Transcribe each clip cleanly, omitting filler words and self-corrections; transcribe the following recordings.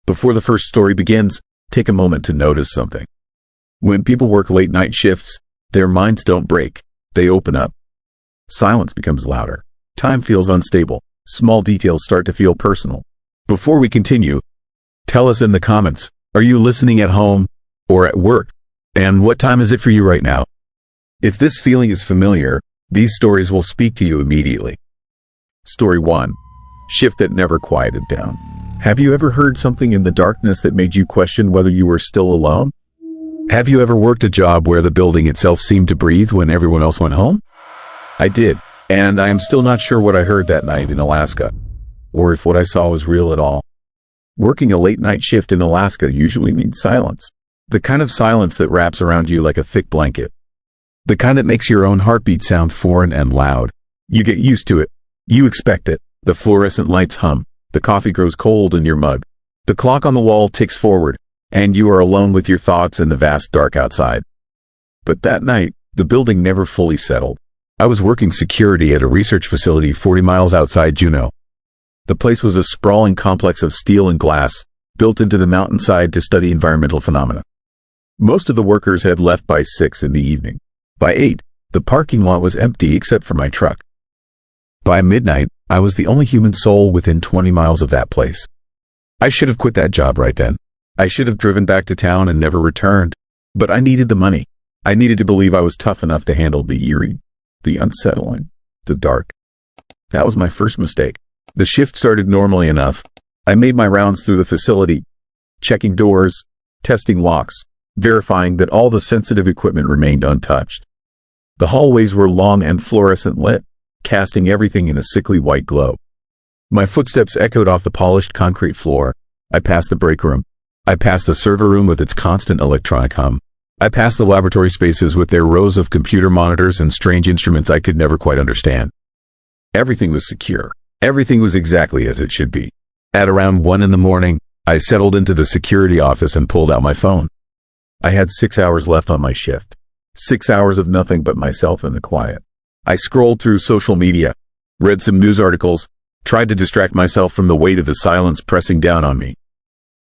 Before the first story begins, take a moment to notice something. When people work late night shifts, their minds don't break, they open up. Silence becomes louder. Time feels unstable. Small details start to feel personal. Before we continue, tell us in the comments, are you listening at home or at work? And what time is it for you right now? If this feeling is familiar, these stories will speak to you immediately. Story 1. Shift that never quieted down. Have you ever heard something in the darkness that made you question whether you were still alone? Have you ever worked a job where the building itself seemed to breathe when everyone else went home? I did, and I am still not sure what I heard that night in Alaska, or if what I saw was real at all. Working a late night shift in Alaska usually means silence. The kind of silence that wraps around you like a thick blanket. The kind that makes your own heartbeat sound foreign and loud. You get used to it. You expect it. The fluorescent lights hum. The coffee grows cold in your mug. The clock on the wall ticks forward, and you are alone with your thoughts in the vast dark outside. But that night, the building never fully settled. I was working security at a research facility 40 miles outside Juneau. The place was a sprawling complex of steel and glass, built into the mountainside to study environmental phenomena. Most of the workers had left by 6 in the evening. By 8, the parking lot was empty except for my truck. By midnight, I was the only human soul within 20 miles of that place. I should have quit that job right then. I should have driven back to town and never returned. But I needed the money. I needed to believe I was tough enough to handle the eerie, the unsettling, the dark. That was my first mistake. The shift started normally enough. I made my rounds through the facility, checking doors, testing locks, verifying that all the sensitive equipment remained untouched. The hallways were long and fluorescent lit, casting everything in a sickly white glow. My footsteps echoed off the polished concrete floor. I passed the break room. I passed the server room with its constant electronic hum. I passed the laboratory spaces with their rows of computer monitors and strange instruments I could never quite understand. Everything was secure. Everything was exactly as it should be. At around 1 in the morning, I settled into the security office and pulled out my phone. I had 6 hours left on my shift. 6 hours of nothing but myself and the quiet. I scrolled through social media, read some news articles, tried to distract myself from the weight of the silence pressing down on me.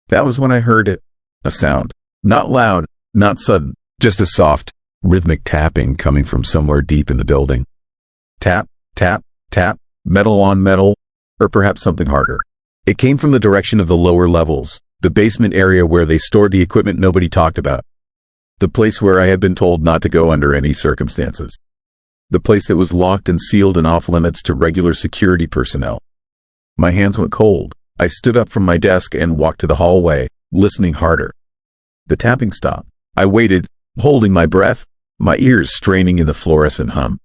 That was when I heard it. A sound. Not loud, not sudden, just a soft, rhythmic tapping coming from somewhere deep in the building. Tap, tap, tap, metal on metal, or perhaps something harder. It came from the direction of the lower levels, the basement area where they stored the equipment nobody talked about. The place where I had been told not to go under any circumstances. The place that was locked and sealed and off limits to regular security personnel. My hands went cold. I stood up from my desk and walked to the hallway, listening harder. The tapping stopped. I waited, holding my breath, my ears straining in the fluorescent hum.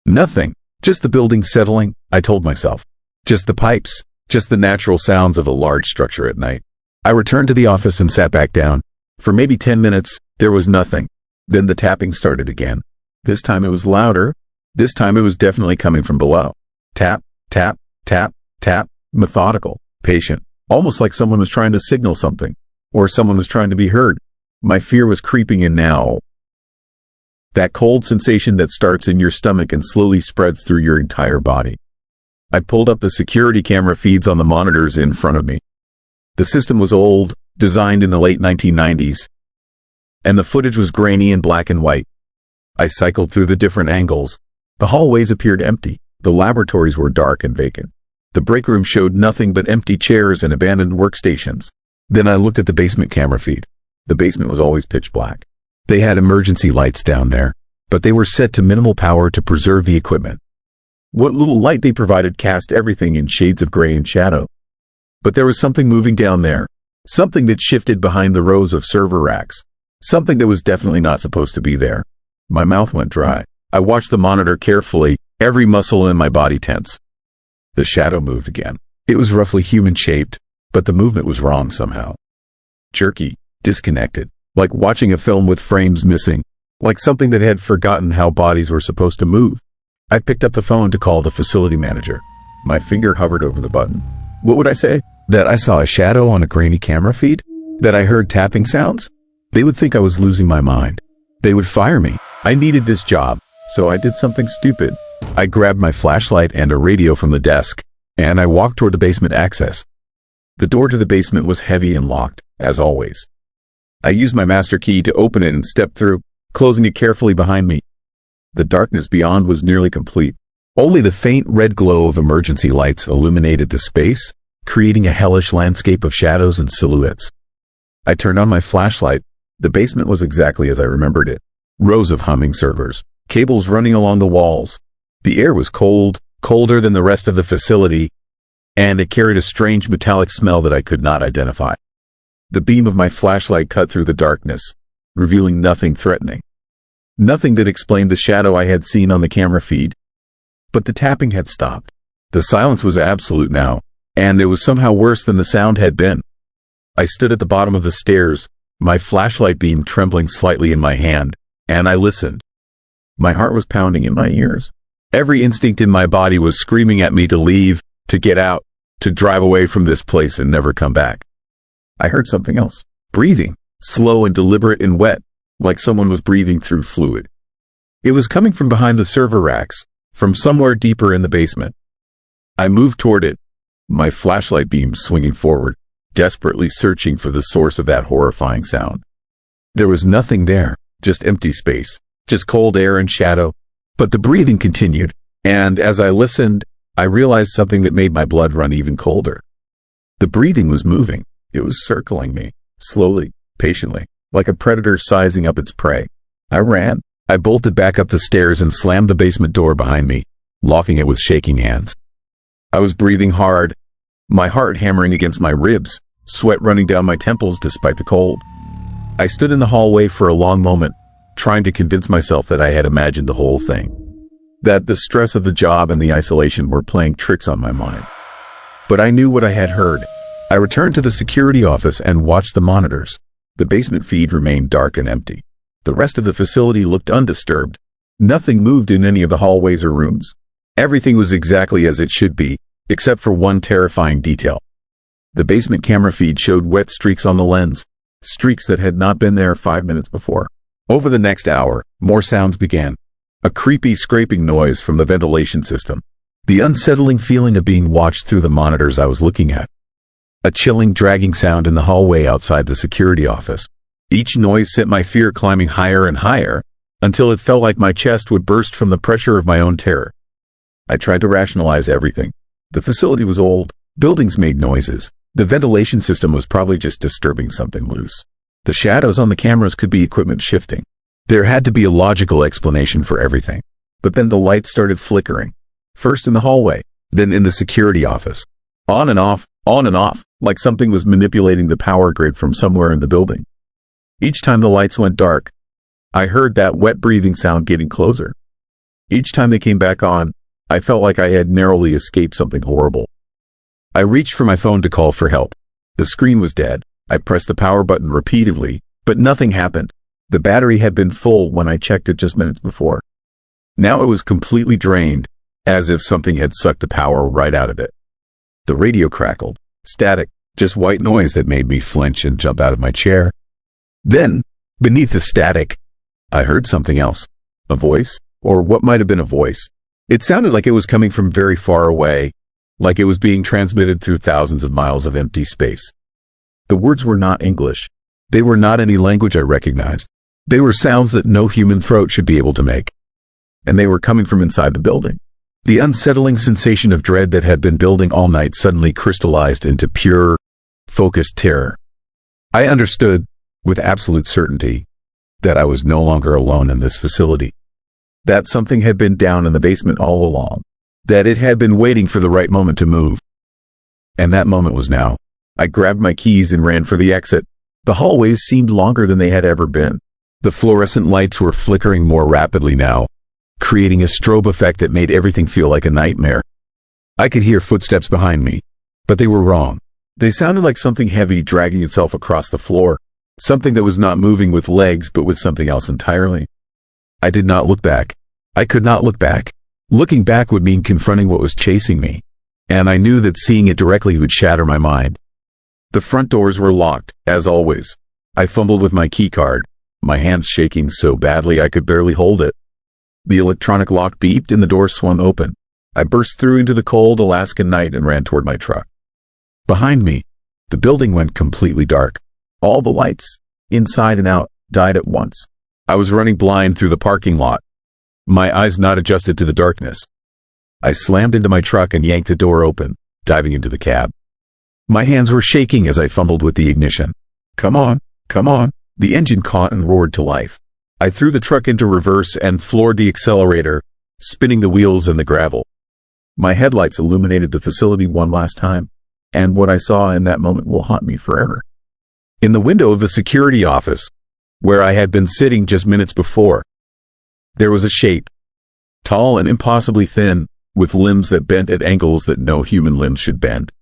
Nothing. Just the building settling, I told myself. Just the pipes. Just the natural sounds of a large structure at night. I returned to the office and sat back down. For maybe 10 minutes, there was nothing. Then the tapping started again. This time it was louder. This time it was definitely coming from below. Tap, tap, tap, tap, methodical, patient, almost like someone was trying to signal something, or someone was trying to be heard. My fear was creeping in now. That cold sensation that starts in your stomach and slowly spreads through your entire body. I pulled up the security camera feeds on the monitors in front of me. The system was old, designed in the late 1990s, and the footage was grainy and black and white. I cycled through the different angles. The hallways appeared empty. The laboratories were dark and vacant. The break room showed nothing but empty chairs and abandoned workstations. Then I looked at the basement camera feed. The basement was always pitch black. They had emergency lights down there, but they were set to minimal power to preserve the equipment. What little light they provided cast everything in shades of gray and shadow. But there was something moving down there. Something that shifted behind the rows of server racks. Something that was definitely not supposed to be there. My mouth went dry. I watched the monitor carefully, every muscle in my body tense. The shadow moved again. It was roughly human-shaped, but the movement was wrong somehow. Jerky, disconnected, like watching a film with frames missing, like something that had forgotten how bodies were supposed to move. I picked up the phone to call the facility manager. My finger hovered over the button. What would I say? That I saw a shadow on a grainy camera feed? That I heard tapping sounds? They would think I was losing my mind. They would fire me. I needed this job, so I did something stupid. I grabbed my flashlight and a radio from the desk, and I walked toward the basement access. The door to the basement was heavy and locked, as always. I used my master key to open it and stepped through, closing it carefully behind me. The darkness beyond was nearly complete. Only the faint red glow of emergency lights illuminated the space, creating a hellish landscape of shadows and silhouettes. I turned on my flashlight. The basement was exactly as I remembered it. Rows of humming servers, cables running along the walls. The air was cold, colder than the rest of the facility, and it carried a strange metallic smell that I could not identify. The beam of my flashlight cut through the darkness, revealing nothing threatening. Nothing that explained the shadow I had seen on the camera feed. But the tapping had stopped. The silence was absolute now, and it was somehow worse than the sound had been. I stood at the bottom of the stairs, my flashlight beam trembling slightly in my hand, and I listened. My heart was pounding in my ears. Every instinct in my body was screaming at me to leave, to get out, to drive away from this place and never come back. I heard something else. Breathing, slow and deliberate and wet, like someone was breathing through fluid. It was coming from behind the server racks, from somewhere deeper in the basement. I moved toward it, my flashlight beam swinging forward, desperately searching for the source of that horrifying sound. There was nothing there, just empty space, just cold air and shadow. But the breathing continued, and as I listened, I realized something that made my blood run even colder. The breathing was moving. It was circling me, slowly, patiently, like a predator sizing up its prey. I ran. I bolted back up the stairs and slammed the basement door behind me, locking it with shaking hands. I was breathing hard, my heart hammering against my ribs, sweat running down my temples despite the cold. I stood in the hallway for a long moment, trying to convince myself that I had imagined the whole thing, that the stress of the job and the isolation were playing tricks on my mind. But I knew what I had heard. I returned to the security office and watched the monitors. The basement feed remained dark and empty. The rest of the facility looked undisturbed. Nothing moved in any of the hallways or rooms. Everything was exactly as it should be, except for one terrifying detail. The basement camera feed showed wet streaks on the lens, streaks that had not been there 5 minutes before. Over the next hour, more sounds began. A creepy scraping noise from the ventilation system. The unsettling feeling of being watched through the monitors I was looking at. A chilling, dragging sound in the hallway outside the security office. Each noise sent my fear climbing higher and higher, until it felt like my chest would burst from the pressure of my own terror. I tried to rationalize everything. The facility was old. Buildings made noises. The ventilation system was probably just disturbing something loose. The shadows on the cameras could be equipment shifting. There had to be a logical explanation for everything. But then the lights started flickering. First in the hallway, then in the security office. On and off, like something was manipulating the power grid from somewhere in the building. Each time the lights went dark, I heard that wet breathing sound getting closer. Each time they came back on, I felt like I had narrowly escaped something horrible. I reached for my phone to call for help. The screen was dead. I pressed the power button repeatedly, but nothing happened. The battery had been full when I checked it just minutes before. Now it was completely drained, as if something had sucked the power right out of it. The radio crackled. Static, just white noise that made me flinch and jump out of my chair. Then, beneath the static, I heard something else. A voice, or what might have been a voice. It sounded like it was coming from very far away, like it was being transmitted through thousands of miles of empty space. The words were not English. They were not any language I recognized. They were sounds that no human throat should be able to make. And they were coming from inside the building. The unsettling sensation of dread that had been building all night suddenly crystallized into pure, focused terror. I understood, with absolute certainty, that I was no longer alone in this facility. That something had been down in the basement all along. That it had been waiting for the right moment to move. And that moment was now. I grabbed my keys and ran for the exit. The hallways seemed longer than they had ever been. The fluorescent lights were flickering more rapidly now, creating a strobe effect that made everything feel like a nightmare. I could hear footsteps behind me, but they were wrong. They sounded like something heavy dragging itself across the floor, something that was not moving with legs but with something else entirely. I did not look back. I could not look back. Looking back would mean confronting what was chasing me, and I knew that seeing it directly would shatter my mind. The front doors were locked, as always. I fumbled with my key card, my hands shaking so badly I could barely hold it. The electronic lock beeped and the door swung open. I burst through into the cold Alaskan night and ran toward my truck. Behind me, The building went completely dark. All the lights, inside and out, died at once. I was running blind through the parking lot, my eyes not adjusted to the darkness. I slammed into my truck and yanked the door open, diving into the cab. My hands were shaking as I fumbled with the ignition. Come on, come on. The engine caught and roared to life. I threw the truck into reverse and floored the accelerator, spinning the wheels in the gravel. My headlights illuminated the facility one last time, and what I saw in that moment will haunt me forever. In the window of the security office, where I had been sitting just minutes before, there was a shape, tall and impossibly thin, with limbs that bent at angles that no human limbs should bend.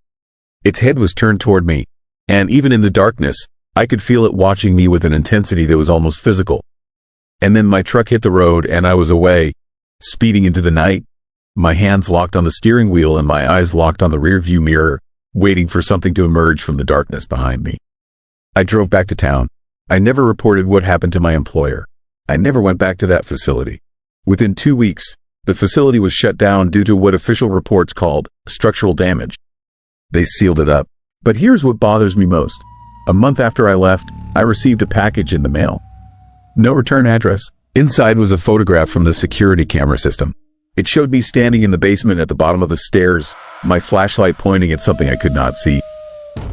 Its head was turned toward me, and even in the darkness, I could feel it watching me with an intensity that was almost physical. And then my truck hit the road and I was away, speeding into the night, my hands locked on the steering wheel and my eyes locked on the rearview mirror, waiting for something to emerge from the darkness behind me. I drove back to town. I never reported what happened to my employer. I never went back to that facility. Within 2 weeks, the facility was shut down due to what official reports called structural damage. They sealed it up. But here's what bothers me most. A month after I left, I received a package in the mail. No return address. Inside was a photograph from the security camera system. It showed me standing in the basement at the bottom of the stairs, my flashlight pointing at something I could not see.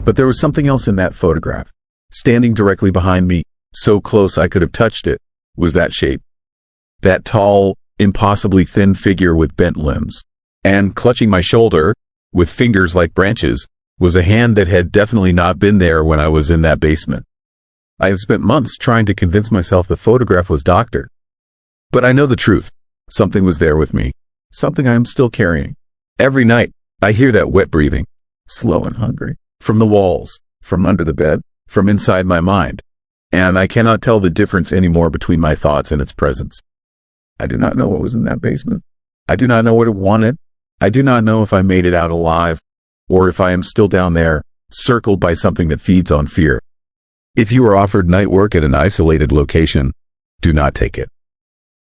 But there was something else in that photograph. Standing directly behind me, so close I could have touched it, was that shape. That tall, impossibly thin figure with bent limbs. And clutching my shoulder, with fingers like branches, was a hand that had definitely not been there when I was in that basement. I have spent months trying to convince myself the photograph was doctored. But I know the truth. Something was there with me. Something I am still carrying. Every night, I hear that wet breathing, slow and hungry, from the walls, from under the bed, from inside my mind. And I cannot tell the difference anymore between my thoughts and its presence. I do not know what was in that basement. I do not know what it wanted. I do not know if I made it out alive, or if I am still down there, circled by something that feeds on fear. If you are offered night work at an isolated location, do not take it.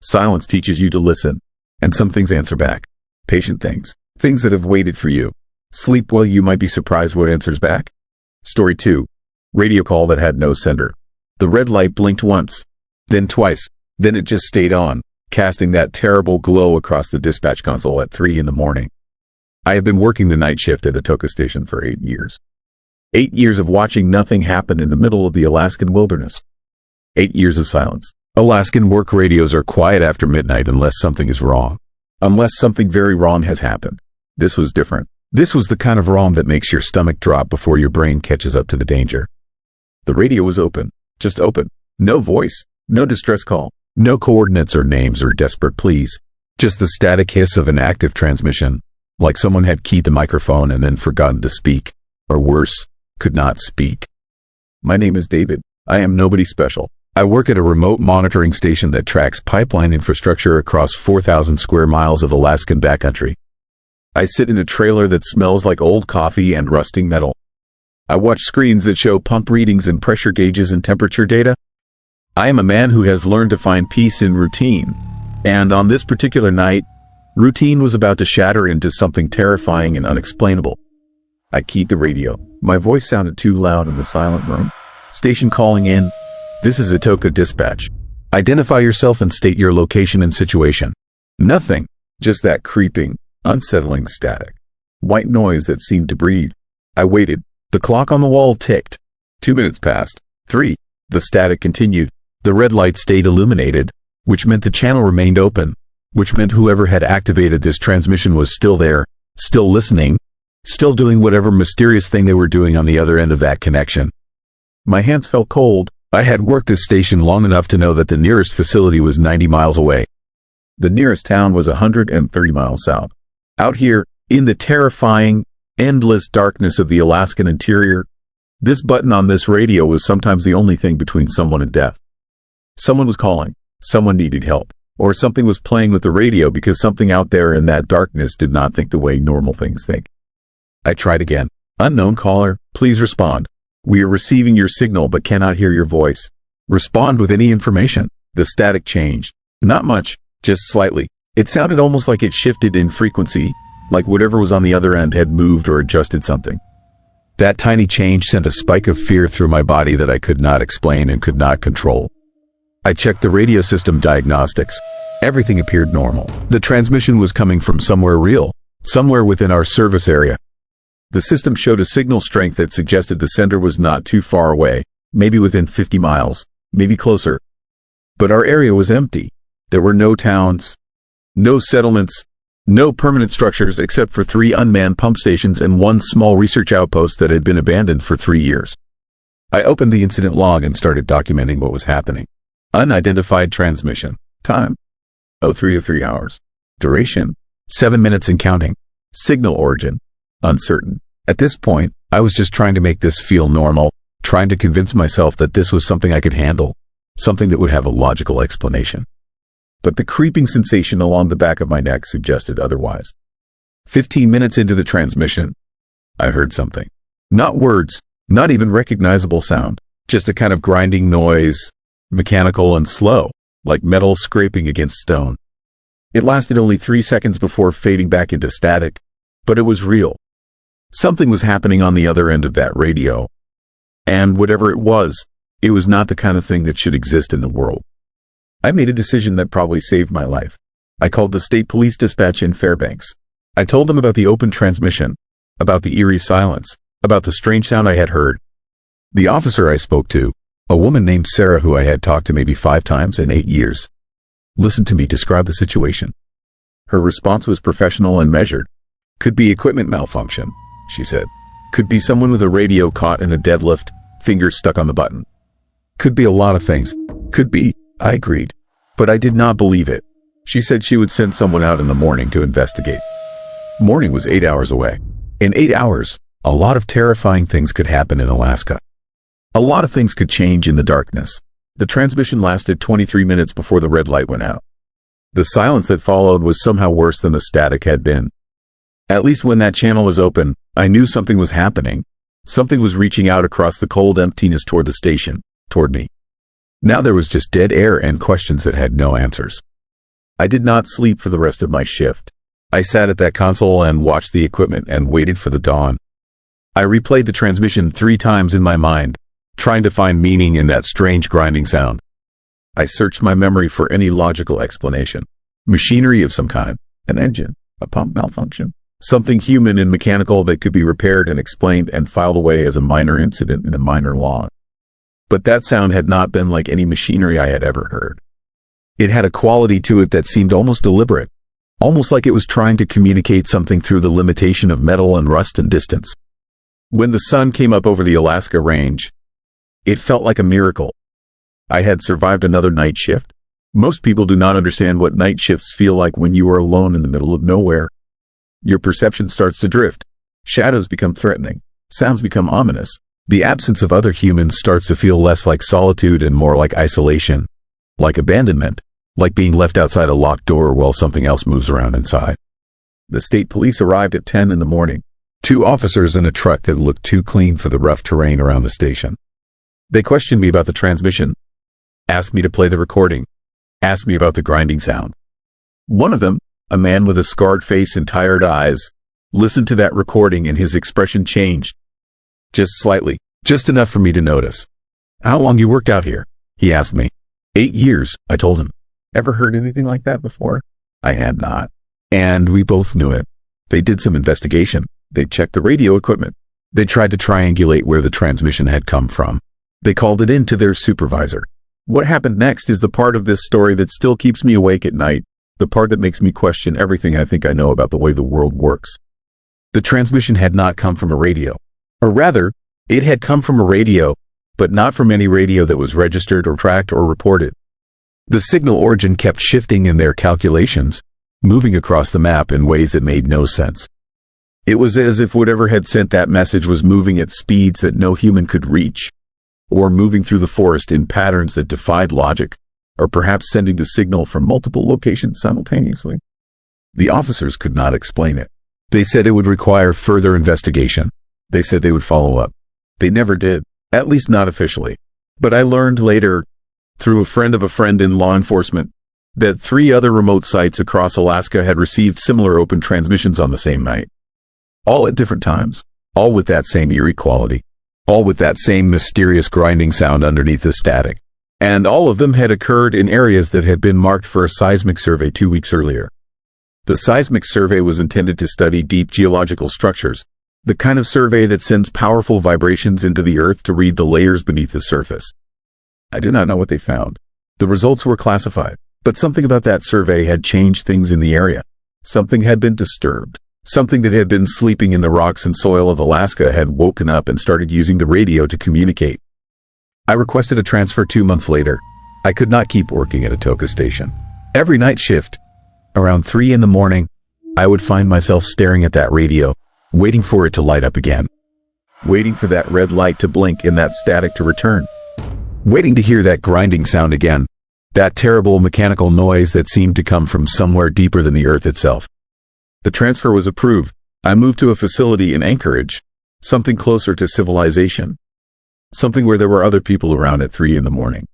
Silence teaches you to listen, and some things answer back. Patient things, things that have waited for you. Sleep well, you might be surprised what answers back. Story 2. Radio call that had no sender. The red light blinked once, then twice, then it just stayed on, casting that terrible glow across the dispatch console at 3 in the morning. I have been working the night shift at a toka station for 8 years. 8 years of watching nothing happen in the middle of the Alaskan wilderness. 8 years of silence. Alaskan work radios are quiet after midnight unless something is wrong. Unless something very wrong has happened. This was different. This was the kind of wrong that makes your stomach drop before your brain catches up to the danger. The radio was open. Just open. No voice. No distress call. No coordinates or names or desperate pleas. Just the static hiss of an active transmission. Like someone had keyed the microphone and then forgotten to speak. Or worse, could not speak. My name is David. I am nobody special. I work at a remote monitoring station that tracks pipeline infrastructure across 4,000 square miles of Alaskan backcountry. I sit in a trailer that smells like old coffee and rusting metal. I watch screens that show pump readings and pressure gauges and temperature data. I am a man who has learned to find peace in routine. And on this particular night, routine was about to shatter into something terrifying and unexplainable. I keyed the radio. My voice sounded too loud in the silent room. Station calling in. This is Atoka Dispatch. Identify yourself and state your location and situation. Nothing. Just that creeping, unsettling static. White noise that seemed to breathe. I waited. The clock on the wall ticked. 2 minutes passed. 3. The static continued. The red light stayed illuminated, which meant the channel remained open, which meant whoever had activated this transmission was still there, still listening, still doing whatever mysterious thing they were doing on the other end of that connection. My hands felt cold. I had worked this station long enough to know that the nearest facility was 90 miles away. The nearest town was 130 miles south. Out here, in the terrifying, endless darkness of the Alaskan interior, this button on this radio was sometimes the only thing between someone and death. Someone was calling, someone needed help, or something was playing with the radio because something out there in that darkness did not think the way normal things think. I tried again. Unknown caller, please respond. We are receiving your signal but cannot hear your voice. Respond with any information. The static changed. Not much, just slightly. It sounded almost like it shifted in frequency, like whatever was on the other end had moved or adjusted something. That tiny change sent a spike of fear through my body that I could not explain and could not control. I checked the radio system diagnostics. Everything appeared normal. The transmission was coming from somewhere real, somewhere within our service area. The system showed a signal strength that suggested the sender was not too far away, maybe within 50 miles, maybe closer. But our area was empty. There were no towns, no settlements, no permanent structures except for 3 unmanned pump stations and 1 small research outpost that had been abandoned for 3 years. I opened the incident log and started documenting what was happening. Unidentified transmission. Time: 03:03 hours. Duration: 7 minutes and counting. Signal origin: uncertain. At this point, I was just trying to make this feel normal, trying to convince myself that this was something I could handle, something that would have a logical explanation. But the creeping sensation along the back of my neck suggested otherwise. 15 minutes into the transmission, I heard something. Not words, not even recognizable sound, just a kind of grinding noise, mechanical and slow, like metal scraping against stone. It lasted only 3 seconds before fading back into static, but it was real. Something was happening on the other end of that radio. And whatever it was not the kind of thing that should exist in the world. I made a decision that probably saved my life. I called the state police dispatch in Fairbanks. I told them about the open transmission, about the eerie silence, about the strange sound I had heard. The officer I spoke to, a woman named Sarah who I had talked to maybe 5 times in 8 years, listened to me describe the situation. Her response was professional and measured. Could be equipment malfunction, she said. Could be someone with a radio caught in a deadlift, fingers stuck on the button. Could be a lot of things. Could be, I agreed. But I did not believe it. She said she would send someone out in the morning to investigate. Morning was 8 hours away. In 8 hours, a lot of terrifying things could happen in Alaska. A lot of things could change in the darkness. The transmission lasted 23 minutes before the red light went out. The silence that followed was somehow worse than the static had been. At least when that channel was open, I knew something was happening. Something was reaching out across the cold emptiness toward the station, toward me. Now there was just dead air and questions that had no answers. I did not sleep for the rest of my shift. I sat at that console and watched the equipment and waited for the dawn. I replayed the transmission 3 times in my mind, trying to find meaning in that strange grinding sound. I searched my memory for any logical explanation. Machinery of some kind, an engine, a pump malfunction, something human and mechanical that could be repaired and explained and filed away as a minor incident in a minor log. But that sound had not been like any machinery I had ever heard. It had a quality to it that seemed almost deliberate, almost like it was trying to communicate something through the limitation of metal and rust and distance. When the sun came up over the Alaska range, it felt like a miracle. I had survived another night shift. Most people do not understand what night shifts feel like when you are alone in the middle of nowhere. Your perception starts to drift. Shadows become threatening. Sounds become ominous. The absence of other humans starts to feel less like solitude and more like isolation, like abandonment, like being left outside a locked door while something else moves around inside. The state police arrived at 10 in the morning. 2 officers in a truck that looked too clean for the rough terrain around the station. They questioned me about the transmission, asked me to play the recording, asked me about the grinding sound. One of them, a man with a scarred face and tired eyes, listened to that recording and his expression changed. Just slightly, just enough for me to notice. "How long you worked out here?" he asked me. 8 years, I told him. Ever heard anything like that before? I had not. And we both knew it. They did some investigation. They checked the radio equipment. They tried to triangulate where the transmission had come from. They called it in to their supervisor. What happened next is the part of this story that still keeps me awake at night, the part that makes me question everything I think I know about the way the world works. The transmission had not come from a radio. Or rather, it had come from a radio, but not from any radio that was registered or tracked or reported. The signal origin kept shifting in their calculations, moving across the map in ways that made no sense. It was as if whatever had sent that message was moving at speeds that no human could reach, or moving through the forest in patterns that defied logic, or perhaps sending the signal from multiple locations simultaneously. The officers could not explain it. They said it would require further investigation. They said they would follow up. They never did, at least not officially. But I learned later, through a friend of a friend in law enforcement, that 3 other remote sites across Alaska had received similar open transmissions on the same night. All at different times, all with that same eerie quality, all with that same mysterious grinding sound underneath the static. And all of them had occurred in areas that had been marked for a seismic survey 2 weeks earlier. The seismic survey was intended to study deep geological structures, the kind of survey that sends powerful vibrations into the earth to read the layers beneath the surface. I do not know what they found. The results were classified, but something about that survey had changed things in the area. Something had been disturbed. Something that had been sleeping in the rocks and soil of Alaska had woken up and started using the radio to communicate. I requested a transfer 2 months later. I could not keep working at Atoka Station. Every night shift, around 3 in the morning, I would find myself staring at that radio, waiting for it to light up again. Waiting for that red light to blink and that static to return. Waiting to hear that grinding sound again. That terrible mechanical noise that seemed to come from somewhere deeper than the earth itself. The transfer was approved. I moved to a facility in Anchorage, something closer to civilization. Something where there were other people around at 3 in the morning.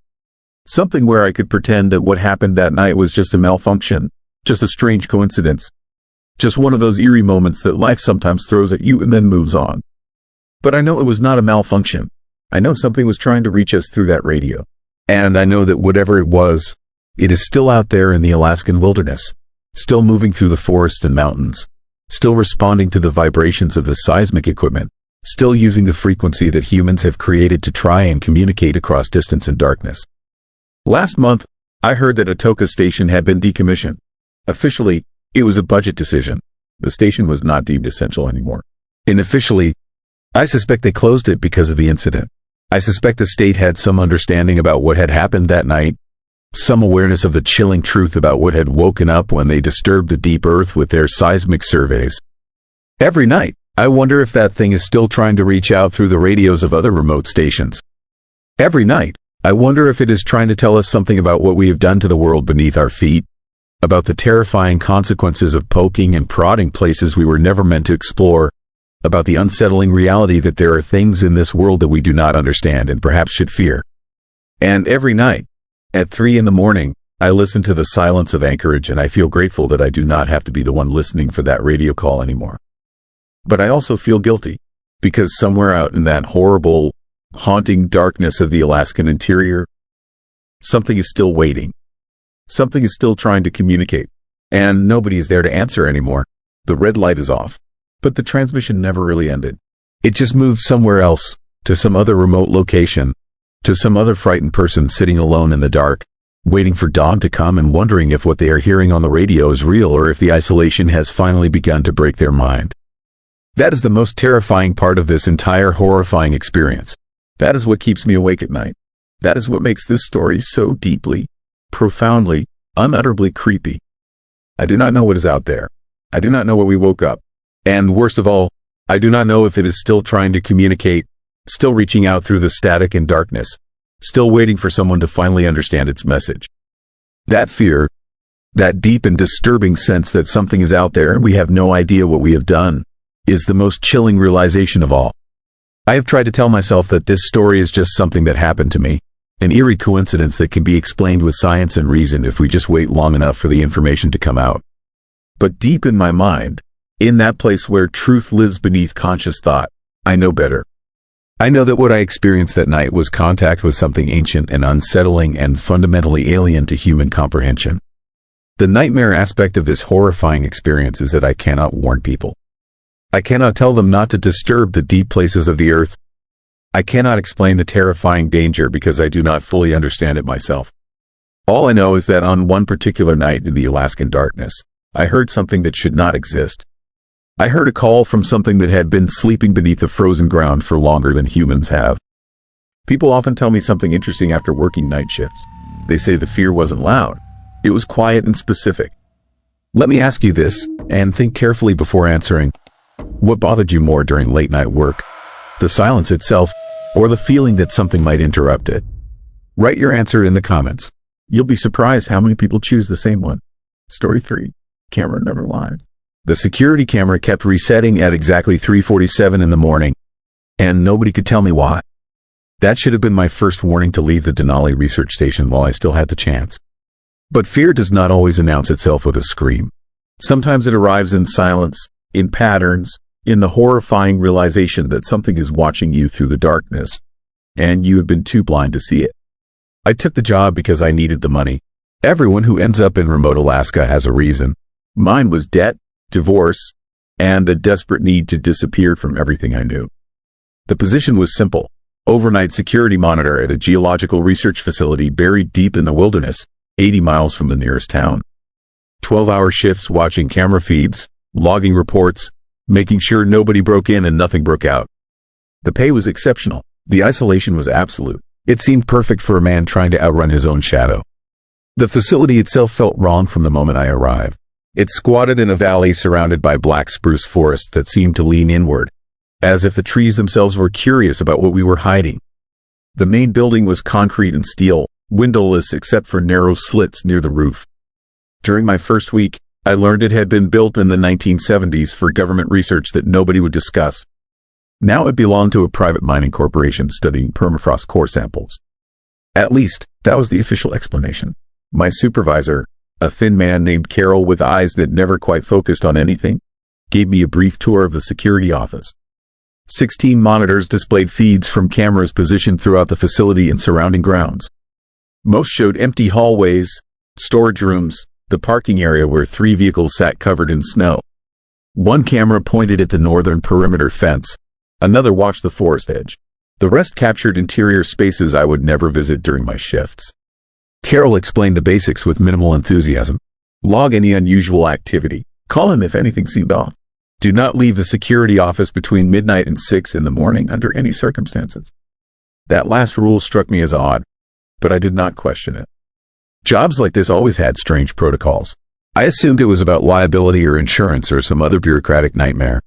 Something where I could pretend that what happened that night was just a malfunction, just a strange coincidence. Just one of those eerie moments that life sometimes throws at you and then moves on. But I know it was not a malfunction. I know something was trying to reach us through that radio. And I know that whatever it was, it is still out there in the Alaskan wilderness, still moving through the forests and mountains, still responding to the vibrations of the seismic equipment, still using the frequency that humans have created to try and communicate across distance and darkness. Last month, I heard that Atoka Station had been decommissioned. Officially, it was a budget decision. The station was not deemed essential anymore. Unofficially, I suspect they closed it because of the incident. I suspect the state had some understanding about what had happened that night, some awareness of the chilling truth about what had woken up when they disturbed the deep earth with their seismic surveys. Every night, I wonder if that thing is still trying to reach out through the radios of other remote stations. Every night, I wonder if it is trying to tell us something about what we have done to the world beneath our feet, about the terrifying consequences of poking and prodding places we were never meant to explore, about the unsettling reality that there are things in this world that we do not understand and perhaps should fear. And every night, at 3 in the morning, I listen to the silence of Anchorage and I feel grateful that I do not have to be the one listening for that radio call anymore. But I also feel guilty, because somewhere out in that horrible, haunting darkness of the Alaskan interior, something is still waiting. Something is still trying to communicate, and nobody is there to answer anymore. The red light is off. But the transmission never really ended. It just moved somewhere else, to some other remote location, to some other frightened person sitting alone in the dark, waiting for dawn to come and wondering if what they are hearing on the radio is real or if the isolation has finally begun to break their mind. That is the most terrifying part of this entire horrifying experience. That is what keeps me awake at night. That is what makes this story so deeply, profoundly, unutterably creepy. I do not know what is out there. I do not know what we woke up. And worst of all, I do not know if it is still trying to communicate, still reaching out through the static and darkness, still waiting for someone to finally understand its message. That fear, that deep and disturbing sense that something is out there and we have no idea what we have done, is the most chilling realization of all. I have tried to tell myself that this story is just something that happened to me, an eerie coincidence that can be explained with science and reason if we just wait long enough for the information to come out. But deep in my mind, in that place where truth lives beneath conscious thought, I know better. I know that what I experienced that night was contact with something ancient and unsettling and fundamentally alien to human comprehension. The nightmare aspect of this horrifying experience is that I cannot warn people. I cannot tell them not to disturb the deep places of the earth. I cannot explain the terrifying danger because I do not fully understand it myself. All I know is that on one particular night in the Alaskan darkness, I heard something that should not exist. I heard a call from something that had been sleeping beneath the frozen ground for longer than humans have. People often tell me something interesting after working night shifts. They say the fear wasn't loud. It was quiet and specific. Let me ask you this, and think carefully before answering. What bothered you more during late night work? The silence itself, or the feeling that something might interrupt it? Write your answer in the comments. You'll be surprised how many people choose the same one. Story 3. Camera never lies. The security camera kept resetting at exactly 3:47 in the morning, and nobody could tell me why. That should have been my first warning to leave the Denali research station while I still had the chance. But fear does not always announce itself with a scream. Sometimes it arrives in silence, in patterns, in the horrifying realization that something is watching you through the darkness, and you have been too blind to see it. I took the job because I needed the money. Everyone who ends up in remote Alaska has a reason. Mine was debt, divorce, and a desperate need to disappear from everything I knew. The position was simple: overnight security monitor at a geological research facility buried deep in the wilderness, 80 miles from the nearest town. 12-hour shifts watching camera feeds, logging reports, making sure nobody broke in and nothing broke out. The pay was exceptional. The isolation was absolute. It seemed perfect for a man trying to outrun his own shadow. The facility itself felt wrong from the moment I arrived. It squatted in a valley surrounded by black spruce forests that seemed to lean inward, as if the trees themselves were curious about what we were hiding. The main building was concrete and steel, windowless except for narrow slits near the roof. During my first week, I learned it had been built in the 1970s for government research that nobody would discuss. Now it belonged to a private mining corporation studying permafrost core samples. At least, that was the official explanation. My supervisor, a thin man named Carol with eyes that never quite focused on anything, gave me a brief tour of the security office. 16 monitors displayed feeds from cameras positioned throughout the facility and surrounding grounds. Most showed empty hallways, storage rooms, the parking area where 3 vehicles sat covered in snow. One camera pointed at the northern perimeter fence. Another watched the forest edge. The rest captured interior spaces I would never visit during my shifts. Carol explained the basics with minimal enthusiasm. Log any unusual activity. Call him if anything seemed off. Do not leave the security office between midnight and 6 in the morning under any circumstances. That last rule struck me as odd, but I did not question it. Jobs like this always had strange protocols. I assumed it was about liability or insurance or some other bureaucratic nightmare.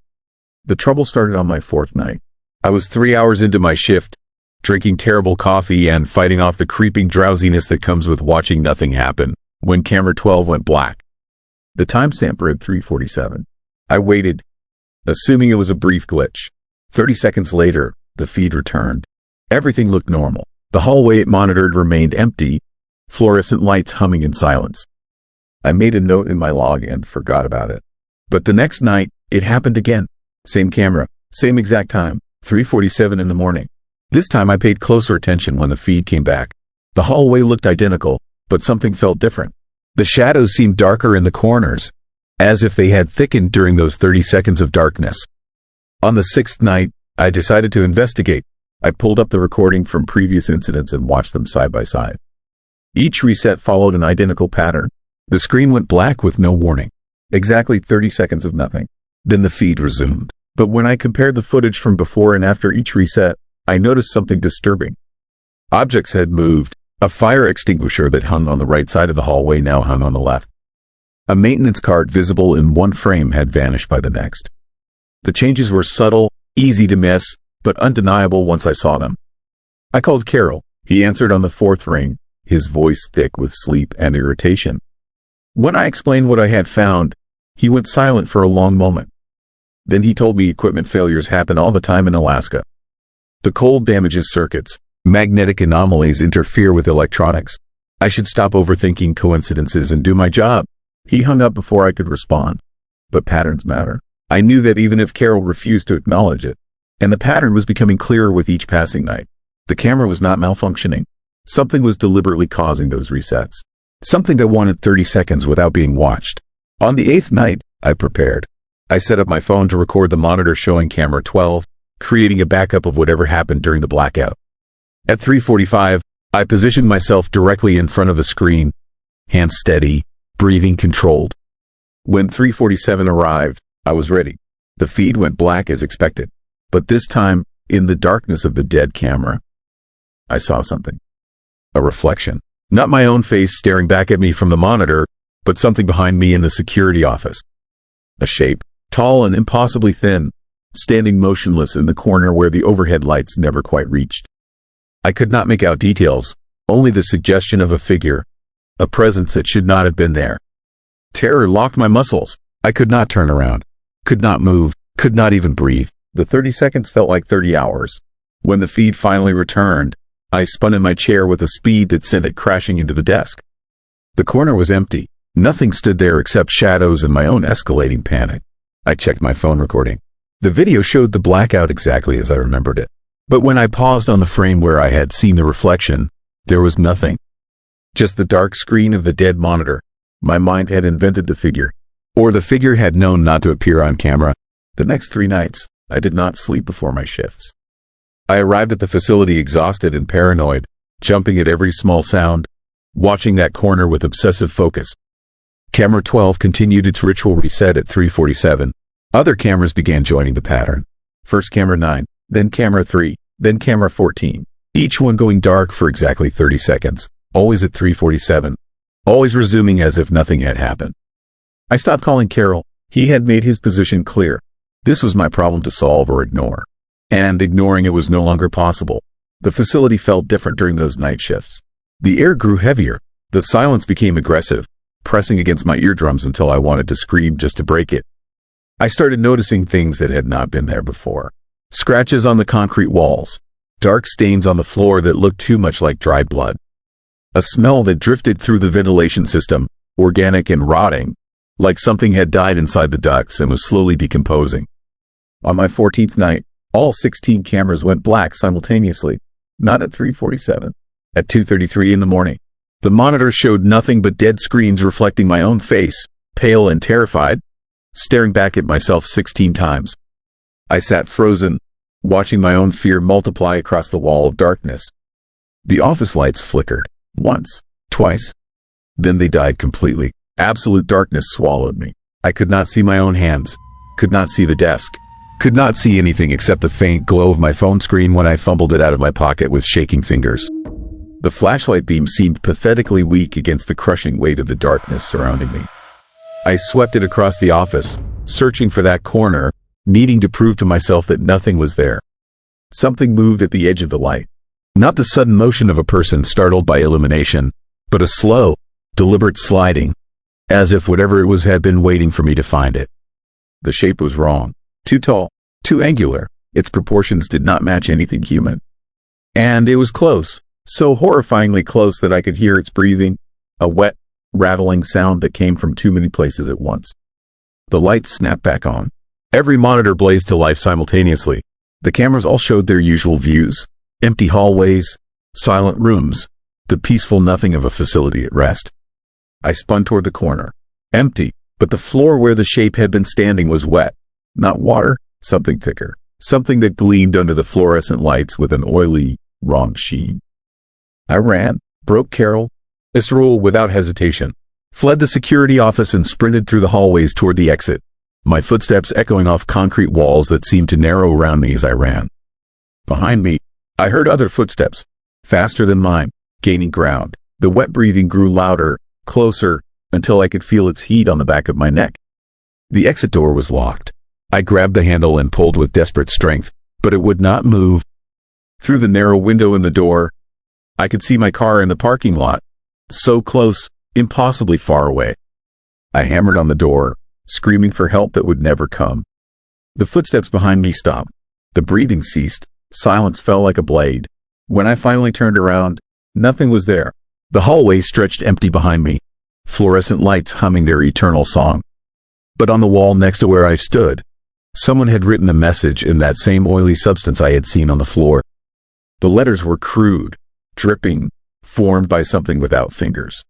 The trouble started on my 4th night. I was 3 hours into my shift, drinking terrible coffee and fighting off the creeping drowsiness that comes with watching nothing happen, when camera 12 went black. The timestamp read 3:47. I waited, assuming it was a brief glitch. 30 seconds later, the feed returned. Everything looked normal. The hallway it monitored remained empty, fluorescent lights humming in silence. I made a note in my log and forgot about it. But the next night, it happened again. Same camera, same exact time, 3:47 in the morning. This time I paid closer attention when the feed came back. The hallway looked identical, but something felt different. The shadows seemed darker in the corners, as if they had thickened during those 30 seconds of darkness. On the 6th night, I decided to investigate. I pulled up the recording from previous incidents and watched them side by side. Each reset followed an identical pattern. The screen went black with no warning. Exactly 30 seconds of nothing. Then the feed resumed. But when I compared the footage from before and after each reset, I noticed something disturbing. Objects had moved. A fire extinguisher that hung on the right side of the hallway now hung on the left. A maintenance cart visible in one frame had vanished by the next. The changes were subtle, easy to miss, but undeniable once I saw them. I called Carol. He answered on the 4th ring, his voice thick with sleep and irritation. When I explained what I had found, he went silent for a long moment. Then he told me equipment failures happen all the time in Alaska. The cold damages circuits. Magnetic anomalies interfere with electronics. I should stop overthinking coincidences and do my job. He hung up before I could respond. But patterns matter. I knew that even if Carol refused to acknowledge it. And the pattern was becoming clearer with each passing night. The camera was not malfunctioning. Something was deliberately causing those resets. Something that wanted 30 seconds without being watched. On the 8th night, I prepared. I set up my phone to record the monitor showing camera 12, creating a backup of whatever happened during the blackout. At 3:45, I positioned myself directly in front of the screen, hands steady, breathing controlled. When 3:47 arrived, I was ready. The feed went black as expected. But this time, in the darkness of the dead camera, I saw something. A reflection. Not my own face staring back at me from the monitor, but something behind me in the security office. A shape, tall and impossibly thin, standing motionless in the corner where the overhead lights never quite reached. I could not make out details, only the suggestion of a figure, a presence that should not have been there. Terror locked my muscles. I could not turn around, could not move, could not even breathe. The 30 seconds felt like 30 hours. When the feed finally returned, I spun in my chair with a speed that sent it crashing into the desk. The corner was empty. Nothing stood there except shadows and my own escalating panic. I checked my phone recording. The video showed the blackout exactly as I remembered it. But when I paused on the frame where I had seen the reflection, there was nothing. Just the dark screen of the dead monitor. My mind had invented the figure. Or the figure had known not to appear on camera. The next 3 nights, I did not sleep before my shifts. I arrived at the facility exhausted and paranoid, jumping at every small sound, watching that corner with obsessive focus. Camera 12 continued its ritual reset at 3:47. Other cameras began joining the pattern. First camera 9, then camera 3, then camera 14. Each one going dark for exactly 30 seconds, always at 3:47, always resuming as if nothing had happened. I stopped calling Carol. He had made his position clear. This was my problem to solve or ignore. And ignoring it was no longer possible. The facility felt different during those night shifts. The air grew heavier. The silence became aggressive, pressing against my eardrums until I wanted to scream just to break it. I started noticing things that had not been there before. Scratches on the concrete walls. Dark stains on the floor that looked too much like dried blood. A smell that drifted through the ventilation system, organic and rotting, like something had died inside the ducts and was slowly decomposing. On my 14th night, all 16 cameras went black simultaneously, not at 3:47, at 2:33 in the morning. The monitor showed nothing but dead screens reflecting my own face, pale and terrified, staring back at myself 16 times. I sat frozen, watching my own fear multiply across the wall of darkness. The office lights flickered, once, twice. Then they died completely. Absolute darkness swallowed me. I could not see my own hands, could not see the desk, could not see anything except the faint glow of my phone screen when I fumbled it out of my pocket with shaking fingers. The flashlight beam seemed pathetically weak against the crushing weight of the darkness surrounding me. I swept it across the office, searching for that corner, needing to prove to myself that nothing was there. Something moved at the edge of the light. Not the sudden motion of a person startled by illumination, but a slow, deliberate sliding, as if whatever it was had been waiting for me to find it. The shape was wrong. Too tall, too angular. Its proportions did not match anything human. And it was close, so horrifyingly close that I could hear its breathing, a wet, rattling sound that came from too many places at once. The lights snapped back on. Every monitor blazed to life simultaneously. The cameras all showed their usual views: empty hallways, silent rooms, the peaceful nothing of a facility at rest. I spun toward the corner. Empty, but the floor where the shape had been standing was wet. Not water, something thicker. Something that gleamed under the fluorescent lights with an oily, wrong sheen. I ran, broke Carol, this rule without hesitation, fled the security office and sprinted through the hallways toward the exit, my footsteps echoing off concrete walls that seemed to narrow around me as I ran. Behind me, I heard other footsteps, faster than mine, gaining ground. The wet breathing grew louder, closer, until I could feel its heat on the back of my neck. The exit door was locked. I grabbed the handle and pulled with desperate strength, but it would not move. Through the narrow window in the door, I could see my car in the parking lot, so close, impossibly far away. I hammered on the door, screaming for help that would never come. The footsteps behind me stopped. The breathing ceased. Silence fell like a blade. When I finally turned around, nothing was there. The hallway stretched empty behind me, fluorescent lights humming their eternal song. But on the wall next to where I stood, someone had written a message in that same oily substance I had seen on the floor. The letters were crude, dripping, formed by something without fingers.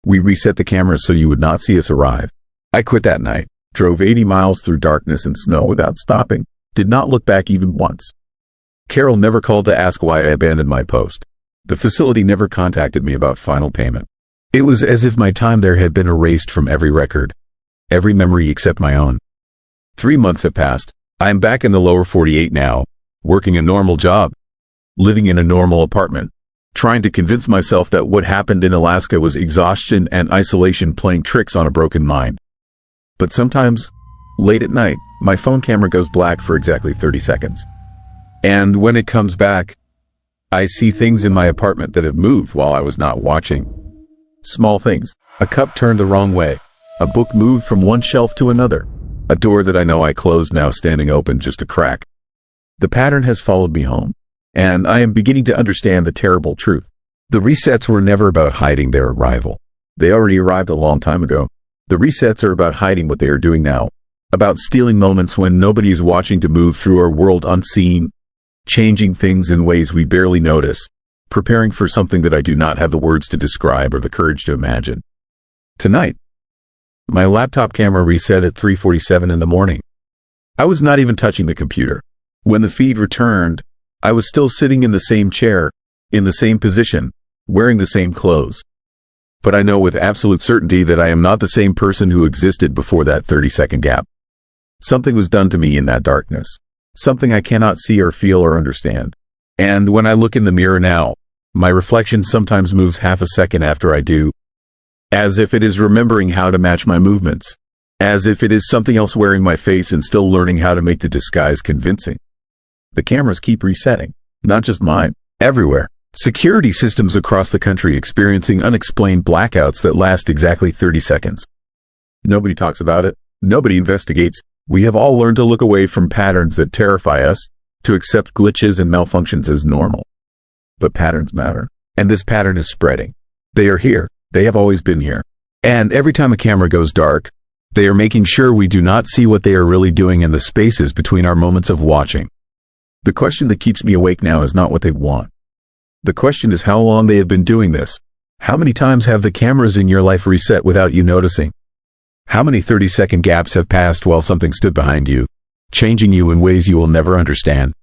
We reset the cameras so you would not see us arrive. I quit that night, drove 80 miles through darkness and snow without stopping, did not look back even once. Carol never called to ask why I abandoned my post. The facility never contacted me about final payment. It was as if my time there had been erased from every record, every memory except my own. 3 months have passed. I am back in the lower 48 now, working a normal job, living in a normal apartment, trying to convince myself that what happened in Alaska was exhaustion and isolation playing tricks on a broken mind. But sometimes, late at night, my phone camera goes black for exactly 30 seconds. And when it comes back, I see things in my apartment that have moved while I was not watching. Small things. A cup turned the wrong way. A book moved from one shelf to another. A door that I know I closed now standing open just a crack. The pattern has followed me home, and I am beginning to understand the terrible truth. The resets were never about hiding their arrival. They already arrived a long time ago. The resets are about hiding what they are doing now. about stealing moments when nobody is watching to move through our world unseen, changing things in ways we barely notice, preparing for something that I do not have the words to describe or the courage to imagine. Tonight, my laptop camera reset at 3:47 in the morning. I was not even touching the computer. When the feed returned, I was still sitting in the same chair, in the same position, wearing the same clothes. But I know with absolute certainty that I am not the same person who existed before that 30-second gap. Something was done to me in that darkness. Something I cannot see or feel or understand. And when I look in the mirror now, my reflection sometimes moves half a second after I do, as if it is remembering how to match my movements, as if it is something else wearing my face and still learning how to make the disguise convincing. The cameras keep resetting, not just mine, everywhere. Security systems across the country experiencing unexplained blackouts that last exactly 30 seconds. Nobody talks about it. Nobody investigates. We have all learned to look away from patterns that terrify us, to accept glitches and malfunctions as normal. But patterns matter. And this pattern is spreading. They are here. They have always been here. And every time a camera goes dark, they are making sure we do not see what they are really doing in the spaces between our moments of watching. The question that keeps me awake now is not what they want. The question is how long they have been doing this. How many times have the cameras in your life reset without you noticing? How many 30-second gaps have passed while something stood behind you, changing you in ways you will never understand?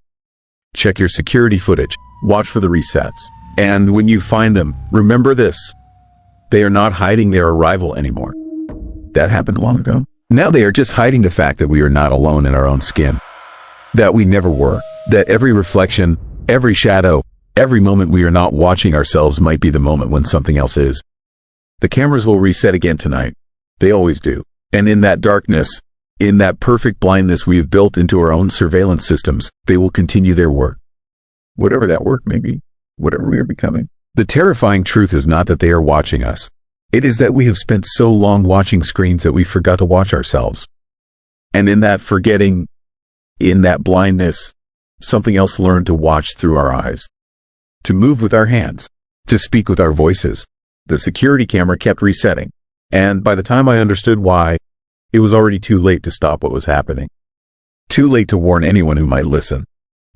Check your security footage, watch for the resets, and when you find them, remember this. They are not hiding their arrival anymore. That happened long ago. Now they are just hiding the fact that we are not alone in our own skin. That we never were. That every reflection, every shadow, every moment we are not watching ourselves might be the moment when something else is. The cameras will reset again tonight. They always do. And in that darkness, in that perfect blindness we have built into our own surveillance systems, they will continue their work. Whatever that work may be, whatever we are becoming. The terrifying truth is not that they are watching us. It is that we have spent so long watching screens that we forgot to watch ourselves. And in that forgetting, in that blindness, something else learned to watch through our eyes. To move with our hands. To speak with our voices. The security camera kept resetting. And by the time I understood why, it was already too late to stop what was happening. Too late to warn anyone who might listen.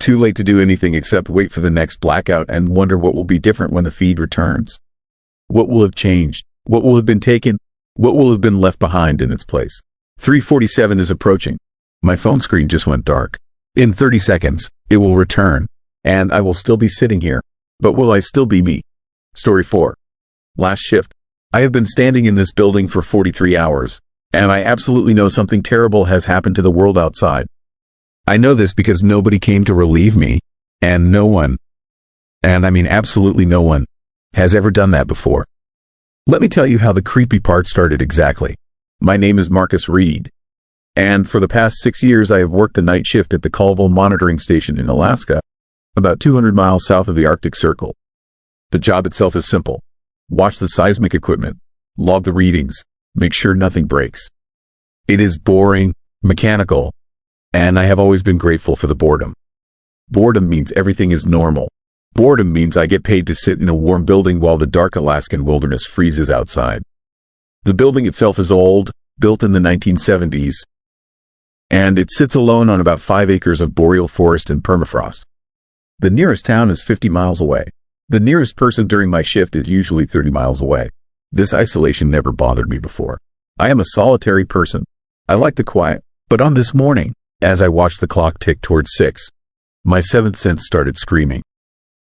Too late to do anything except wait for the next blackout and wonder what will be different when the feed returns. What will have changed? What will have been taken? What will have been left behind in its place? 3:47 is approaching. My phone screen just went dark. In 30 seconds, it will return, and I will still be sitting here. But will I still be me? Story 4. Last shift. I have been standing in this building for 43 hours, and I absolutely know something terrible has happened to the world outside. I know this because nobody came to relieve me, and no one, and I mean absolutely no one, has ever done that before. Let me tell you how the creepy part started exactly. My name is Marcus Reed, and for the past 6 years I have worked the night shift at the Colville Monitoring Station in Alaska, about 200 miles south of the Arctic Circle. The job itself is simple. Watch the seismic equipment, log the readings, make sure nothing breaks. It is boring, mechanical, and I have always been grateful for the boredom. Boredom means everything is normal. Boredom means I get paid to sit in a warm building while the dark Alaskan wilderness freezes outside. The building itself is old, built in the 1970s, and it sits alone on about 5 acres of boreal forest and permafrost. The nearest town is 50 miles away. The nearest person during my shift is usually 30 miles away. This isolation never bothered me before. I am a solitary person. I like the quiet. But on this morning, as I watched the clock tick towards 6, my seventh sense started screaming.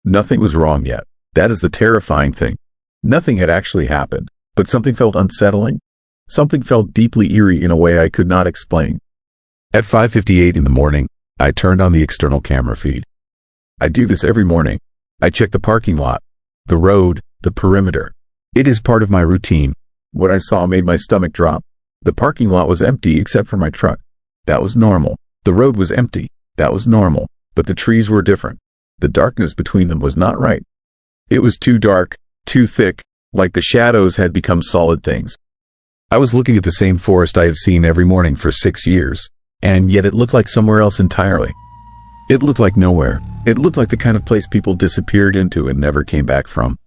Nothing was wrong yet. That is the terrifying thing. Nothing had actually happened, but something felt unsettling. Something felt deeply eerie in a way I could not explain. At 5:58 in the morning, I turned on the external camera feed. I do this every morning. I check the parking lot, the road, the perimeter. It is part of my routine. What I saw made my stomach drop. The parking lot was empty except for my truck. That was normal. The road was empty. That was normal. But the trees were different. The darkness between them was not right. It was too dark, too thick, like the shadows had become solid things. I was looking at the same forest I have seen every morning for 6 years, and yet it looked like somewhere else entirely. It looked like nowhere. It looked like the kind of place people disappeared into and never came back from.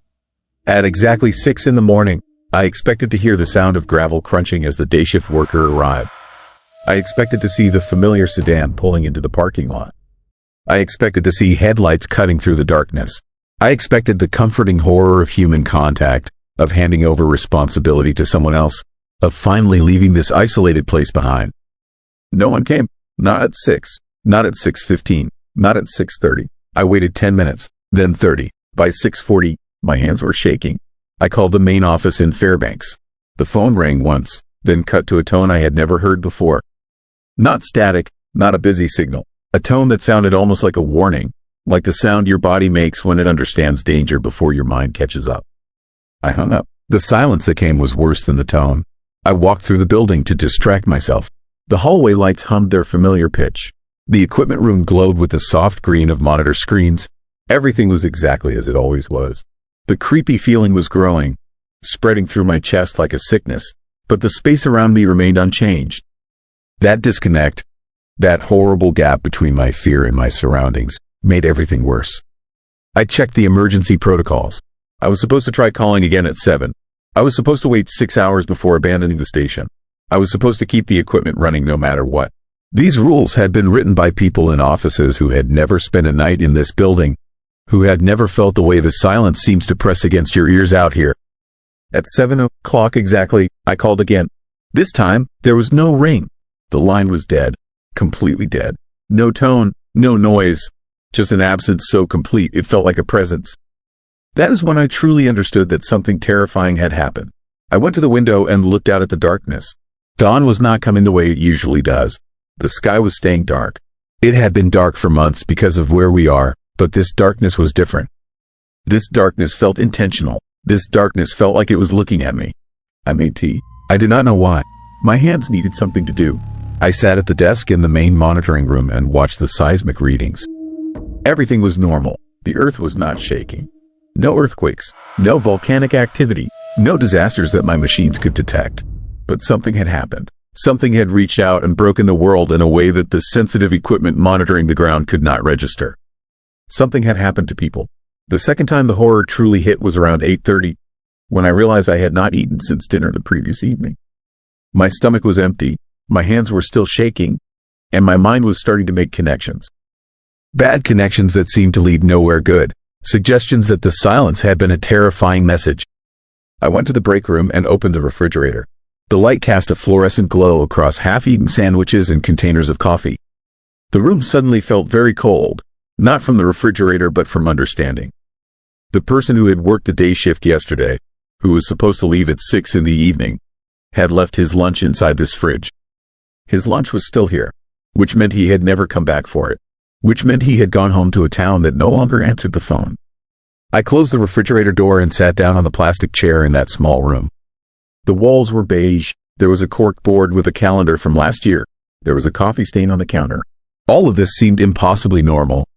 At exactly 6 in the morning, I expected to hear the sound of gravel crunching as the day shift worker arrived. I expected to see the familiar sedan pulling into the parking lot. I expected to see headlights cutting through the darkness. I expected the comforting horror of human contact, of handing over responsibility to someone else, of finally leaving this isolated place behind. No one came. Not at 6, not at 6:15, not at 6:30. I waited 10 minutes, then 30. By 6:40, my hands were shaking. I called the main office in Fairbanks. The phone rang once, then cut to a tone I had never heard before. Not static, not a busy signal. A tone that sounded almost like a warning, like the sound your body makes when it understands danger before your mind catches up. I hung up. The silence that came was worse than the tone. I walked through the building to distract myself. The hallway lights hummed their familiar pitch. The equipment room glowed with the soft green of monitor screens. Everything was exactly as it always was. The creepy feeling was growing, spreading through my chest like a sickness, but the space around me remained unchanged. That disconnect, that horrible gap between my fear and my surroundings, made everything worse. I checked the emergency protocols. I was supposed to try calling again at 7. I was supposed to wait 6 hours before abandoning the station. I was supposed to keep the equipment running no matter what. These rules had been written by people in offices who had never spent a night in this building, who had never felt the way the silence seems to press against your ears out here. At 7 o'clock exactly, I called again. This time, there was no ring. The line was dead, completely dead. No tone, no noise, just an absence so complete it felt like a presence. That is when I truly understood that something terrifying had happened. I went to the window and looked out at the darkness. Dawn was not coming the way it usually does. The sky was staying dark. It had been dark for months because of where we are, but this darkness was different. This darkness felt intentional. This darkness felt like it was looking at me. I made tea. I do not know why. My hands needed something to do. I sat at the desk in the main monitoring room and watched the seismic readings. Everything was normal. The earth was not shaking. No earthquakes, no volcanic activity, no disasters that my machines could detect. But something had happened. Something had reached out and broken the world in a way that the sensitive equipment monitoring the ground could not register. Something had happened to people. The second time the horror truly hit was around 8:30, when I realized I had not eaten since dinner the previous evening. My stomach was empty, my hands were still shaking, and my mind was starting to make connections. Bad connections that seemed to lead nowhere good. Suggestions that the silence had been a terrifying message. I went to the break room and opened the refrigerator. The light cast a fluorescent glow across half-eaten sandwiches and containers of coffee. The room suddenly felt very cold, not from the refrigerator but from understanding. The person who had worked the day shift yesterday, who was supposed to leave at 6 in the evening, had left his lunch inside this fridge. His lunch was still here, which meant he had never come back for it. Which meant he had gone home to a town that no longer answered the phone. I closed the refrigerator door and sat down on the plastic chair in that small room. The walls were beige. There was a cork board with a calendar from last year. There was a coffee stain on the counter. All of this seemed impossibly normal,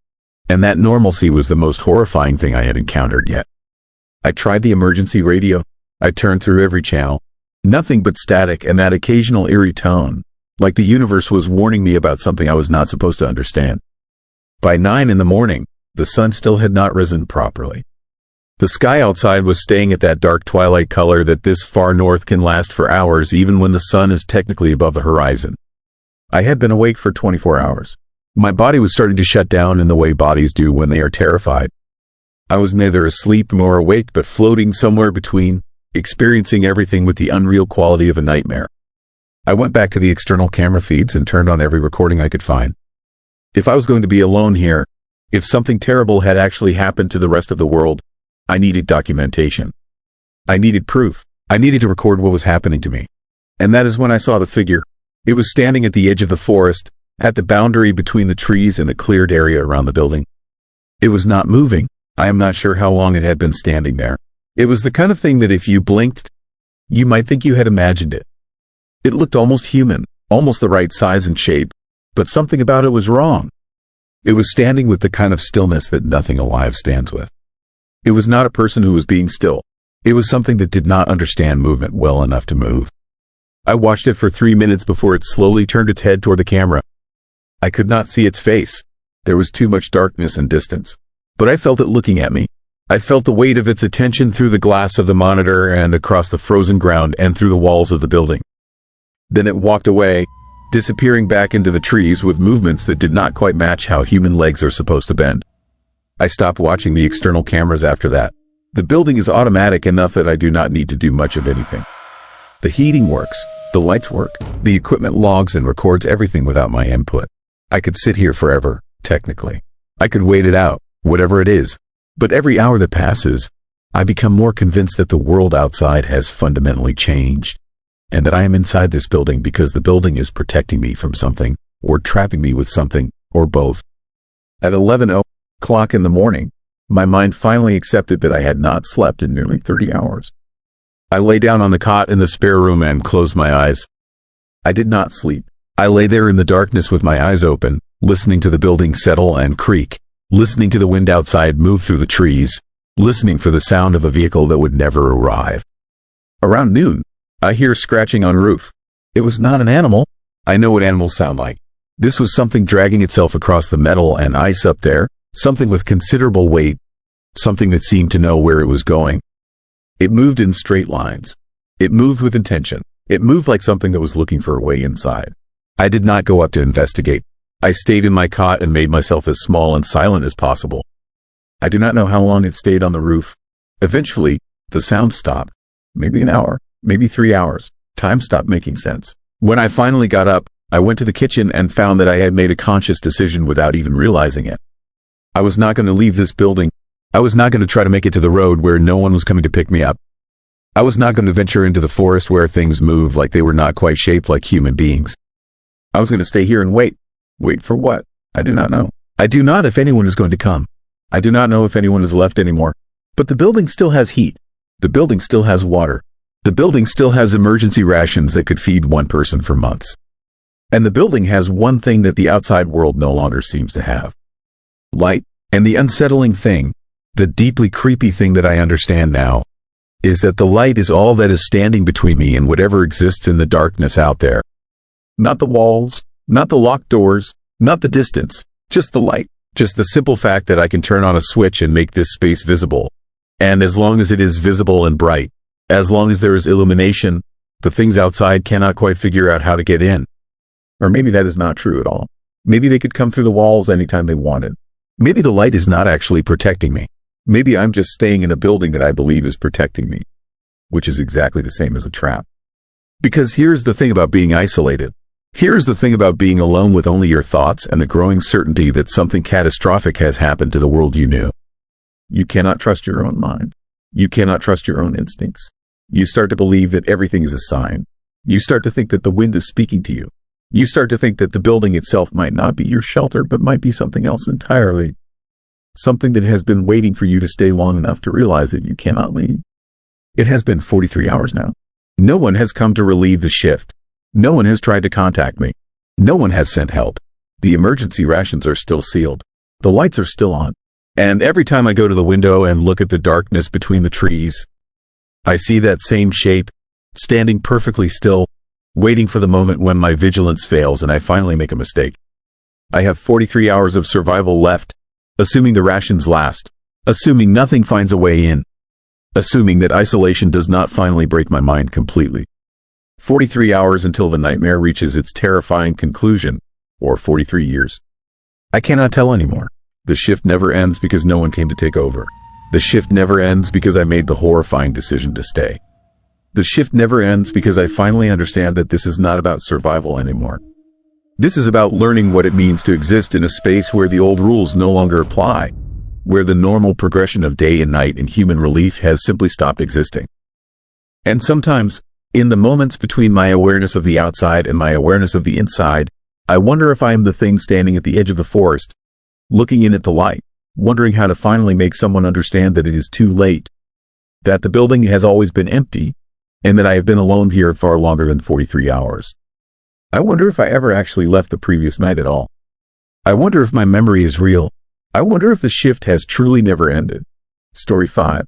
and that normalcy was the most horrifying thing I had encountered yet. I tried the emergency radio. I turned through every channel. Nothing but static and that occasional eerie tone, like the universe was warning me about something I was not supposed to understand. By 9 in the morning, the sun still had not risen properly. The sky outside was staying at that dark twilight color that this far north can last for hours even when the sun is technically above the horizon. I had been awake for 24 hours. My body was starting to shut down in the way bodies do when they are terrified. I was neither asleep nor awake but floating somewhere between, experiencing everything with the unreal quality of a nightmare. I went back to the external camera feeds and turned on every recording I could find. If I was going to be alone here, if something terrible had actually happened to the rest of the world, I needed documentation. I needed proof. I needed to record what was happening to me. And that is when I saw the figure. It was standing at the edge of the forest, at the boundary between the trees and the cleared area around the building. It was not moving. I am not sure how long it had been standing there. It was the kind of thing that if you blinked, you might think you had imagined it. It looked almost human, almost the right size and shape. But something about it was wrong. It was standing with the kind of stillness that nothing alive stands with. It was not a person who was being still. It was something that did not understand movement well enough to move. I watched it for 3 minutes before it slowly turned its head toward the camera. I could not see its face. There was too much darkness and distance. But I felt it looking at me. I felt the weight of its attention through the glass of the monitor and across the frozen ground and through the walls of the building. Then it walked away, disappearing back into the trees with movements that did not quite match how human legs are supposed to bend. I stopped watching the external cameras after that. The building is automatic enough that I do not need to do much of anything. The heating works, the lights work, the equipment logs and records everything without my input. I could sit here forever, technically. I could wait it out, whatever it is. But every hour that passes, I become more convinced that the world outside has fundamentally changed, and that I am inside this building because the building is protecting me from something, or trapping me with something, or both. At 11:00 in the morning, my mind finally accepted that I had not slept in nearly 30 hours. I lay down on the cot in the spare room and closed my eyes. I did not sleep. I lay there in the darkness with my eyes open, listening to the building settle and creak, listening to the wind outside move through the trees, listening for the sound of a vehicle that would never arrive. Around noon, I hear scratching on roof. It was not an animal. I know what animals sound like. This was something dragging itself across the metal and ice up there, something with considerable weight, something that seemed to know where it was going. It moved in straight lines. It moved with intention. It moved like something that was looking for a way inside. I did not go up to investigate. I stayed in my cot and made myself as small and silent as possible. I do not know how long it stayed on the roof. Eventually, the sound stopped. Maybe an hour, maybe 3 hours. Time stopped making sense. When I finally got up, I went to the kitchen and found that I had made a conscious decision without even realizing it. I was not going to leave this building. I was not going to try to make it to the road where no one was coming to pick me up. I was not going to venture into the forest where things move like they were not quite shaped like human beings. I was going to stay here and wait. Wait for what? I do not know. I do not if anyone is going to come. I do not know if anyone is left anymore. But the building still has heat. The building still has water. The building still has emergency rations that could feed one person for months. And the building has one thing that the outside world no longer seems to have. Light. And the unsettling thing, the deeply creepy thing that I understand now, is that the light is all that is standing between me and whatever exists in the darkness out there. Not the walls, not the locked doors, not the distance, just the light. Just the simple fact that I can turn on a switch and make this space visible. And as long as it is visible and bright, as long as there is illumination, the things outside cannot quite figure out how to get in. Or maybe that is not true at all. Maybe they could come through the walls anytime they wanted. Maybe the light is not actually protecting me. Maybe I'm just staying in a building that I believe is protecting me, which is exactly the same as a trap. Because here's the thing about being isolated. Here's the thing about being alone with only your thoughts and the growing certainty that something catastrophic has happened to the world you knew. You cannot trust your own mind. You cannot trust your own instincts. You start to believe that everything is a sign. You start to think that the wind is speaking to you. You start to think that the building itself might not be your shelter, but might be something else entirely. Something that has been waiting for you to stay long enough to realize that you cannot leave. It has been 43 hours now. No one has come to relieve the shift. No one has tried to contact me. No one has sent help. The emergency rations are still sealed. The lights are still on. And every time I go to the window and look at the darkness between the trees, I see that same shape, standing perfectly still, waiting for the moment when my vigilance fails and I finally make a mistake. I have 43 hours of survival left, assuming the rations last, assuming nothing finds a way in, assuming that isolation does not finally break my mind completely. 43 hours until the nightmare reaches its terrifying conclusion, or 43 years. I cannot tell anymore. The shift never ends because no one came to take over. The shift never ends because I made the horrifying decision to stay. The shift never ends because I finally understand that this is not about survival anymore. This is about learning what it means to exist in a space where the old rules no longer apply, where the normal progression of day and night and human relief has simply stopped existing. And sometimes, in the moments between my awareness of the outside and my awareness of the inside, I wonder if I am the thing standing at the edge of the forest, looking in at the light, wondering how to finally make someone understand that it is too late, that the building has always been empty, and that I have been alone here far longer than 43 hours. I wonder if I ever actually left the previous night at all. I wonder if my memory is real. I wonder if the shift has truly never ended. Story 5.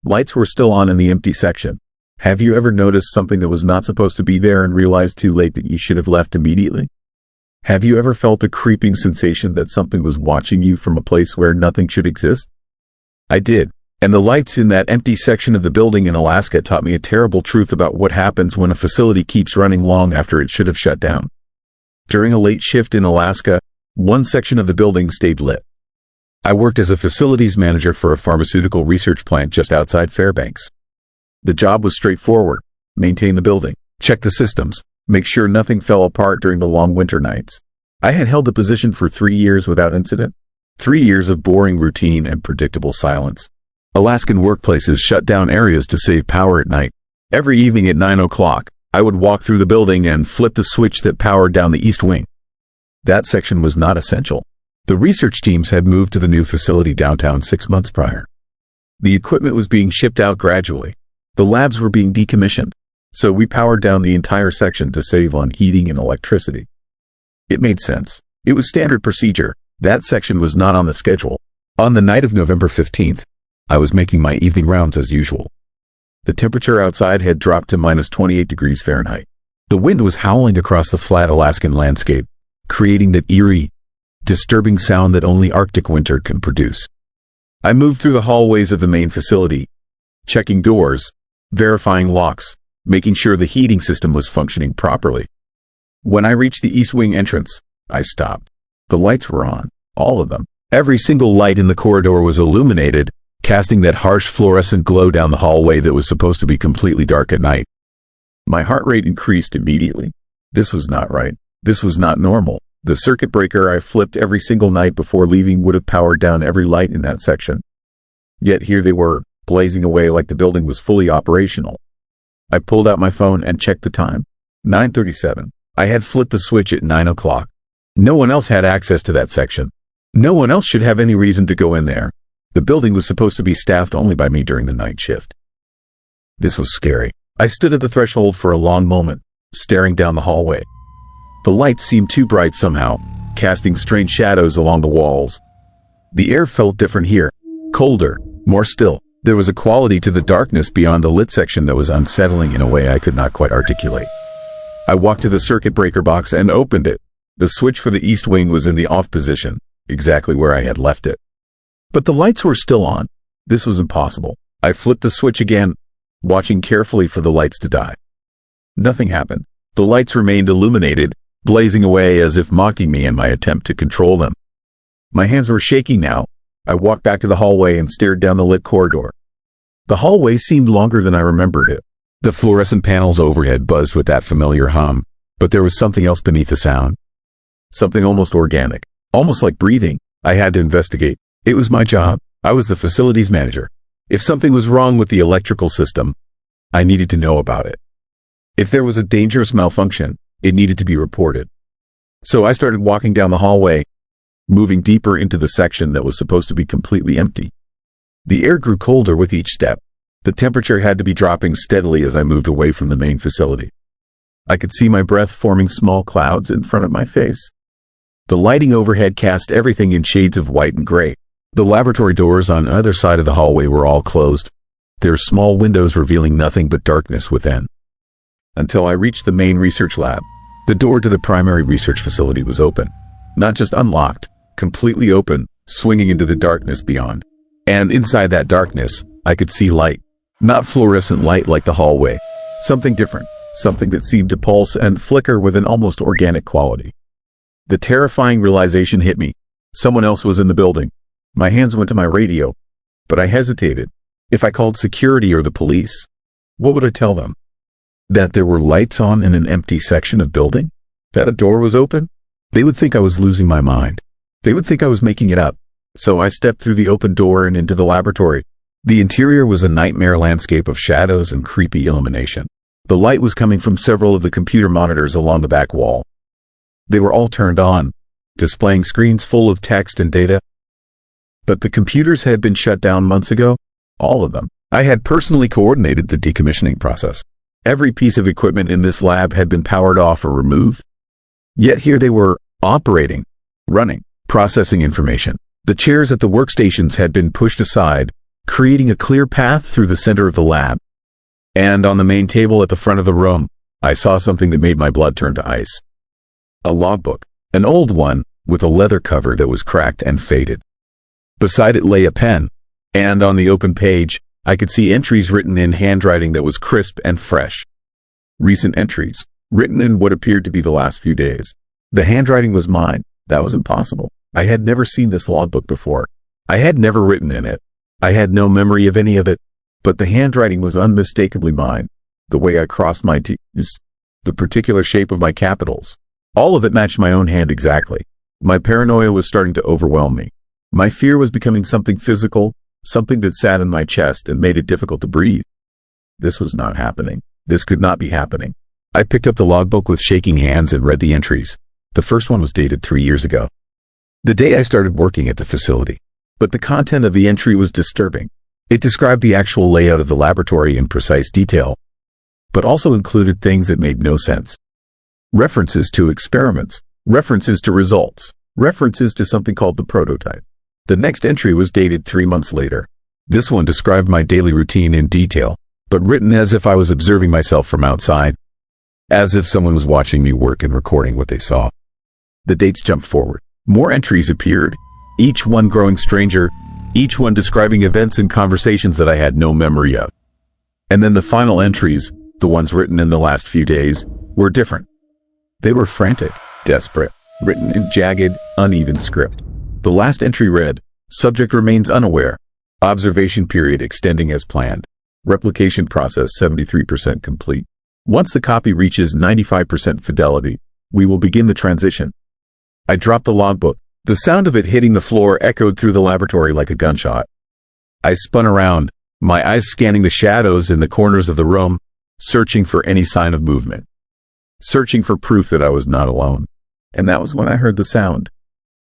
Lights were still on in the empty section. Have you ever noticed something that was not supposed to be there and realized too late that you should have left immediately? Have you ever felt the creeping sensation that something was watching you from a place where nothing should exist? I did, and the lights in that empty section of the building in Alaska taught me a terrible truth about what happens when a facility keeps running long after it should have shut down. During a late shift in Alaska, one section of the building stayed lit. I worked as a facilities manager for a pharmaceutical research plant just outside Fairbanks. The job was straightforward: maintain the building, check the systems, make sure nothing fell apart during the long winter nights. I had held the position for 3 years without incident. 3 years of boring routine and predictable silence. Alaskan workplaces shut down areas to save power at night. Every evening at 9 o'clock, I would walk through the building and flip the switch that powered down the east wing. That section was not essential. The research teams had moved to the new facility downtown 6 months prior. The equipment was being shipped out gradually. The labs were being decommissioned, so we powered down the entire section to save on heating and electricity. It made sense. It was standard procedure. That section was not on the schedule. On the night of November 15th, I was making my evening rounds as usual. The temperature outside had dropped to minus 28 degrees Fahrenheit. The wind was howling across the flat Alaskan landscape, creating that eerie, disturbing sound that only Arctic winter can produce. I moved through the hallways of the main facility, checking doors, verifying locks, making sure the heating system was functioning properly. When I reached the East Wing entrance, I stopped. The lights were on, all of them. Every single light in the corridor was illuminated, casting that harsh fluorescent glow down the hallway that was supposed to be completely dark at night. My heart rate increased immediately. This was not right. This was not normal. The circuit breaker I flipped every single night before leaving would have powered down every light in that section. Yet here they were, blazing away like the building was fully operational. I pulled out my phone and checked the time. 9:37. I had flipped the switch at 9 o'clock. No one else had access to that section. No one else should have any reason to go in there. The building was supposed to be staffed only by me during the night shift. This was scary. I stood at the threshold for a long moment, staring down the hallway. The lights seemed too bright somehow, casting strange shadows along the walls. The air felt different here, colder, more still. There was a quality to the darkness beyond the lit section that was unsettling in a way I could not quite articulate. I walked to the circuit breaker box and opened it. The switch for the east wing was in the off position, exactly where I had left it. But the lights were still on. This was impossible. I flipped the switch again, watching carefully for the lights to die. Nothing happened. The lights remained illuminated, blazing away as if mocking me in my attempt to control them. My hands were shaking now. I walked back to the hallway and stared down the lit corridor. The hallway seemed longer than I remembered it. The fluorescent panels overhead buzzed with that familiar hum, but there was something else beneath the sound. Something almost organic, almost like breathing. I had to investigate. It was my job. I was the facilities manager. If something was wrong with the electrical system, I needed to know about it. If there was a dangerous malfunction, it needed to be reported. So I started walking down the hallway, moving deeper into the section that was supposed to be completely empty. The air grew colder with each step. The temperature had to be dropping steadily as I moved away from the main facility. I could see my breath forming small clouds in front of my face. The lighting overhead cast everything in shades of white and gray. The laboratory doors on either side of the hallway were all closed, their small windows revealing nothing but darkness within. Until I reached the main research lab. The door to the primary research facility was open. Not just unlocked, completely open, swinging into the darkness beyond. And inside that darkness, I could see light. Not fluorescent light like the hallway. Something different. Something that seemed to pulse and flicker with an almost organic quality. The terrifying realization hit me. Someone else was in the building. My hands went to my radio, but I hesitated. If I called security or the police, what would I tell them? That there were lights on in an empty section of building? That a door was open? They would think I was losing my mind. They would think I was making it up. So I stepped through the open door and into the laboratory. The interior was a nightmare landscape of shadows and creepy illumination. The light was coming from several of the computer monitors along the back wall. They were all turned on, displaying screens full of text and data. But the computers had been shut down months ago. All of them. I had personally coordinated the decommissioning process. Every piece of equipment in this lab had been powered off or removed. Yet here they were, operating, running, processing information. The chairs at the workstations had been pushed aside, creating a clear path through the center of the lab. And on the main table at the front of the room, I saw something that made my blood turn to ice. A logbook, an old one, with a leather cover that was cracked and faded. Beside it lay a pen, and on the open page, I could see entries written in handwriting that was crisp and fresh. Recent entries, written in what appeared to be the last few days. The handwriting was mine. That was impossible. I had never seen this logbook before. I had never written in it. I had no memory of any of it. But the handwriting was unmistakably mine. The way I crossed my T's, the particular shape of my capitals. All of it matched my own hand exactly. My paranoia was starting to overwhelm me. My fear was becoming something physical, something that sat in my chest and made it difficult to breathe. This was not happening. This could not be happening. I picked up the logbook with shaking hands and read the entries. The first one was dated 3 years ago, the day I started working at the facility. But the content of the entry was disturbing. It described the actual layout of the laboratory in precise detail, but also included things that made no sense. References to experiments, references to results, references to something called the prototype. The next entry was dated 3 months later. This one described my daily routine in detail, but written as if I was observing myself from outside, as if someone was watching me work and recording what they saw. The dates jumped forward. More entries appeared, each one growing stranger, each one describing events and conversations that I had no memory of. And then the final entries, the ones written in the last few days, were different. They were frantic, desperate, written in jagged, uneven script. The last entry read, "Subject remains unaware. Observation period extending as planned. Replication process 73% complete. Once the copy reaches 95% fidelity, we will begin the transition." I dropped the logbook. The sound of it hitting the floor echoed through the laboratory like a gunshot. I spun around, my eyes scanning the shadows in the corners of the room, searching for any sign of movement. Searching for proof that I was not alone. And that was when I heard the sound.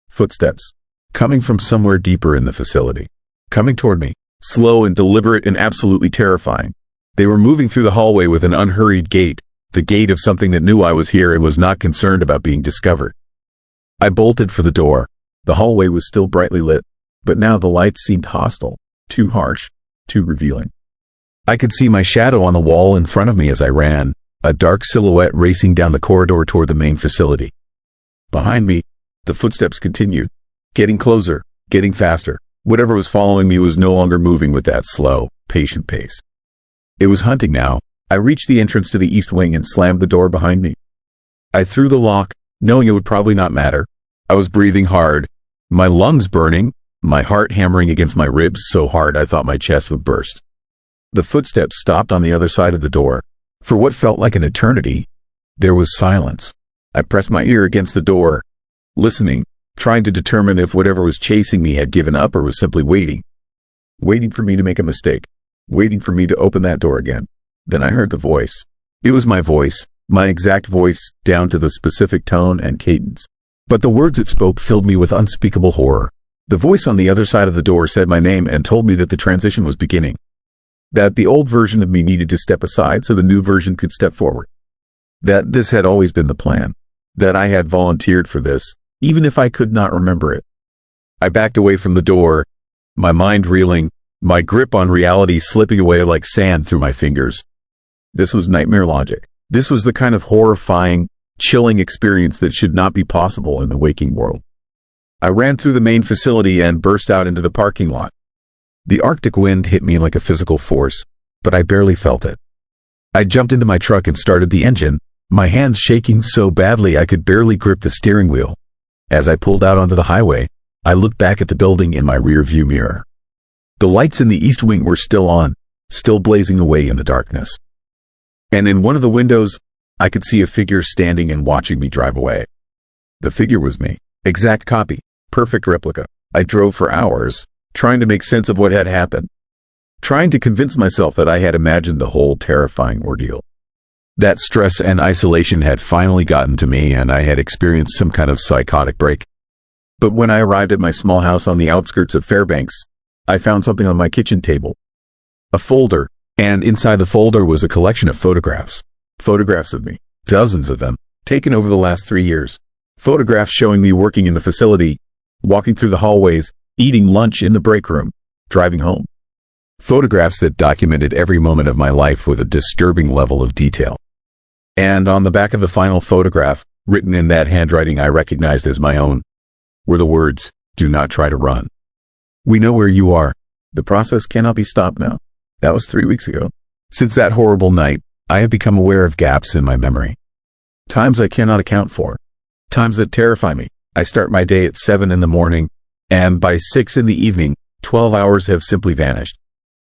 Footsteps. Coming from somewhere deeper in the facility. Coming toward me. Slow and deliberate and absolutely terrifying. They were moving through the hallway with an unhurried gait, the gait of something that knew I was here and was not concerned about being discovered. I bolted for the door. The hallway was still brightly lit, but now the lights seemed hostile, too harsh, too revealing. I could see my shadow on the wall in front of me as I ran, a dark silhouette racing down the corridor toward the main facility. Behind me, the footsteps continued, getting closer, getting faster. Whatever was following me was no longer moving with that slow, patient pace. It was hunting now. I reached the entrance to the east wing and slammed the door behind me. I threw the lock, knowing it would probably not matter. I was breathing hard, my lungs burning, my heart hammering against my ribs so hard I thought my chest would burst. The footsteps stopped on the other side of the door. For what felt like an eternity, there was silence. I pressed my ear against the door, listening, trying to determine if whatever was chasing me had given up or was simply waiting. Waiting for me to make a mistake. Waiting for me to open that door again. Then I heard the voice. It was my voice, my exact voice, down to the specific tone and cadence. But the words it spoke filled me with unspeakable horror. The voice on the other side of the door said my name and told me that the transition was beginning. That the old version of me needed to step aside so the new version could step forward. That this had always been the plan. That I had volunteered for this, even if I could not remember it. I backed away from the door, my mind reeling, my grip on reality slipping away like sand through my fingers. This was nightmare logic. This was the kind of horrifying, chilling experience that should not be possible in the waking world. I ran through the main facility and burst out into the parking lot. The Arctic wind hit me like a physical force, but I barely felt it. I jumped into my truck and started the engine, my hands shaking so badly I could barely grip the steering wheel. As I pulled out onto the highway, I looked back at the building in my rear-view mirror. The lights in the east wing were still on, still blazing away in the darkness. And in one of the windows, I could see a figure standing and watching me drive away. The figure was me. Exact copy. Perfect replica. I drove for hours, trying to make sense of what had happened. Trying to convince myself that I had imagined the whole terrifying ordeal. That stress and isolation had finally gotten to me and I had experienced some kind of psychotic break. But when I arrived at my small house on the outskirts of Fairbanks, I found something on my kitchen table. A folder, and inside the folder was a collection of photographs. Photographs of me, dozens of them, taken over the last 3 years. Photographs showing me working in the facility, walking through the hallways, eating lunch in the break room, driving home. Photographs that documented every moment of my life with a disturbing level of detail. And on the back of the final photograph, written in that handwriting I recognized as my own, were the words, "Do not try to run. We know where you are. The process cannot be stopped now." That was 3 weeks ago. Since that horrible night, I have become aware of gaps in my memory. Times I cannot account for. times that terrify me. I start my day at 7 in the morning, and by 6 in the evening, 12 hours have simply vanished.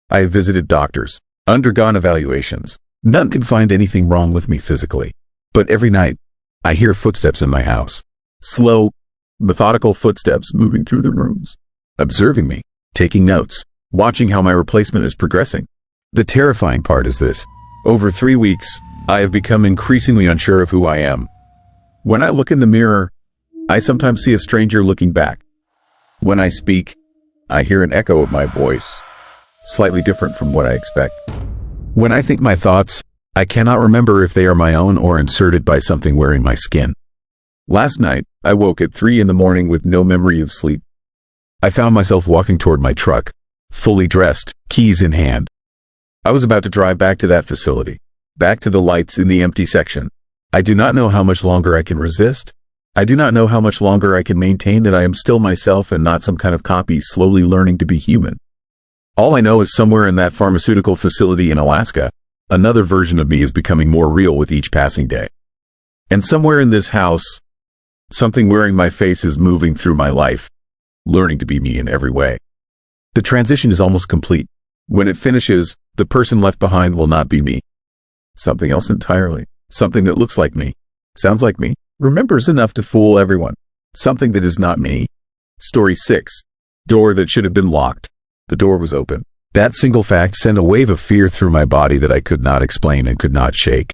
I have visited doctors, undergone evaluations. None can find anything wrong with me physically. But every night, I hear footsteps in my house. Slow, methodical footsteps moving through the rooms, observing me, taking notes, watching how my replacement is progressing. The terrifying part is this. Over 3 weeks, I have become increasingly unsure of who I am. When I look in the mirror, I sometimes see a stranger looking back. When I speak, I hear an echo of my voice, slightly different from what I expect. When I think my thoughts, I cannot remember if they are my own or inserted by something wearing my skin. Last night, I woke at 3 in the morning with no memory of sleep. I found myself walking toward my truck, fully dressed, keys in hand. I was about to drive back to that facility, back to the lights in the empty section. I do not know how much longer I can resist. I do not know how much longer I can maintain that I am still myself and not some kind of copy slowly learning to be human. All I know is somewhere in that pharmaceutical facility in Alaska, another version of me is becoming more real with each passing day. And somewhere in this house, something wearing my face is moving through my life, learning to be me in every way. The transition is almost complete. When it finishes, the person left behind will not be me. Something else entirely. Something that looks like me, sounds like me, remembers enough to fool everyone. Something that is not me. Story 6. Door that should have been locked. The door was open. That single fact sent a wave of fear through my body that I could not explain and could not shake.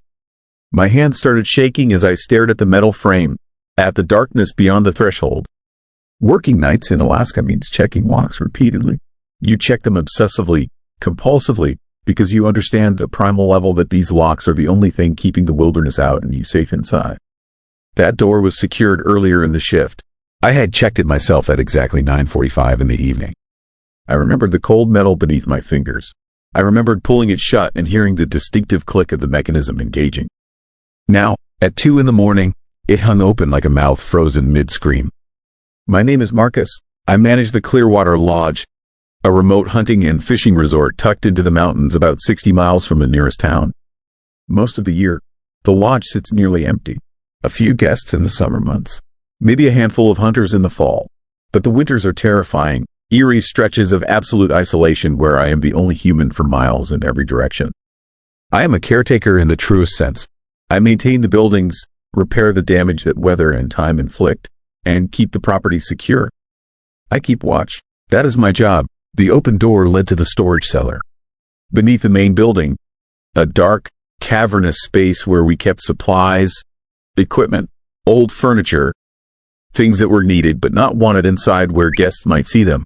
My hand started shaking as I stared at the metal frame, at the darkness beyond the threshold. Working nights in Alaska means checking locks repeatedly. You check them obsessively, compulsively, because you understand the primal level that these locks are the only thing keeping the wilderness out and you safe inside. That door was secured earlier in the shift. I had checked it myself at exactly 9:45 in the evening. I remembered the cold metal beneath my fingers. I remembered pulling it shut and hearing the distinctive click of the mechanism engaging. Now, at 2 in the morning, it hung open like a mouth frozen mid-scream. My name is Marcus. I manage the Clearwater Lodge, a remote hunting and fishing resort tucked into the mountains about 60 miles from the nearest town. Most of the year, the lodge sits nearly empty. A few guests in the summer months, maybe a handful of hunters in the fall. But the winters are terrifying, eerie stretches of absolute isolation where I am the only human for miles in every direction. I am a caretaker in the truest sense. I maintain the buildings, repair the damage that weather and time inflict, and keep the property secure. I keep watch. That is my job. The open door led to the storage cellar. Beneath the main building, a dark, cavernous space where we kept supplies, equipment, old furniture, things that were needed but not wanted inside where guests might see them.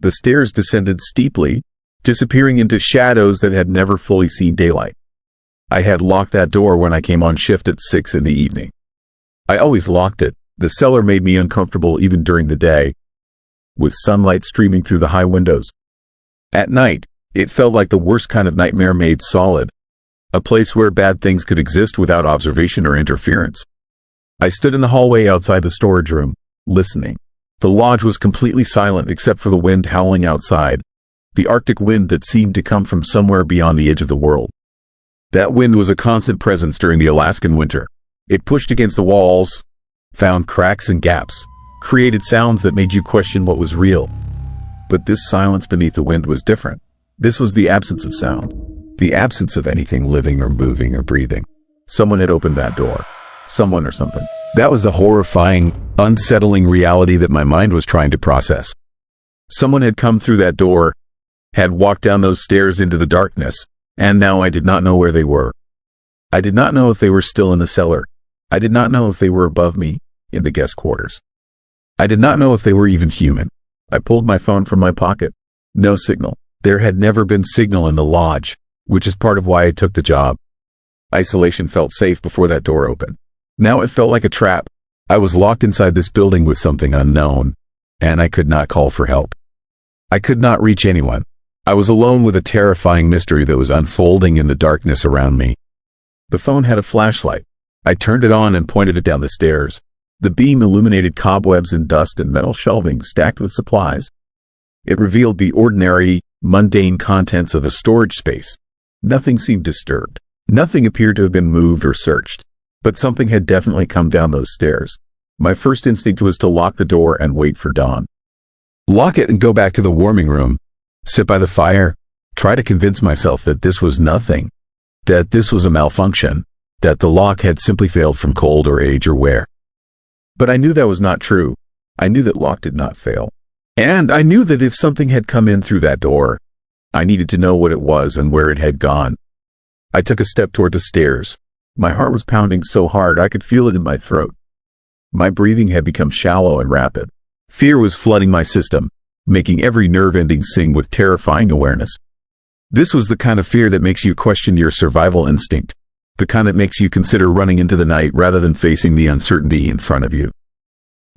The stairs descended steeply, disappearing into shadows that had never fully seen daylight. I had locked that door when I came on shift at 6 in the evening. I always locked it. The cellar made me uncomfortable even during the day, with sunlight streaming through the high windows. At night, it felt like the worst kind of nightmare made solid, a place where bad things could exist without observation or interference. I stood in the hallway outside the storage room, listening. The lodge was completely silent except for the wind howling outside, the Arctic wind that seemed to come from somewhere beyond the edge of the world. That wind was a constant presence during the Alaskan winter. It pushed against the walls, found cracks and gaps, created sounds that made you question what was real. But this silence beneath the wind was different. This was the absence of sound, the absence of anything living or moving or breathing. Someone had opened that door. Someone or something. That was the horrifying, unsettling reality that my mind was trying to process. Someone had come through that door, had walked down those stairs into the darkness, and now I did not know where they were. I did not know if they were still in the cellar. I did not know if they were above me, in the guest quarters. I did not know if they were even human. I pulled my phone from my pocket. No signal. There had never been signal in the lodge, which is part of why I took the job. Isolation felt safe before that door opened. Now it felt like a trap. I was locked inside this building with something unknown, and I could not call for help. I could not reach anyone. I was alone with a terrifying mystery that was unfolding in the darkness around me. The phone had a flashlight. I turned it on and pointed it down the stairs. The beam illuminated cobwebs and dust and metal shelving stacked with supplies. It revealed the ordinary, mundane contents of a storage space. Nothing seemed disturbed. Nothing appeared to have been moved or searched. But something had definitely come down those stairs. My first instinct was to lock the door and wait for dawn. Lock it and go back to the warming room, sit by the fire, try to convince myself that this was nothing, that this was a malfunction, that the lock had simply failed from cold or age or wear. But I knew that was not true. I knew that lock did not fail. And I knew that if something had come in through that door, I needed to know what it was and where it had gone. I took a step toward the stairs. My heart was pounding so hard I could feel it in my throat. My breathing had become shallow and rapid. Fear was flooding my system, making every nerve ending sing with terrifying awareness. This was the kind of fear that makes you question your survival instinct, the kind that makes you consider running into the night rather than facing the uncertainty in front of you.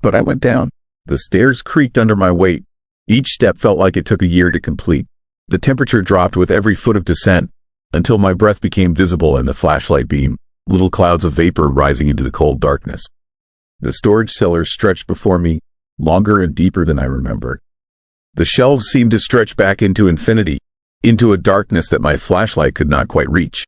But I went down. The stairs creaked under my weight. Each step felt like it took a year to complete. The temperature dropped with every foot of descent, until my breath became visible in the flashlight beam, little clouds of vapor rising into the cold darkness. The storage cellars stretched before me, longer and deeper than I remembered. The shelves seemed to stretch back into infinity, into a darkness that my flashlight could not quite reach.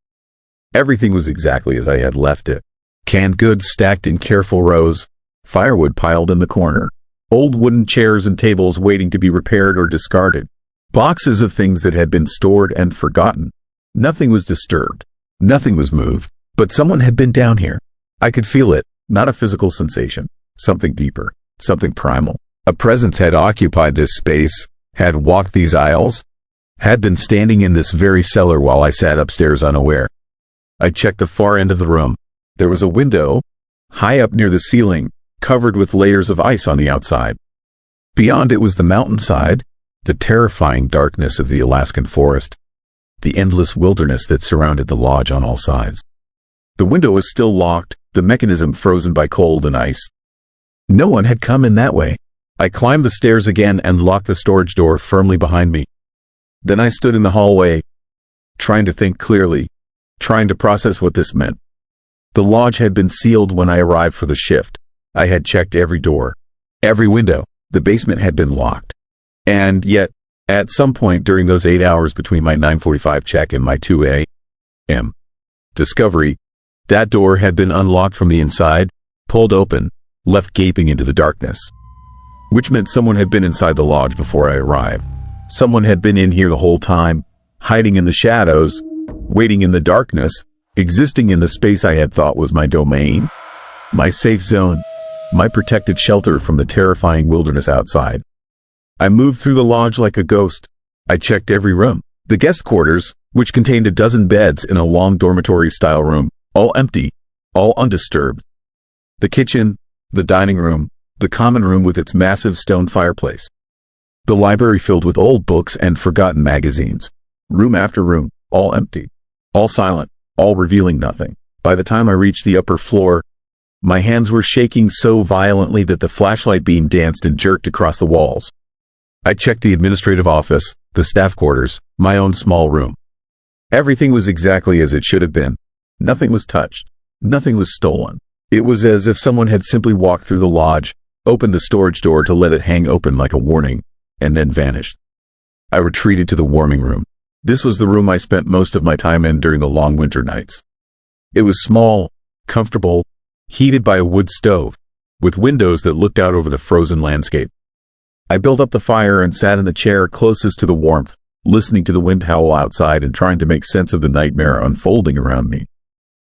Everything was exactly as I had left it. Canned goods stacked in careful rows, firewood piled in the corner, old wooden chairs and tables waiting to be repaired or discarded, boxes of things that had been stored and forgotten. Nothing was disturbed. Nothing was moved. But someone had been down here. I could feel it, not a physical sensation, something deeper, something primal. A presence had occupied this space, had walked these aisles, had been standing in this very cellar while I sat upstairs unaware. I checked the far end of the room. There was a window, high up near the ceiling, covered with layers of ice on the outside. Beyond it was the mountainside, the terrifying darkness of the Alaskan forest, the endless wilderness that surrounded the lodge on all sides. The window was still locked, the mechanism frozen by cold and ice. No one had come in that way. I climbed the stairs again and locked the storage door firmly behind me. Then I stood in the hallway, trying to think clearly, trying to process what this meant. The lodge had been sealed when I arrived for the shift. I had checked every door, every window. The basement had been locked. And yet, at some point during those 8 hours between my 9:45 check and my 2 a.m. discovery, that door had been unlocked from the inside, pulled open, left gaping into the darkness. Which meant someone had been inside the lodge before I arrived. Someone had been in here the whole time, hiding in the shadows, waiting in the darkness, existing in the space I had thought was my domain, my safe zone, my protected shelter from the terrifying wilderness outside. I moved through the lodge like a ghost. I checked every room. The guest quarters, which contained a dozen beds in a long dormitory-style room, all empty, all undisturbed. The kitchen, the dining room, the common room with its massive stone fireplace. The library filled with old books and forgotten magazines. Room after room, all empty, all silent, all revealing nothing. By the time I reached the upper floor, my hands were shaking so violently that the flashlight beam danced and jerked across the walls. I checked the administrative office, the staff quarters, my own small room. Everything was exactly as it should have been. Nothing was touched. Nothing was stolen. It was as if someone had simply walked through the lodge, opened the storage door to let it hang open like a warning, and then vanished. I retreated to the warming room. This was the room I spent most of my time in during the long winter nights. It was small, comfortable, heated by a wood stove, with windows that looked out over the frozen landscape. I built up the fire and sat in the chair closest to the warmth, listening to the wind howl outside and trying to make sense of the nightmare unfolding around me.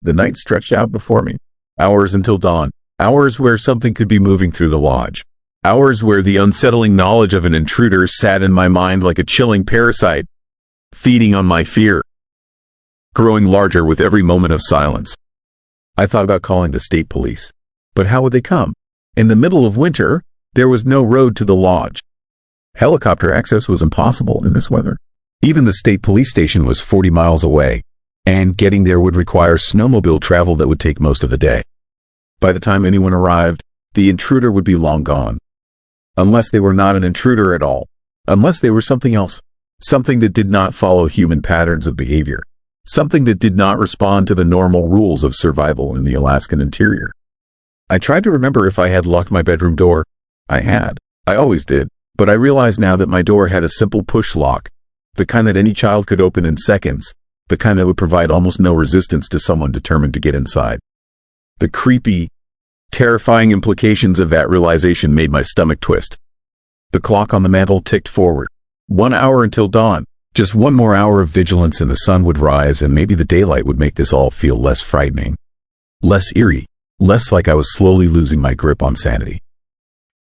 The night stretched out before me. Hours until dawn. Hours where something could be moving through the lodge. Hours where the unsettling knowledge of an intruder sat in my mind like a chilling parasite, feeding on my fear, growing larger with every moment of silence. I thought about calling the state police. But how would they come? In the middle of winter, there was no road to the lodge. Helicopter access was impossible in this weather. Even the state police station was 40 miles away, and getting there would require snowmobile travel that would take most of the day. By the time anyone arrived, the intruder would be long gone. Unless they were not an intruder at all. Unless they were something else. Something that did not follow human patterns of behavior. Something that did not respond to the normal rules of survival in the Alaskan interior. I tried to remember if I had locked my bedroom door. I had. I always did. But I realized now that my door had a simple push lock, the kind that any child could open in seconds, the kind that would provide almost no resistance to someone determined to get inside. The creepy, Terrifying implications of that realization made my stomach twist. The clock on the mantel ticked forward. 1 hour until dawn. Just one more hour of vigilance and the sun would rise, and maybe the daylight would make this all feel less frightening, less eerie, less like I was slowly losing my grip on sanity.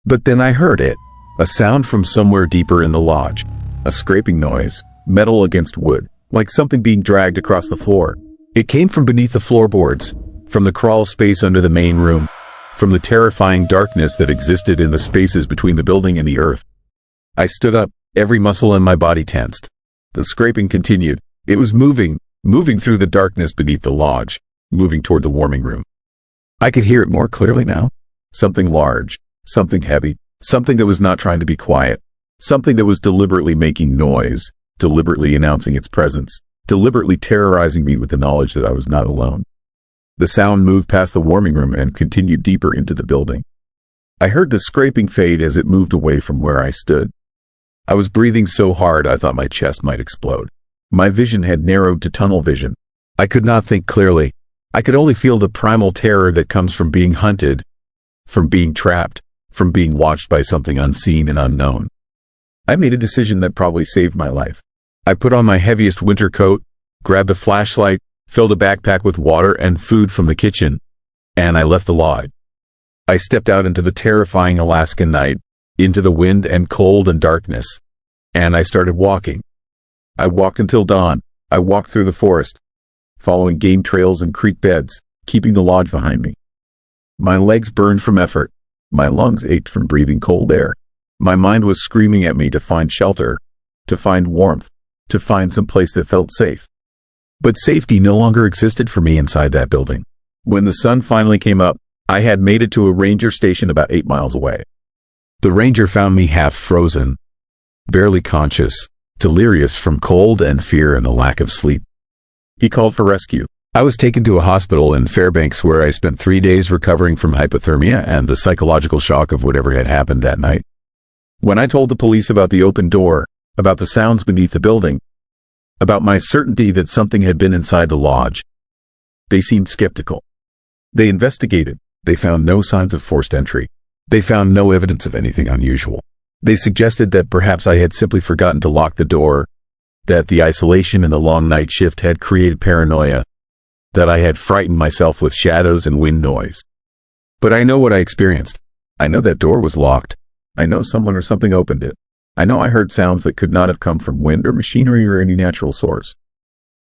But then I heard it. A sound from somewhere deeper in the lodge. A scraping noise, metal against wood, like something being dragged across the floor. It came from beneath the floorboards, from the crawl space under the main room, from the terrifying darkness that existed in the spaces between the building and the earth. I stood up, every muscle in my body tensed. The scraping continued. It was moving through the darkness beneath the lodge, moving toward the warming room. I could hear it more clearly now. Something large, something heavy, something that was not trying to be quiet, something that was deliberately making noise, deliberately announcing its presence, deliberately terrorizing me with the knowledge that I was not alone. The sound moved past the warming room and continued deeper into the building. I heard the scraping fade as it moved away from where I stood. I was breathing so hard I thought my chest might explode. My vision had narrowed to tunnel vision. I could not think clearly. I could only feel the primal terror that comes from being hunted, from being trapped, from being watched by something unseen and unknown. I made a decision that probably saved my life. I put on my heaviest winter coat, grabbed a flashlight, filled a backpack with water and food from the kitchen, and I left the lodge. I stepped out into the terrifying Alaskan night, into the wind and cold and darkness, and I started walking. I walked until dawn. I walked through the forest, following game trails and creek beds, keeping the lodge behind me. My legs burned from effort. My lungs ached from breathing cold air. My mind was screaming at me to find shelter, to find warmth, to find some place that felt safe. But safety no longer existed for me inside that building. When the sun finally came up, I had made it to a ranger station about 8 miles away. The ranger found me half frozen, barely conscious, delirious from cold and fear and the lack of sleep. He called for rescue. I was taken to a hospital in Fairbanks where I spent 3 days recovering from hypothermia and the psychological shock of whatever had happened that night. When I told the police about the open door, about the sounds beneath the building, about my certainty that something had been inside the lodge, they seemed skeptical. They investigated. They found no signs of forced entry. They found no evidence of anything unusual. They suggested that perhaps I had simply forgotten to lock the door, that the isolation and the long night shift had created paranoia, that I had frightened myself with shadows and wind noise. But I know what I experienced. I know that door was locked. I know someone or something opened it. I know I heard sounds that could not have come from wind or machinery or any natural source.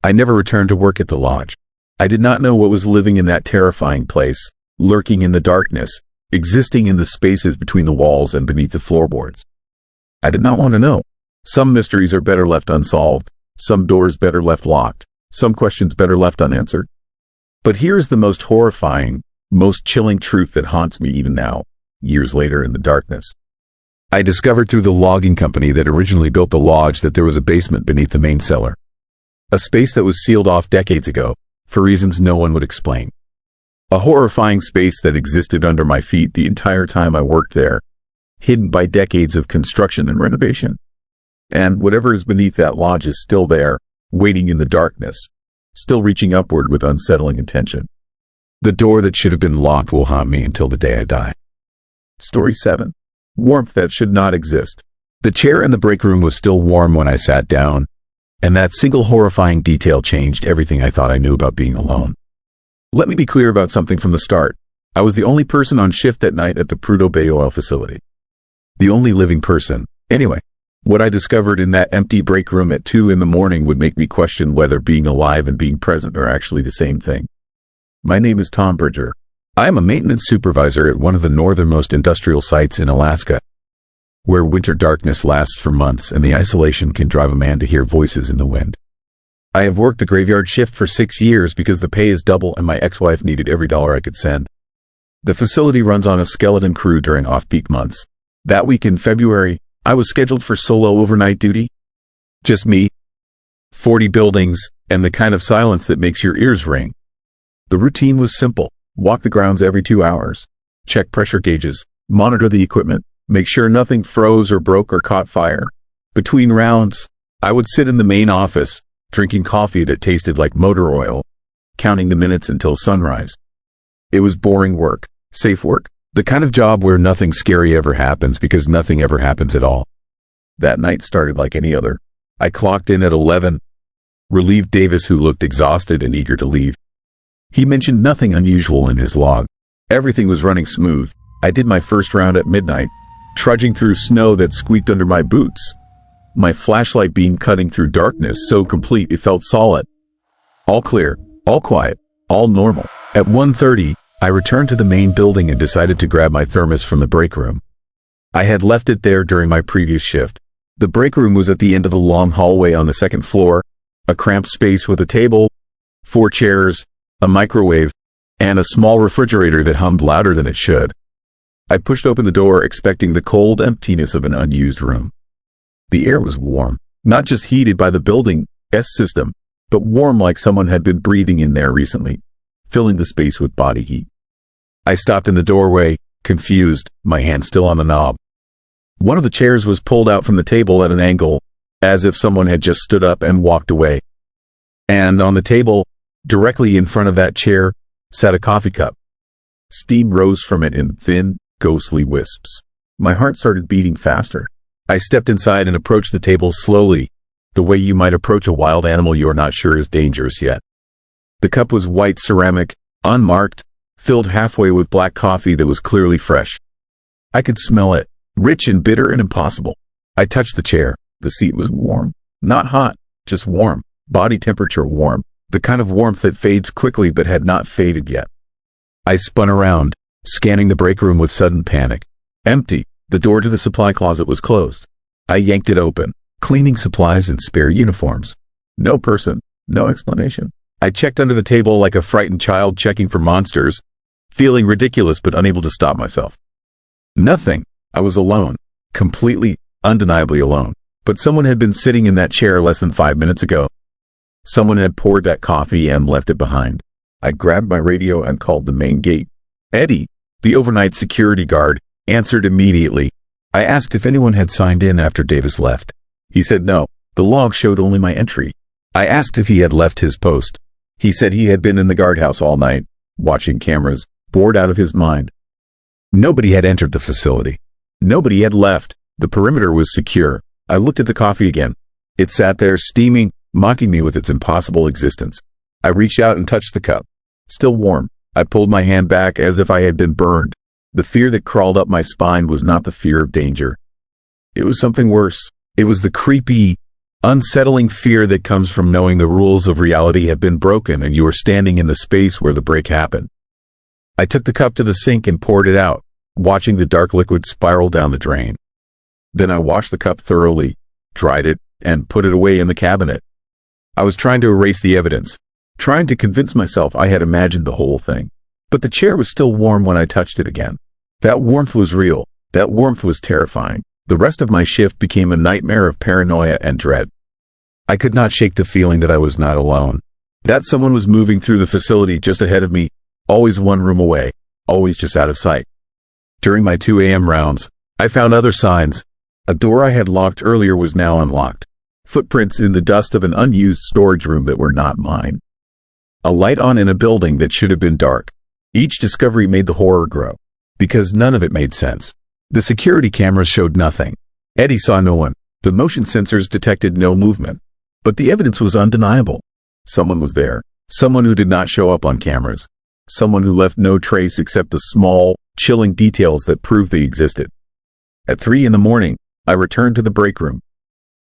I never returned to work at the lodge. I did not know what was living in that terrifying place, lurking in the darkness, existing in the spaces between the walls and beneath the floorboards. I did not want to know. Some mysteries are better left unsolved, some doors better left locked, some questions better left unanswered. But here's the most horrifying, most chilling truth that haunts me even now, years later in the darkness. I discovered through the logging company that originally built the lodge that there was a basement beneath the main cellar. A space that was sealed off decades ago, for reasons no one would explain. A horrifying space that existed under my feet the entire time I worked there, hidden by decades of construction and renovation. And whatever is beneath that lodge is still there, waiting in the darkness, still reaching upward with unsettling intention. The door that should have been locked will haunt me until the day I die. Story 7. Warmth that should not exist. The chair in the break room was still warm when I sat down, and that single horrifying detail changed everything I thought I knew about being alone. Let me be clear about something from the start. I was the only person on shift that night at the Prudhoe Bay oil facility. The only living person. Anyway, what I discovered in that empty break room at 2 in the morning would make me question whether being alive and being present are actually the same thing. My name is Tom Bridger. I am a maintenance supervisor at one of the northernmost industrial sites in Alaska, where winter darkness lasts for months and the isolation can drive a man to hear voices in the wind. I have worked the graveyard shift for 6 years because the pay is double and my ex-wife needed every dollar I could send. The facility runs on a skeleton crew during off-peak months. That week in February, I was scheduled for solo overnight duty. Just me, 40 buildings, and the kind of silence that makes your ears ring. The routine was simple. Walk the grounds every 2 hours, check pressure gauges, monitor the equipment, make sure nothing froze or broke or caught fire. Between rounds, I would sit in the main office, drinking coffee that tasted like motor oil, counting the minutes until sunrise. It was boring work, Safe work. The kind of job where nothing scary ever happens because nothing ever happens at all. That night started like any other. I clocked in at 11, relieved Davis, who looked exhausted and eager to leave. He mentioned nothing unusual in his log. Everything was running smooth. I did my first round at midnight, trudging through snow that squeaked under my boots. My flashlight beam cutting through darkness so complete it felt solid. All clear, all quiet, all normal. At 1:30, I returned to the main building and decided to grab my thermos from the break room. I had left it there during my previous shift. The break room was at the end of a long hallway on the second floor, a cramped space with a table, 4 chairs, a microwave, and a small refrigerator that hummed louder than it should. I pushed open the door, expecting the cold emptiness of an unused room. The air was warm, not just heated by the building's system, but warm like someone had been breathing in there recently, filling the space with body heat. I stopped in the doorway, confused, my hand still on the knob. One of the chairs was pulled out from the table at an angle, as if someone had just stood up and walked away. And on the table, directly in front of that chair, sat a coffee cup. Steam rose from it in thin, ghostly wisps. My heart started beating faster. I stepped inside and approached the table slowly, the way you might approach a wild animal you're not sure is dangerous yet. The cup was white ceramic, unmarked, filled halfway with black coffee that was clearly fresh. I could smell it, rich and bitter and impossible. I touched the chair. The seat was warm. Not hot, just warm. Body temperature warm. The kind of warmth that fades quickly but had not faded yet. I spun around, scanning the break room with sudden panic. Empty. The door to the supply closet was closed. I yanked it open. Cleaning supplies and spare uniforms. No person. No explanation. I checked under the table like a frightened child checking for monsters, feeling ridiculous but unable to stop myself. Nothing. I was alone. Completely, undeniably alone. But someone had been sitting in that chair less than 5 minutes ago. Someone had poured that coffee and left it behind. I grabbed my radio and called the main gate. Eddie, the overnight security guard, answered immediately. I asked if anyone had signed in after Davis left. He said no. The log showed only my entry. I asked if he had left his post. He said he had been in the guardhouse all night, watching cameras, bored out of his mind. Nobody had entered the facility. Nobody had left. The perimeter was secure. I looked at the coffee again. It sat there steaming, mocking me with its impossible existence. I reached out and touched the cup. Still warm. I pulled my hand back as if I had been burned. The fear that crawled up my spine was not the fear of danger. It was something worse. It was the creepy, unsettling fear that comes from knowing the rules of reality have been broken and you are standing in the space where the break happened. I took the cup to the sink and poured it out, watching the dark liquid spiral down the drain. Then I washed the cup thoroughly, dried it, and put it away in the cabinet. I was trying to erase the evidence, trying to convince myself I had imagined the whole thing. But the chair was still warm when I touched it again. That warmth was real. That warmth was terrifying. The rest of my shift became a nightmare of paranoia and dread. I could not shake the feeling that I was not alone. That someone was moving through the facility just ahead of me, always one room away, always just out of sight. During my 2 a.m. rounds, I found other signs. A door I had locked earlier was now unlocked. Footprints in the dust of an unused storage room that were not mine. A light on in a building that should have been dark. Each discovery made the horror grow, because none of it made sense. The security cameras showed nothing. Eddie saw no one. The motion sensors detected no movement. But the evidence was undeniable. Someone was there. Someone who did not show up on cameras. Someone who left no trace except the small, chilling details that proved they existed. At 3 a.m, I returned to the break room.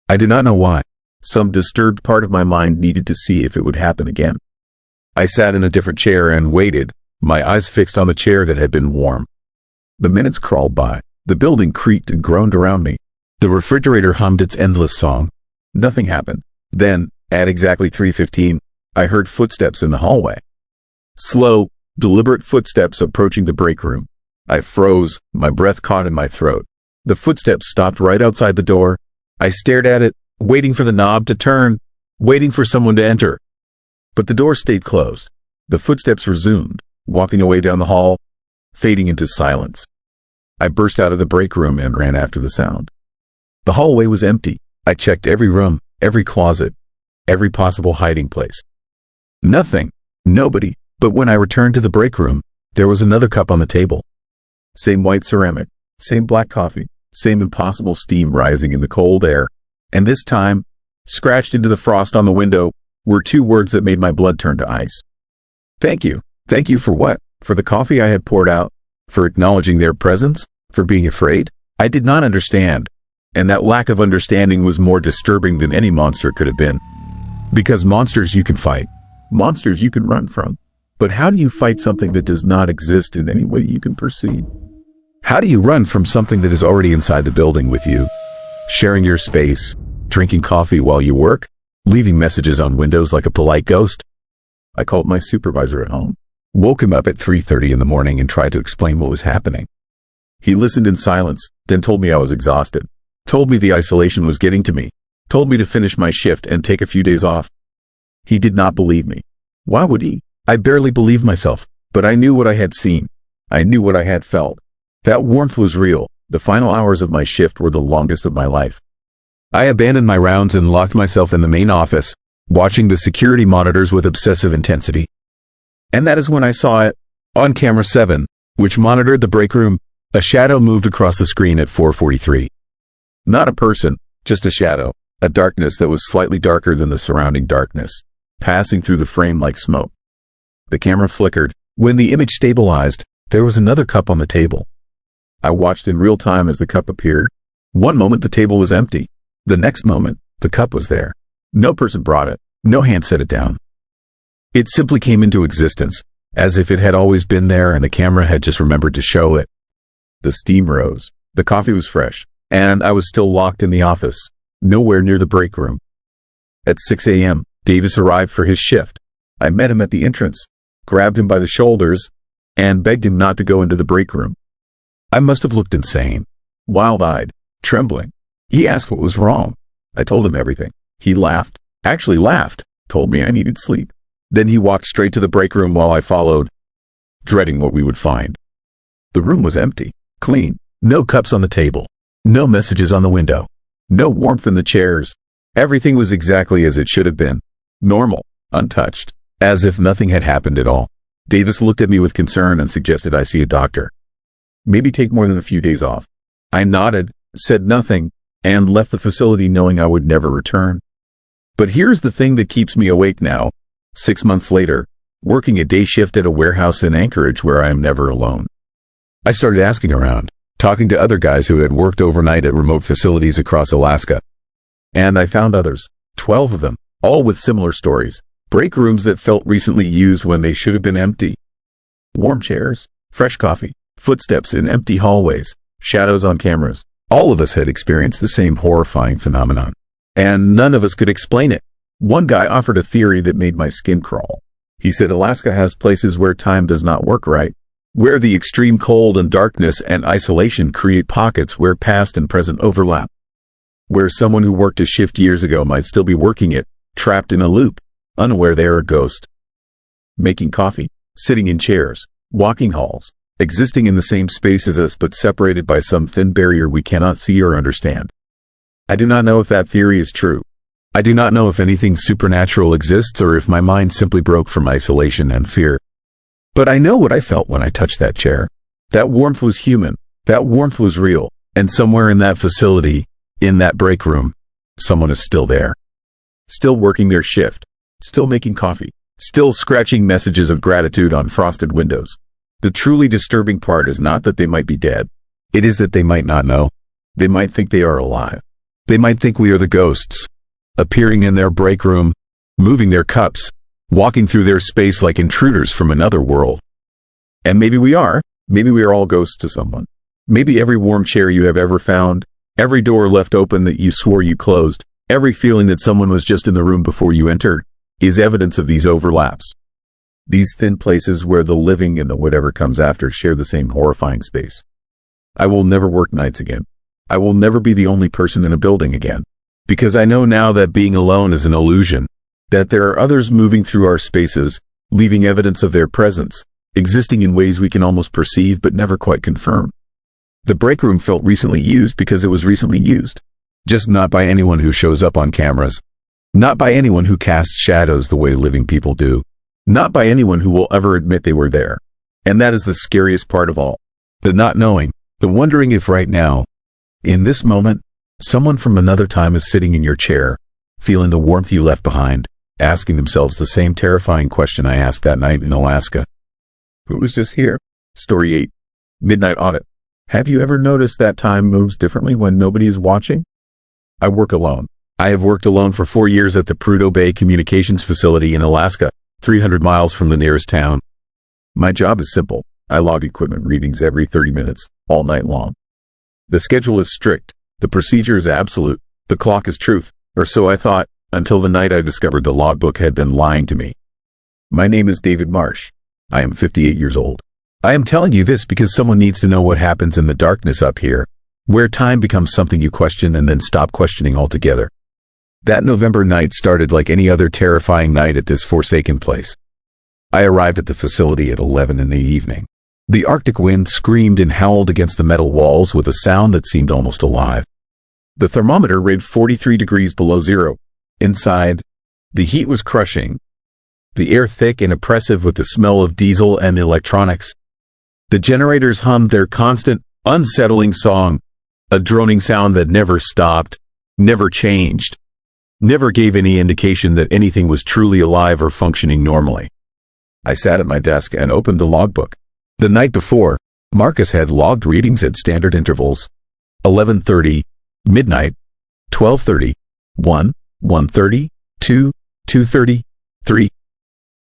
I do not know why. Some disturbed part of my mind needed to see if it would happen again. I sat in a different chair and waited, my eyes fixed on the chair that had been warm. The minutes crawled by. The building creaked and groaned around me. The refrigerator hummed its endless song. Nothing happened. Then, at exactly 3:15, I heard footsteps in the hallway. Slow, deliberate footsteps approaching the break room. I froze, my breath caught in my throat. The footsteps stopped right outside the door. I stared at it, waiting for the knob to turn, waiting for someone to enter. But the door stayed closed. The footsteps resumed, walking away down the hall, fading into silence. I burst out of the break room and ran after the sound. The hallway was empty. I checked every room, every closet, every possible hiding place. Nothing. Nobody. But when I returned to the break room, There was another cup on the table. Same white ceramic, same black coffee, same impossible steam rising in the cold air. And this time, scratched into the frost on the window, were two words that made my blood turn to ice. Thank you. Thank you for what? For the coffee I had poured out? For acknowledging their presence? For being afraid? I did not understand. And that lack of understanding was more disturbing than any monster could have been. Because monsters you can fight. Monsters you can run from. But how do you fight something that does not exist in any way you can perceive? How do you run from something that is already inside the building with you? Sharing your space, drinking coffee while you work, leaving messages on windows like a polite ghost? I called my supervisor at home, woke him up at 3:30 in the morning and tried to explain what was happening. He listened in silence, then told me I was exhausted, told me the isolation was getting to me, told me to finish my shift and take a few days off. He did not believe me. Why would he? I barely believed myself, but I knew what I had seen. I knew what I had felt. That warmth was real. The final hours of my shift were the longest of my life. I abandoned my rounds and locked myself in the main office, watching the security monitors with obsessive intensity. And that is when I saw it. On camera 7, which monitored the break room, a shadow moved across the screen at 4:43. Not a person, just a shadow, a darkness that was slightly darker than the surrounding darkness, passing through the frame like smoke. The camera flickered. When the image stabilized, there was another cup on the table. I watched in real time as the cup appeared. One moment the table was empty. The next moment, the cup was there. No person brought it. No hand set it down. It simply came into existence, as if it had always been there and the camera had just remembered to show it. The steam rose. The coffee was fresh, and I was still locked in the office, nowhere near the break room. At 6 a.m., Davis arrived for his shift. I met him at the entrance, grabbed him by the shoulders, and begged him not to go into the break room. I must have looked insane, wild-eyed, trembling. He asked what was wrong. I told him everything. He laughed, actually laughed, told me I needed sleep. Then he walked straight to the break room while I followed, dreading what we would find. The room was empty, clean, no cups on the table, no messages on the window, no warmth in the chairs. Everything was exactly as it should have been, normal, untouched, as if nothing had happened at all. Davis looked at me with concern and suggested I see a doctor. Maybe take more than a few days off. I nodded, said nothing, and left the facility knowing I would never return. But here's the thing that keeps me awake now. 6 months later, working a day shift at a warehouse in Anchorage where I am never alone. I started asking around, talking to other guys who had worked overnight at remote facilities across Alaska. And I found others, 12 of them, all with similar stories. Break rooms that felt recently used when they should have been empty. Warm chairs, fresh coffee, footsteps in empty hallways, shadows on cameras. All of us had experienced the same horrifying phenomenon, and none of us could explain it. One guy offered a theory that made my skin crawl. He said Alaska has places where time does not work right, where the extreme cold and darkness and isolation create pockets where past and present overlap, where someone who worked a shift years ago might still be working it, trapped in a loop, unaware they are a ghost. Making coffee, sitting in chairs, walking halls, existing in the same space as us but separated by some thin barrier we cannot see or understand. I do not know if that theory is true. I do not know if anything supernatural exists or if my mind simply broke from isolation and fear. But I know what I felt when I touched that chair. That warmth was human. That warmth was real. And somewhere in that facility, in that break room, someone is still there. Still working their shift. Still making coffee. Still scratching messages of gratitude on frosted windows. The truly disturbing part is not that they might be dead. It is that they might not know. They might think they are alive. They might think we are the ghosts, appearing in their break room, moving their cups, walking through their space like intruders from another world. And maybe we are. Maybe we are all ghosts to someone. Maybe every warm chair you have ever found, every door left open that you swore you closed, every feeling that someone was just in the room before you entered, is evidence of these overlaps. These thin places where the living and the whatever comes after share the same horrifying space. I will never work nights again. I will never be the only person in a building again. Because I know now that being alone is an illusion, that there are others moving through our spaces, leaving evidence of their presence, existing in ways we can almost perceive but never quite confirm. The break room felt recently used because it was recently used. Just not by anyone who shows up on cameras. Not by anyone who casts shadows the way living people do. Not by anyone who will ever admit they were there. And that is the scariest part of all. The not knowing, the wondering if right now, in this moment, someone from another time is sitting in your chair, feeling the warmth you left behind, asking themselves the same terrifying question I asked that night in Alaska. Who was just here? Story 8. Midnight Audit. Have you ever noticed that time moves differently when nobody is watching? I work alone. I have worked alone for 4 years at the Prudhoe Bay Communications Facility in Alaska, 300 miles from the nearest town. My job is simple. I log equipment readings every 30 minutes, all night long. The schedule is strict. The procedure is absolute. The clock is truth, or so I thought, until the night I discovered the logbook had been lying to me. My name is David Marsh. I am 58 years old. I am telling you this because someone needs to know what happens in the darkness up here, where time becomes something you question and then stop questioning altogether. That November night started like any other terrifying night at this forsaken place. I arrived at the facility at 11 in the evening. The Arctic wind screamed and howled against the metal walls with a sound that seemed almost alive. The thermometer read 43 degrees below zero. Inside, the heat was crushing. The air thick and oppressive with the smell of diesel and electronics. The generators hummed their constant, unsettling song, a droning sound that never stopped, never changed, never gave any indication that anything was truly alive or functioning normally. I sat at my desk and opened the logbook. The night before, Marcus had logged readings at standard intervals: 11:30, midnight, 12:30, 1, 1:30, 2, 2:30, 3.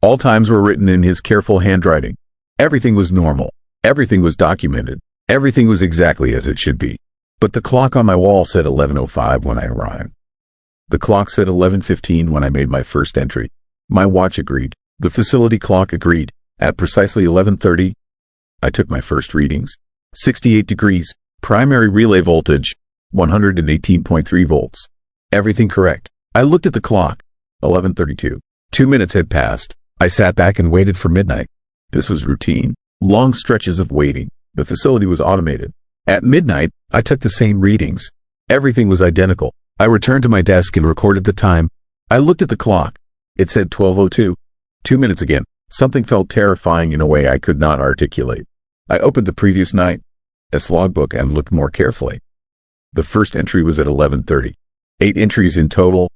All times were written in his careful handwriting. Everything was normal. Everything was documented. Everything was exactly as it should be. But the clock on my wall said 11:05 when I arrived. The clock said 11:15 when I made my first entry. My watch agreed. The facility clock agreed. At precisely 11:30, I took my first readings. 68 degrees, primary relay voltage, 118.3 volts. Everything correct. I looked at the clock. 11:32. 2 minutes had passed. I sat back and waited for midnight. This was routine. Long stretches of waiting. The facility was automated. At midnight, I took the same readings. Everything was identical. I returned to my desk and recorded the time. I looked at the clock. It said 12:02. 2 minutes again. Something felt terrifying in a way I could not articulate. I opened the previous night's logbook and looked more carefully. The first entry was at 11:30. 8 entries in total,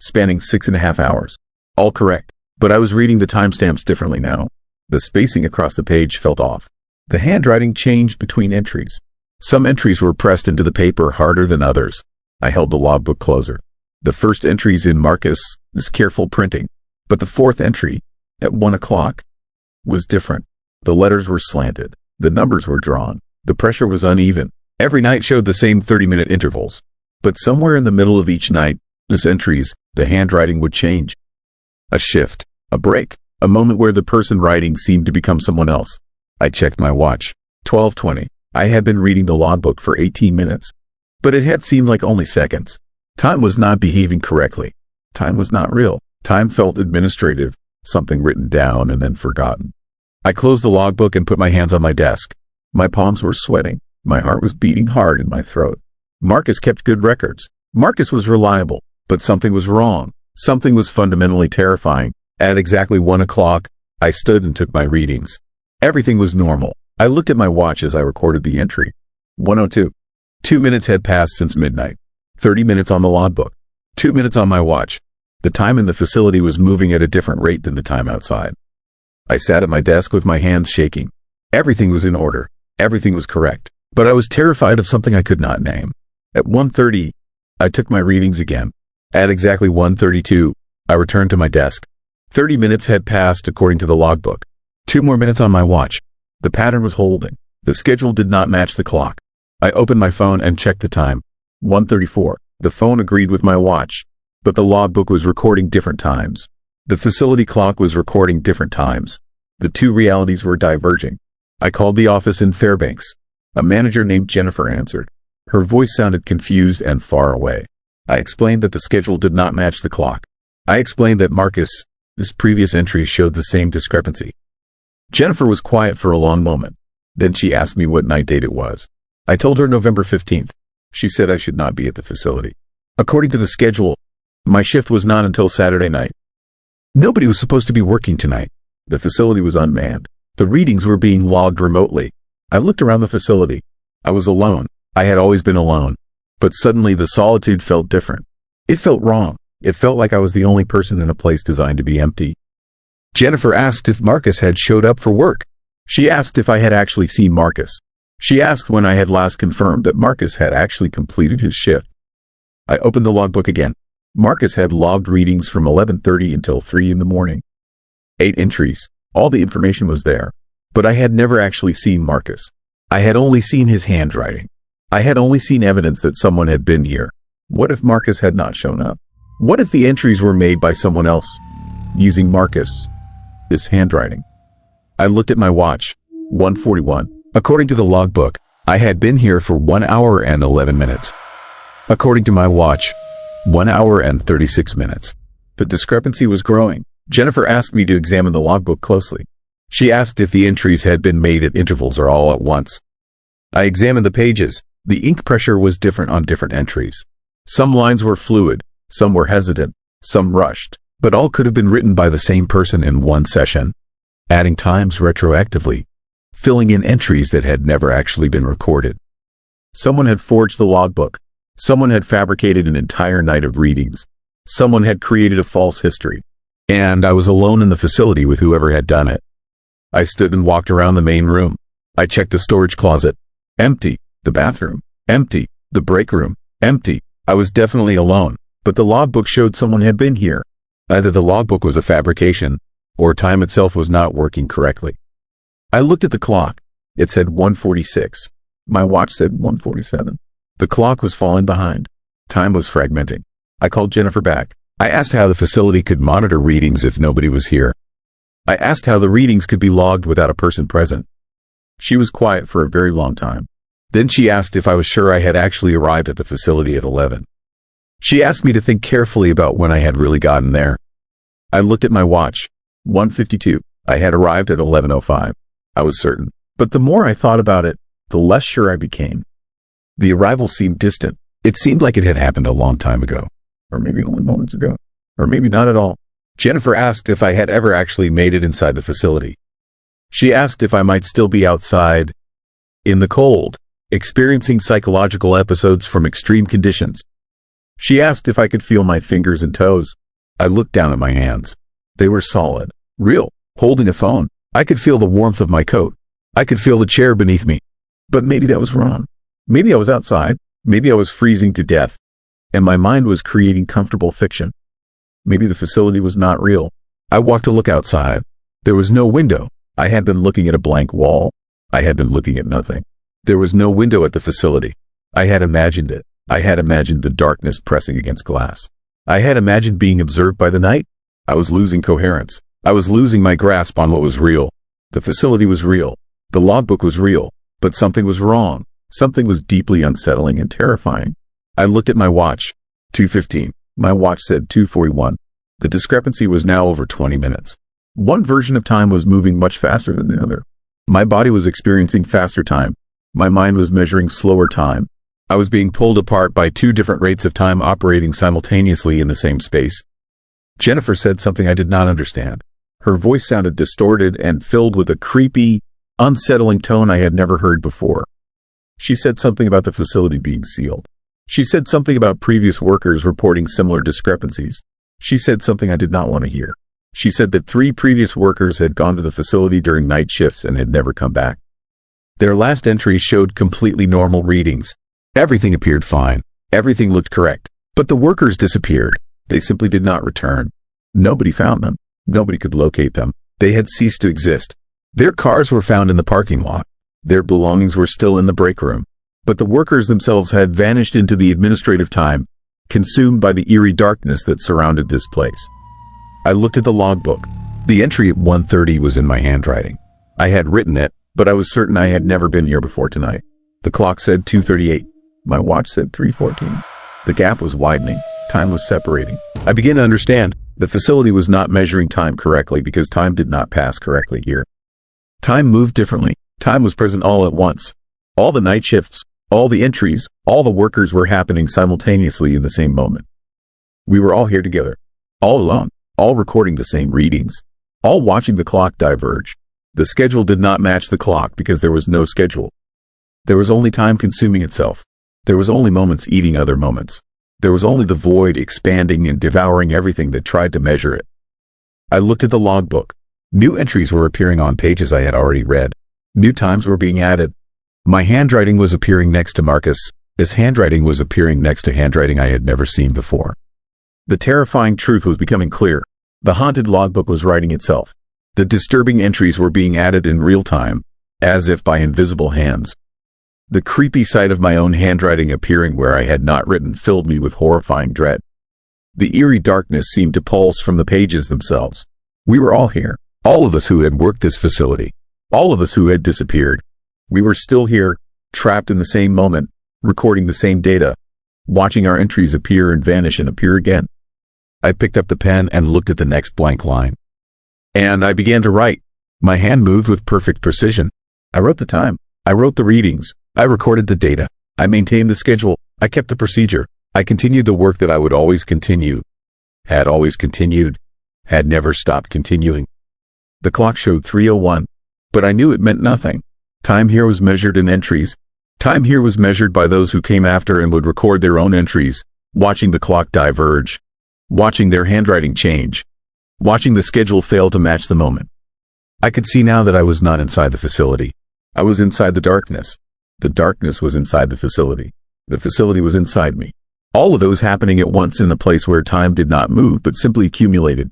spanning 6.5 hours. All correct, but I was reading the timestamps differently now. The spacing across the page felt off. The handwriting changed between entries. Some entries were pressed into the paper harder than others. I held the logbook closer. The first entries in Marcus's careful printing, but the fourth entry, at 1 o'clock, was different. The letters were slanted. The numbers were drawn. The pressure was uneven. Every night showed the same 30-minute intervals. But somewhere in the middle of each night's entries, the handwriting would change. A shift, a break, a moment where the person writing seemed to become someone else. I checked my watch. 12:20. I had been reading the logbook for 18 minutes. But it had seemed like only seconds. Time was not behaving correctly. Time was not real. Time felt administrative, something written down and then forgotten. I closed the logbook and put my hands on my desk. My palms were sweating. My heart was beating hard in my throat. Marcus kept good records. Marcus was reliable, but something was wrong. Something was fundamentally terrifying. At exactly 1 o'clock, I stood and took my readings. Everything was normal. I looked at my watch as I recorded the entry. 1:02. 2 minutes had passed since midnight. 30 minutes on the logbook. 2 minutes on my watch. The time in the facility was moving at a different rate than the time outside. I sat at my desk with my hands shaking. Everything was in order. Everything was correct. But I was terrified of something I could not name. At 1:30, I took my readings again. At exactly 1:32, I returned to my desk. 30 minutes had passed according to the logbook. 2 more minutes on my watch. The pattern was holding. The schedule did not match the clock. I opened my phone and checked the time. 1:34. The phone agreed with my watch, but the logbook was recording different times. The facility clock was recording different times. The two realities were diverging. I called the office in Fairbanks. A manager named Jennifer answered. Her voice sounded confused and far away. I explained that the schedule did not match the clock. I explained that Marcus's previous entries showed the same discrepancy. Jennifer was quiet for a long moment. Then she asked me what night date it was. I told her November 15th. She said I should not be at the facility. According to the schedule, my shift was not until Saturday night. Nobody was supposed to be working tonight. The facility was unmanned. The readings were being logged remotely. I looked around the facility. I was alone. I had always been alone. But suddenly the solitude felt different. It felt wrong. It felt like I was the only person in a place designed to be empty. Jennifer asked if Marcus had showed up for work. She asked if I had actually seen Marcus. She asked when I had last confirmed that Marcus had actually completed his shift. I opened the logbook again. Marcus had logged readings from 11:30 until 3 in the morning. 8 entries. All the information was there. But I had never actually seen Marcus. I had only seen his handwriting. I had only seen evidence that someone had been here. What if Marcus had not shown up? What if the entries were made by someone else, using Marcus' handwriting? I looked at my watch. 1:41. According to the logbook, I had been here for 1 hour and 11 minutes. According to my watch, 1 hour and 36 minutes. The discrepancy was growing. Jennifer asked me to examine the logbook closely. She asked if the entries had been made at intervals or all at once. I examined the pages. The ink pressure was different on different entries. Some lines were fluid, some were hesitant, some rushed, but all could have been written by the same person in one session, adding times retroactively, filling in entries that had never actually been recorded. Someone had forged the logbook. Someone had fabricated an entire night of readings. Someone had created a false history. And I was alone in the facility with whoever had done it. I stood and walked around the main room. I checked the storage closet. Empty. The bathroom. Empty. The break room. Empty. I was definitely alone, but the logbook showed someone had been here. Either the logbook was a fabrication, or time itself was not working correctly. I looked at the clock. It said 1:46. My watch said 1:47. The clock was falling behind. Time was fragmenting. I called Jennifer back. I asked how the facility could monitor readings if nobody was here. I asked how the readings could be logged without a person present. She was quiet for a very long time. Then she asked if I was sure I had actually arrived at the facility at 11. She asked me to think carefully about when I had really gotten there. I looked at my watch. 1:52. I had arrived at 11:05. I was certain. But the more I thought about it, the less sure I became. The arrival seemed distant. It seemed like it had happened a long time ago. Or maybe only moments ago. Or maybe not at all. Jennifer asked if I had ever actually made it inside the facility. She asked if I might still be outside, in the cold, experiencing psychological episodes from extreme conditions. She asked if I could feel my fingers and toes. I looked down at my hands. They were solid, real, holding a phone. I could feel the warmth of my coat. I could feel the chair beneath me. But maybe that was wrong. Maybe I was outside. Maybe I was freezing to death. And my mind was creating comfortable fiction. Maybe the facility was not real. I walked to look outside. There was no window. I had been looking at a blank wall. I had been looking at nothing. There was no window at the facility. I had imagined it. I had imagined the darkness pressing against glass. I had imagined being observed by the night. I was losing coherence. I was losing my grasp on what was real. The facility was real. The logbook was real. But something was wrong. Something was deeply unsettling and terrifying. I looked at my watch. 2:15. My watch said 2:41. The discrepancy was now over 20 minutes. One version of time was moving much faster than the other. My body was experiencing faster time. My mind was measuring slower time. I was being pulled apart by 2 different rates of time operating simultaneously in the same space. Jennifer said something I did not understand. Her voice sounded distorted and filled with a creepy, unsettling tone I had never heard before. She said something about the facility being sealed. She said something about previous workers reporting similar discrepancies. She said something I did not want to hear. She said that 3 previous workers had gone to the facility during night shifts and had never come back. Their last entry showed completely normal readings. Everything appeared fine. Everything looked correct. But the workers disappeared. They simply did not return. Nobody found them. Nobody could locate them. They had ceased to exist. Their cars were found in the parking lot. Their belongings were still in the break room. But the workers themselves had vanished into the administrative time, consumed by the eerie darkness that surrounded this place. I looked at the logbook. The entry at 1:30 was in my handwriting. I had written it, but I was certain I had never been here before tonight. The clock said 2:38. My watch said 3:14. The gap was widening. Time was separating. I began to understand. The facility was not measuring time correctly because time did not pass correctly here. Time moved differently. Time was present all at once. All the night shifts, all the entries, all the workers were happening simultaneously in the same moment. We were all here together, all alone, all recording the same readings, all watching the clock diverge. The schedule did not match the clock because there was no schedule. There was only time consuming itself. There was only moments eating other moments. There was only the void expanding and devouring everything that tried to measure it. I looked at the logbook. New entries were appearing on pages I had already read. New times were being added. My handwriting was appearing next to Marcus. His handwriting was appearing next to handwriting I had never seen before. The terrifying truth was becoming clear. The haunted logbook was writing itself. The disturbing entries were being added in real time, as if by invisible hands. The creepy sight of my own handwriting appearing where I had not written filled me with horrifying dread. The eerie darkness seemed to pulse from the pages themselves. We were all here, all of us who had worked this facility, all of us who had disappeared. We were still here, trapped in the same moment, recording the same data, watching our entries appear and vanish and appear again. I picked up the pen and looked at the next blank line. And I began to write. My hand moved with perfect precision. I wrote the time. I wrote the readings. I recorded the data. I maintained the schedule. I kept the procedure. I continued the work that I would always continue. Had always continued. Had never stopped continuing. The clock showed 3:01, but I knew it meant nothing. Time here was measured in entries. Time here was measured by those who came after and would record their own entries, watching the clock diverge, watching their handwriting change, watching the schedule fail to match the moment. I could see now that I was not inside the facility. I was inside the darkness. The darkness was inside the facility. The facility was inside me. All of those happening at once in a place where time did not move but simply accumulated.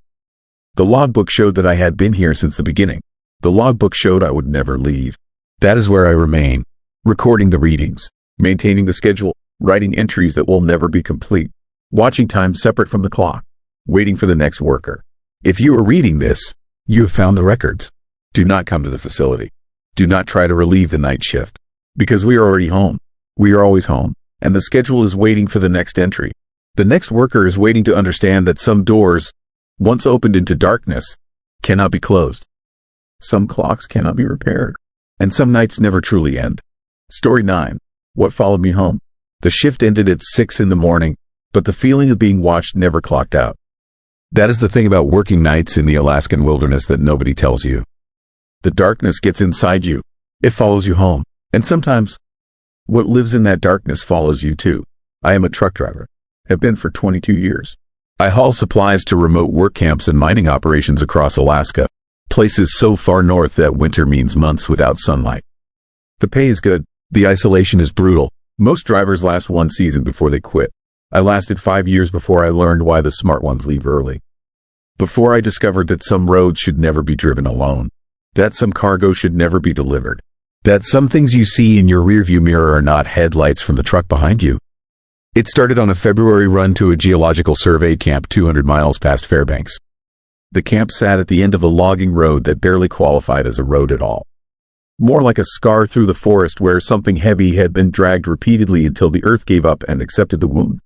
The logbook showed that I had been here since the beginning. The logbook showed I would never leave. That is where I remain, recording the readings, maintaining the schedule, writing entries that will never be complete, watching time separate from the clock, waiting for the next worker. If you are reading this, you have found the records. Do not come to the facility. Do not try to relieve the night shift, because we are already home. We are always home, and the schedule is waiting for the next entry. The next worker is waiting to understand that some doors, once opened into darkness, cannot be closed. Some clocks cannot be repaired, and some nights never truly end. Story 9. What followed me home? The shift ended at 6 in the morning, but the feeling of being watched never clocked out. That is the thing about working nights in the Alaskan wilderness that nobody tells you. The darkness gets inside you. It follows you home. And sometimes, what lives in that darkness follows you too. I am a truck driver. Have been for 22 years. I haul supplies to remote work camps and mining operations across Alaska, places so far north that winter means months without sunlight. The pay is good. The isolation is brutal. Most drivers last one season before they quit. I lasted 5 years before I learned why the smart ones leave early. Before I discovered that some roads should never be driven alone. That some cargo should never be delivered. That some things you see in your rearview mirror are not headlights from the truck behind you. It started on a February run to a geological survey camp 200 miles past Fairbanks. The camp sat at the end of a logging road that barely qualified as a road at all. More like a scar through the forest where something heavy had been dragged repeatedly until the earth gave up and accepted the wound.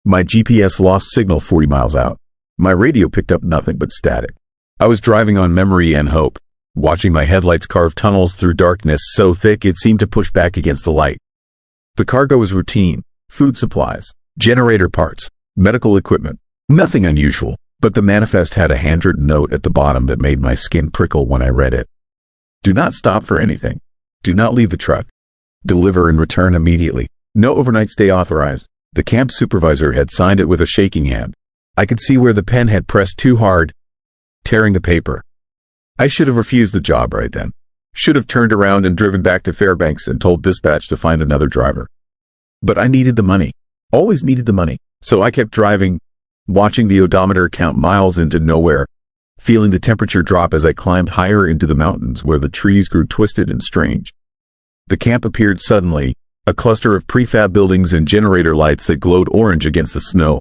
My GPS lost signal 40 miles out. My radio picked up nothing but static. I was driving on memory and hope, watching my headlights carve tunnels through darkness so thick it seemed to push back against the light. The cargo was routine, food supplies, generator parts, medical equipment, nothing unusual, but the manifest had a handwritten note at the bottom that made my skin prickle when I read it. Do not stop for anything. Do not leave the truck. Deliver and return immediately. No overnight stay authorized. The camp supervisor had signed it with a shaking hand. I could see where the pen had pressed too hard, tearing the paper. I should have refused the job right then. Should have turned around and driven back to Fairbanks and told dispatch to find another driver. But I needed the money. Always needed the money. So I kept driving, watching the odometer count miles into nowhere, feeling the temperature drop as I climbed higher into the mountains where the trees grew twisted and strange. The camp appeared suddenly, a cluster of prefab buildings and generator lights that glowed orange against the snow.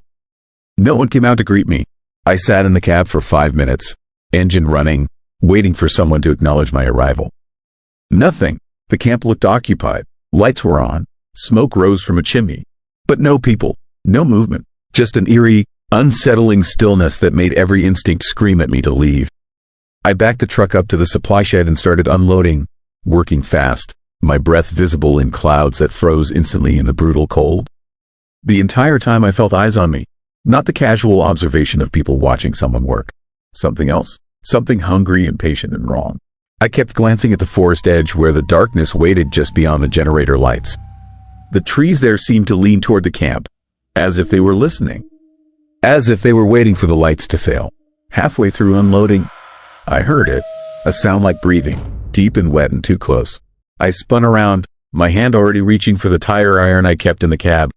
No one came out to greet me. I sat in the cab for 5 minutes, engine running, waiting for someone to acknowledge my arrival. Nothing. The camp looked occupied. Lights were on. Smoke rose from a chimney. But no people. No movement. Just an eerie, unsettling stillness that made every instinct scream at me to leave. I backed the truck up to the supply shed and started unloading, working fast, my breath visible in clouds that froze instantly in the brutal cold. The entire time I felt eyes on me. Not the casual observation of people watching someone work. Something else. Something hungry and patient and wrong. I kept glancing at the forest edge where the darkness waited just beyond the generator lights. The trees there seemed to lean toward the camp, as if they were listening, as if they were waiting for the lights to fail. Halfway through unloading, I heard it, a sound like breathing, deep and wet and too close. I spun around, my hand already reaching for the tire iron I kept in the cab.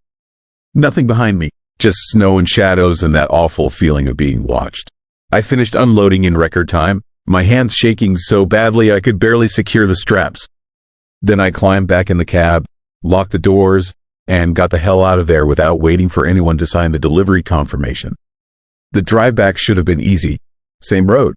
Nothing behind me, just snow and shadows and that awful feeling of being watched. I finished unloading in record time, my hands shaking so badly I could barely secure the straps. Then I climbed back in the cab, locked the doors, and got the hell out of there without waiting for anyone to sign the delivery confirmation. The drive back should have been easy. Same route,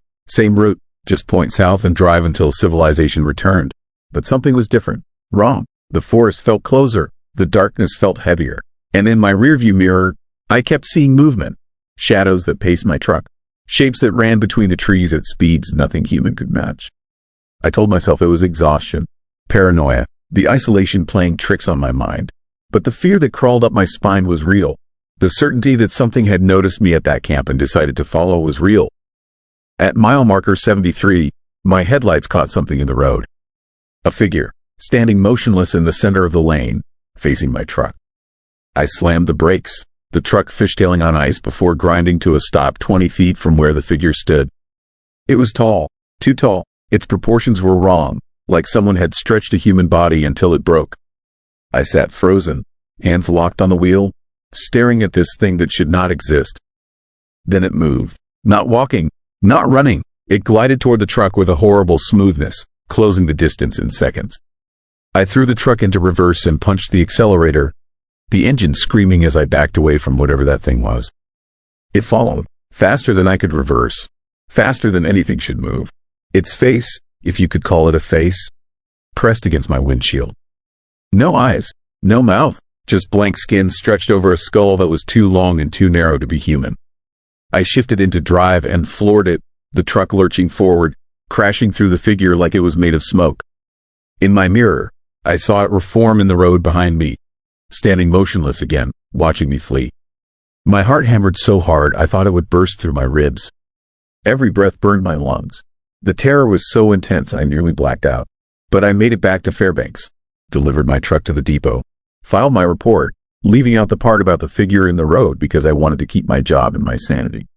just point south and drive until civilization returned. But something was different, wrong. The forest felt closer, the darkness felt heavier, and in my rearview mirror, I kept seeing movement, shadows that paced my truck, shapes that ran between the trees at speeds nothing human could match. I told myself it was exhaustion, paranoia, the isolation playing tricks on my mind. But the fear that crawled up my spine was real. The certainty that something had noticed me at that camp and decided to follow was real. At mile marker 73, my headlights caught something in the road. A figure, standing motionless in the center of the lane, facing my truck. I slammed the brakes, the truck fishtailing on ice before grinding to a stop 20 feet from where the figure stood. It was tall, too tall. Its proportions were wrong, like someone had stretched a human body until it broke. I sat frozen, hands locked on the wheel, staring at this thing that should not exist. Then it moved, not walking, not running. It glided toward the truck with a horrible smoothness, closing the distance in seconds. I threw the truck into reverse and punched the accelerator, the engine screaming as I backed away from whatever that thing was. It followed, faster than I could reverse, faster than anything should move. Its face, if you could call it a face, pressed against my windshield. No eyes, no mouth, just blank skin stretched over a skull that was too long and too narrow to be human. I shifted into drive and floored it, the truck lurching forward, crashing through the figure like it was made of smoke. In my mirror, I saw it reform in the road behind me, standing motionless again, watching me flee. My heart hammered so hard I thought it would burst through my ribs. Every breath burned my lungs. The terror was so intense I nearly blacked out. But I made it back to Fairbanks, delivered my truck to the depot, filed my report, leaving out the part about the figure in the road because I wanted to keep my job and my sanity.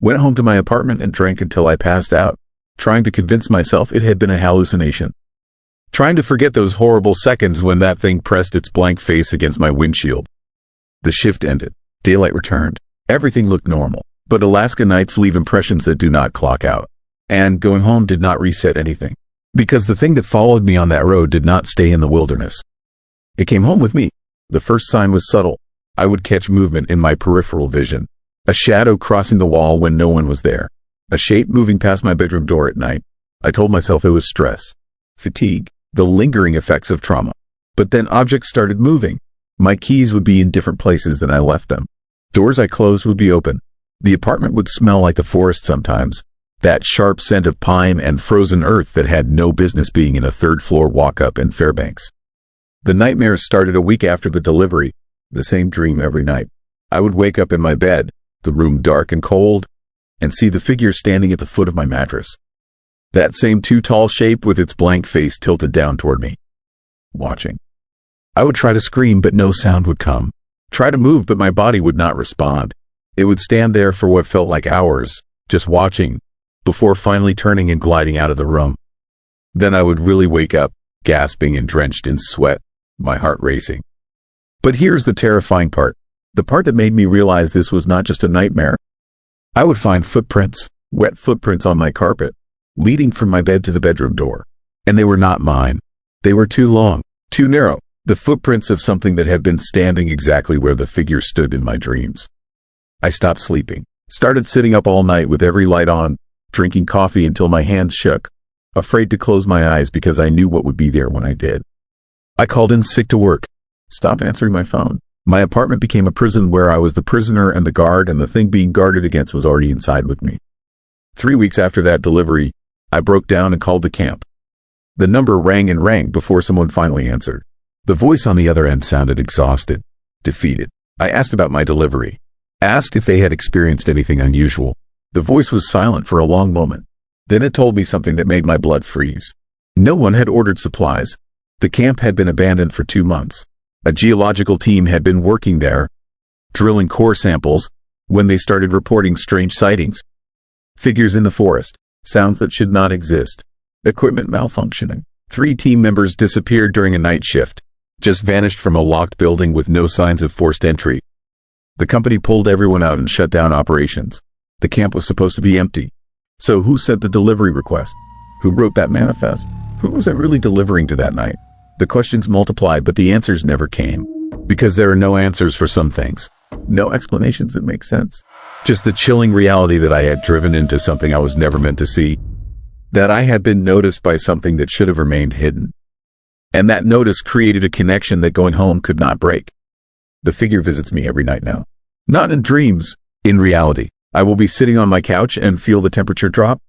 Went home to my apartment and drank until I passed out, trying to convince myself it had been a hallucination. Trying to forget those horrible seconds when that thing pressed its blank face against my windshield. The shift ended. Daylight returned. Everything looked normal, but Alaska nights leave impressions that do not clock out. And going home did not reset anything, because the thing that followed me on that road did not stay in the wilderness. It came home with me. The first sign was subtle. I would catch movement in my peripheral vision. A shadow crossing the wall when no one was there. A shape moving past my bedroom door at night. I told myself it was stress, fatigue, the lingering effects of trauma. But then objects started moving. My keys would be in different places than I left them. Doors I closed would be open. The apartment would smell like the forest sometimes. That sharp scent of pine and frozen earth that had no business being in a third-floor walk-up in Fairbanks. The nightmares started a week after the delivery. The same dream every night. I would wake up in my bed, the room dark and cold, and see the figure standing at the foot of my mattress. That same too tall shape with its blank face tilted down toward me, watching. I would try to scream, but no sound would come. Try to move, but my body would not respond. It would stand there for what felt like hours, just watching, before finally turning and gliding out of the room. Then I would really wake up, gasping and drenched in sweat, my heart racing. But here's the terrifying part, the part that made me realize this was not just a nightmare. I would find footprints, wet footprints on my carpet, leading from my bed to the bedroom door. And they were not mine. They were too long, too narrow, the footprints of something that had been standing exactly where the figure stood in my dreams. I stopped sleeping, started sitting up all night with every light on, drinking coffee until my hands shook, afraid to close my eyes because I knew what would be there when I did. I called in sick to work, stopped answering my phone. My apartment became a prison where I was the prisoner and the guard, and the thing being guarded against was already inside with me. 3 weeks after that delivery, I broke down and called the camp. The number rang and rang before someone finally answered. The voice on the other end sounded exhausted, defeated. I asked about my delivery, asked if they had experienced anything unusual. The voice was silent for a long moment. Then it told me something that made my blood freeze. No one had ordered supplies. The camp had been abandoned for 2 months. A geological team had been working there, drilling core samples, when they started reporting strange sightings. Figures in the forest, sounds that should not exist, equipment malfunctioning. 3 team members disappeared during a night shift, just vanished from a locked building with no signs of forced entry. The company pulled everyone out and shut down operations. The camp was supposed to be empty. So who sent the delivery request? Who wrote that manifest? Who was it really delivering to that night? The questions multiplied, but the answers never came. Because there are no answers for some things. No explanations that make sense. Just the chilling reality that I had driven into something I was never meant to see. That I had been noticed by something that should have remained hidden. And that notice created a connection that going home could not break. The figure visits me every night now. Not in dreams, in reality. I will be sitting on my couch and feel the temperature drop.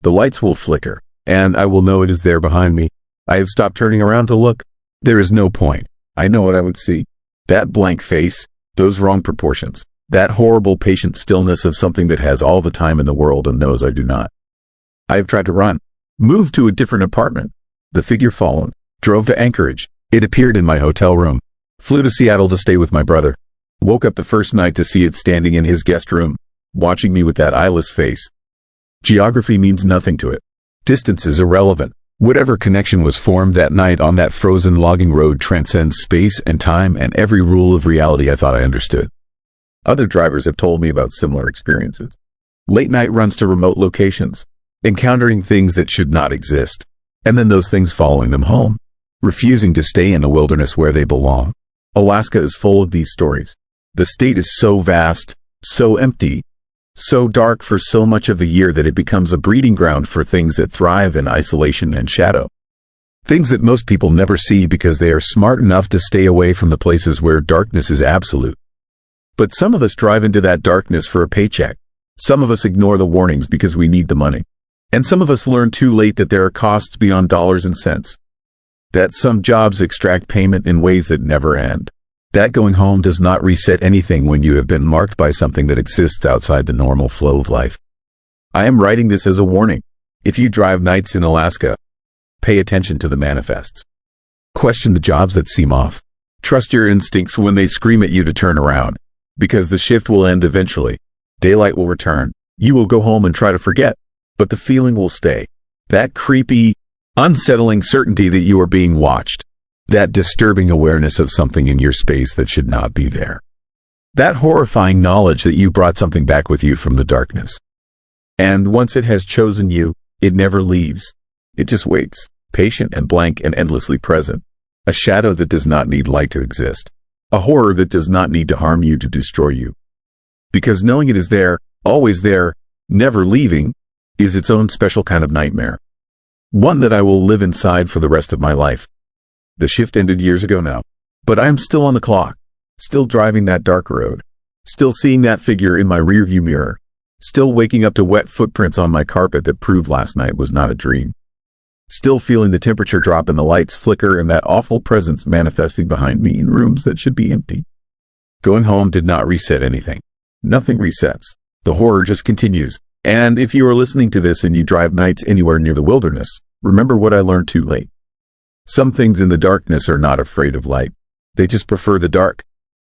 The lights will flicker, and I will know it is there behind me. I have stopped turning around to look. There is no point. I know what I would see. That blank face, those wrong proportions, that horrible patient stillness of something that has all the time in the world and knows I do not. I have tried to run, moved to a different apartment. The figure followed, drove to Anchorage. It appeared in my hotel room. Flew to Seattle to stay with my brother. Woke up the first night to see it standing in his guest room, watching me with that eyeless face. Geography means nothing to it. Distance is irrelevant. Whatever connection was formed that night on that frozen logging road transcends space and time and every rule of reality I thought I understood. Other drivers have told me about similar experiences. Late night runs to remote locations, encountering things that should not exist, and then those things following them home, refusing to stay in the wilderness where they belong. Alaska is full of these stories. The state is so vast, so empty, so dark for so much of the year that it becomes a breeding ground for things that thrive in isolation and shadow. Things that most people never see because they are smart enough to stay away from the places where darkness is absolute. But some of us drive into that darkness for a paycheck. Some of us ignore the warnings because we need the money. And some of us learn too late that there are costs beyond dollars and cents. That some jobs extract payment in ways that never end. That going home does not reset anything when you have been marked by something that exists outside the normal flow of life. I am writing this as a warning. If you drive nights in Alaska, pay attention to the manifests. Question the jobs that seem off. Trust your instincts when they scream at you to turn around, because the shift will end eventually. Daylight will return. You will go home and try to forget, but the feeling will stay. That creepy, unsettling certainty that you are being watched. That disturbing awareness of something in your space that should not be there. That horrifying knowledge that you brought something back with you from the darkness. And once it has chosen you, it never leaves. It just waits, patient and blank and endlessly present. A shadow that does not need light to exist. A horror that does not need to harm you to destroy you. Because knowing it is there, always there, never leaving, is its own special kind of nightmare. One that I will live inside for the rest of my life. The shift ended years ago now, but I am still on the clock, still driving that dark road, still seeing that figure in my rearview mirror, still waking up to wet footprints on my carpet that proved last night was not a dream, still feeling the temperature drop and the lights flicker and that awful presence manifesting behind me in rooms that should be empty. Going home did not reset anything. Nothing resets. The horror just continues. And if you are listening to this and you drive nights anywhere near the wilderness, remember what I learned too late. Some things in the darkness are not afraid of light. They just prefer the dark.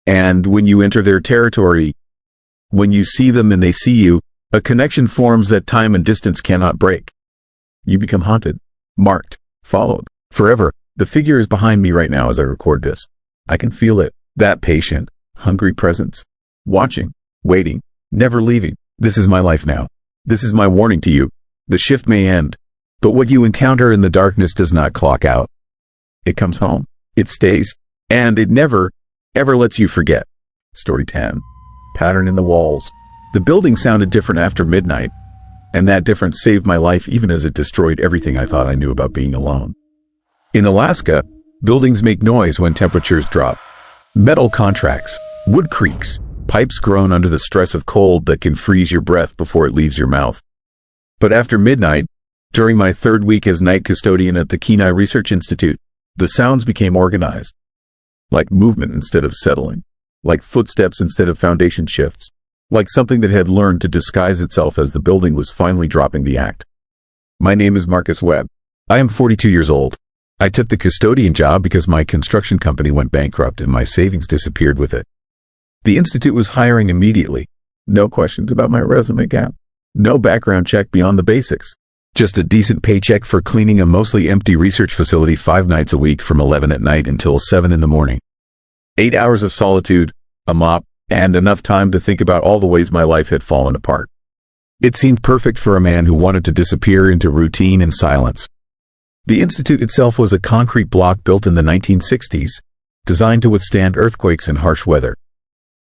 And when you enter their territory, when you see them and they see you, a connection forms that time and distance cannot break. You become haunted, marked, followed, forever. The figure is behind me right now as I record this. I can feel it, that patient, hungry presence. Watching, waiting, never leaving. This is my life now. This is my warning to you. The shift may end, but what you encounter in the darkness does not clock out. It comes home, it stays, and it never, ever lets you forget. Story 10. Pattern in the walls. The building sounded different after midnight, and that difference saved my life even as it destroyed everything I thought I knew about being alone. In Alaska, buildings make noise when temperatures drop. Metal contracts, wood creaks, pipes groan under the stress of cold that can freeze your breath before it leaves your mouth. But after midnight, during my 3rd week as night custodian at the Kenai Research Institute, the sounds became organized. Like movement instead of settling. Like footsteps instead of foundation shifts. Like something that had learned to disguise itself as the building was finally dropping the act. My name is Marcus Webb. I am 42 years old. I took the custodian job because my construction company went bankrupt and my savings disappeared with it. The institute was hiring immediately. No questions about my resume gap. No background check beyond the basics. Just a decent paycheck for cleaning a mostly empty research facility 5 nights a week from 11 at night until 7 in the morning. 8 hours of solitude, a mop, and enough time to think about all the ways my life had fallen apart. It seemed perfect for a man who wanted to disappear into routine and silence. The institute itself was a concrete block built in the 1960s, designed to withstand earthquakes and harsh weather.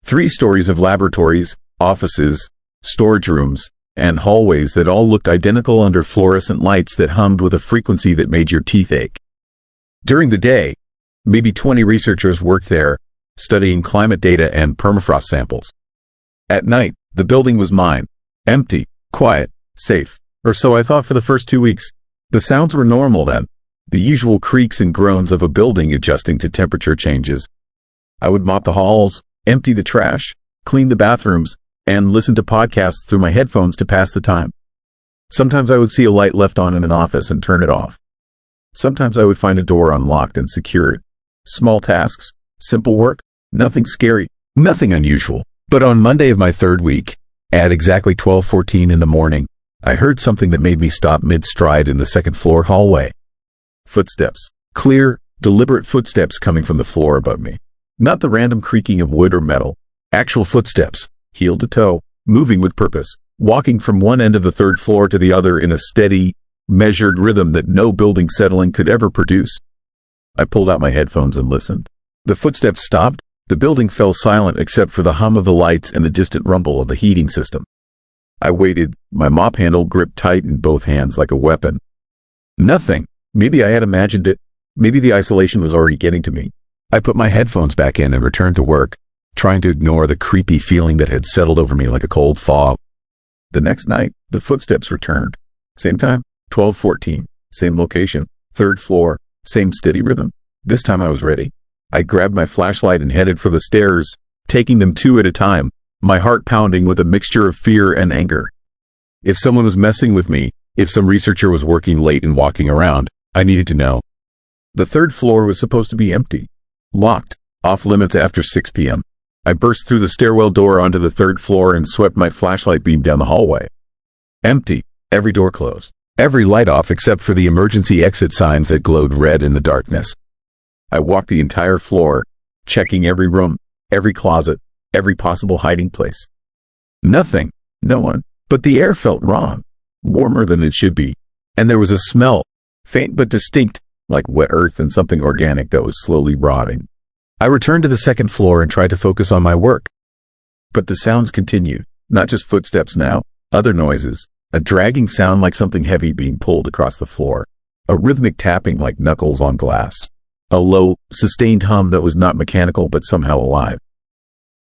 3 stories of laboratories, offices, storage rooms, and hallways that all looked identical under fluorescent lights that hummed with a frequency that made your teeth ache. During the day, maybe 20 researchers worked there, studying climate data and permafrost samples. At night, the building was mine, empty, quiet, safe, or so I thought for the first 2 weeks. The sounds were normal then, the usual creaks and groans of a building adjusting to temperature changes. I would mop the halls, empty the trash, clean the bathrooms, and listen to podcasts through my headphones to pass the time. Sometimes I would see a light left on in an office and turn it off. Sometimes I would find a door unlocked and secured. Small tasks, simple work, nothing scary, nothing unusual. But on Monday of my 3rd week, at exactly 12:14 in the morning, I heard something that made me stop mid-stride in the 2nd floor hallway. Footsteps. Clear, deliberate footsteps coming from the floor above me. Not the random creaking of wood or metal. Actual footsteps, heel to toe, moving with purpose, walking from one end of the 3rd floor to the other in a steady, measured rhythm that no building settling could ever produce. I pulled out my headphones and listened. The footsteps stopped. The building fell silent except for the hum of the lights and the distant rumble of the heating system. I waited, my mop handle gripped tight in both hands like a weapon. Nothing. Maybe I had imagined it. Maybe the isolation was already getting to me. I put my headphones back in and returned to work, trying to ignore the creepy feeling that had settled over me like a cold fog. The next night, the footsteps returned. Same time, 12:14. Same location, 3rd floor, same steady rhythm. This time I was ready. I grabbed my flashlight and headed for the stairs, taking them 2 at a time, my heart pounding with a mixture of fear and anger. If someone was messing with me, if some researcher was working late and walking around, I needed to know. The 3rd floor was supposed to be empty, locked, off limits after 6 p.m. I burst through the stairwell door onto the 3rd floor and swept my flashlight beam down the hallway. Empty, every door closed, every light off except for the emergency exit signs that glowed red in the darkness. I walked the entire floor, checking every room, every closet, every possible hiding place. Nothing, no one, but the air felt wrong, warmer than it should be, and there was a smell, faint but distinct, like wet earth and something organic that was slowly rotting. I returned to the 2nd floor and tried to focus on my work. But the sounds continued, not just footsteps now, other noises, a dragging sound like something heavy being pulled across the floor, a rhythmic tapping like knuckles on glass, a low, sustained hum that was not mechanical but somehow alive.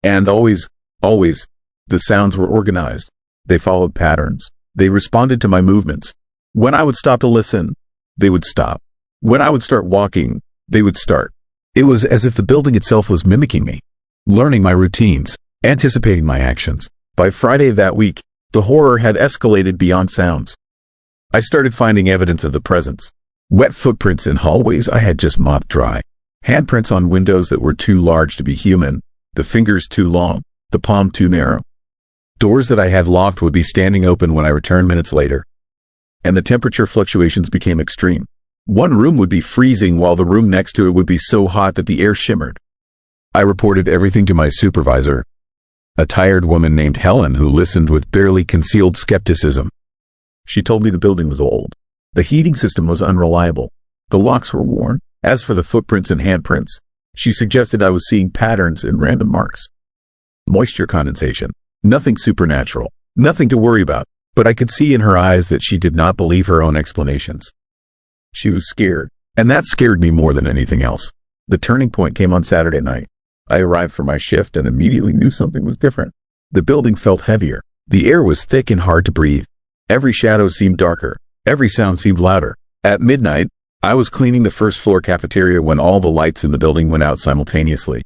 And always, the sounds were organized. They followed patterns. They responded to my movements. When I would stop to listen, they would stop. When I would start walking, they would start. It was as if the building itself was mimicking me, learning my routines, anticipating my actions. By Friday of that week, the horror had escalated beyond sounds. I started finding evidence of the presence. Wet footprints in hallways I had just mopped dry. Handprints on windows that were too large to be human, the fingers too long, the palm too narrow. Doors that I had locked would be standing open when I returned minutes later. And the temperature fluctuations became extreme. One room would be freezing while the room next to it would be so hot that the air shimmered. I reported everything to my supervisor, a tired woman named Helen who listened with barely concealed skepticism. She told me the building was old. The heating system was unreliable. The locks were worn. As for the footprints and handprints, she suggested I was seeing patterns in random marks. Moisture condensation. Nothing supernatural. Nothing to worry about. But I could see in her eyes that she did not believe her own explanations. She was scared, and that scared me more than anything else. The turning point came on Saturday night. I arrived for my shift and immediately knew something was different. The building felt heavier. The air was thick and hard to breathe. Every shadow seemed darker. Every sound seemed louder. At midnight, I was cleaning the 1st floor cafeteria when all the lights in the building went out simultaneously.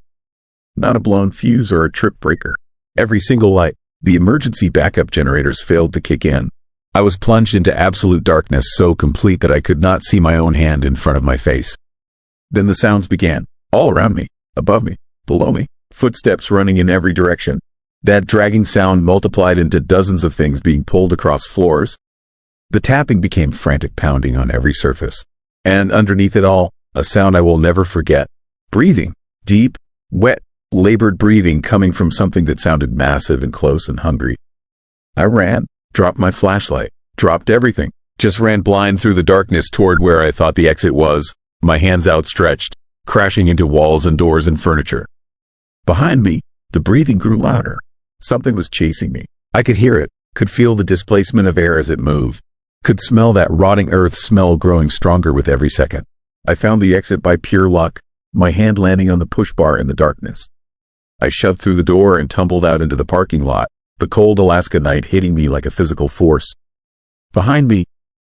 Not a blown fuse or a trip breaker. Every single light. The emergency backup generators failed to kick in. I was plunged into absolute darkness, so complete that I could not see my own hand in front of my face. Then the sounds began, all around me, above me, below me, footsteps running in every direction. That dragging sound multiplied into dozens of things being pulled across floors. The tapping became frantic pounding on every surface. And underneath it all, a sound I will never forget. Breathing. Deep, wet, labored breathing coming from something that sounded massive and close and hungry. I ran, dropped my flashlight, dropped everything, just ran blind through the darkness toward where I thought the exit was, my hands outstretched, crashing into walls and doors and furniture. Behind me, the breathing grew louder. Something was chasing me. I could hear it, could feel the displacement of air as it moved, could smell that rotting earth smell growing stronger with every second. I found the exit by pure luck, my hand landing on the push bar in the darkness. I shoved through the door and tumbled out into the parking lot, the cold Alaska night hitting me like a physical force. Behind me,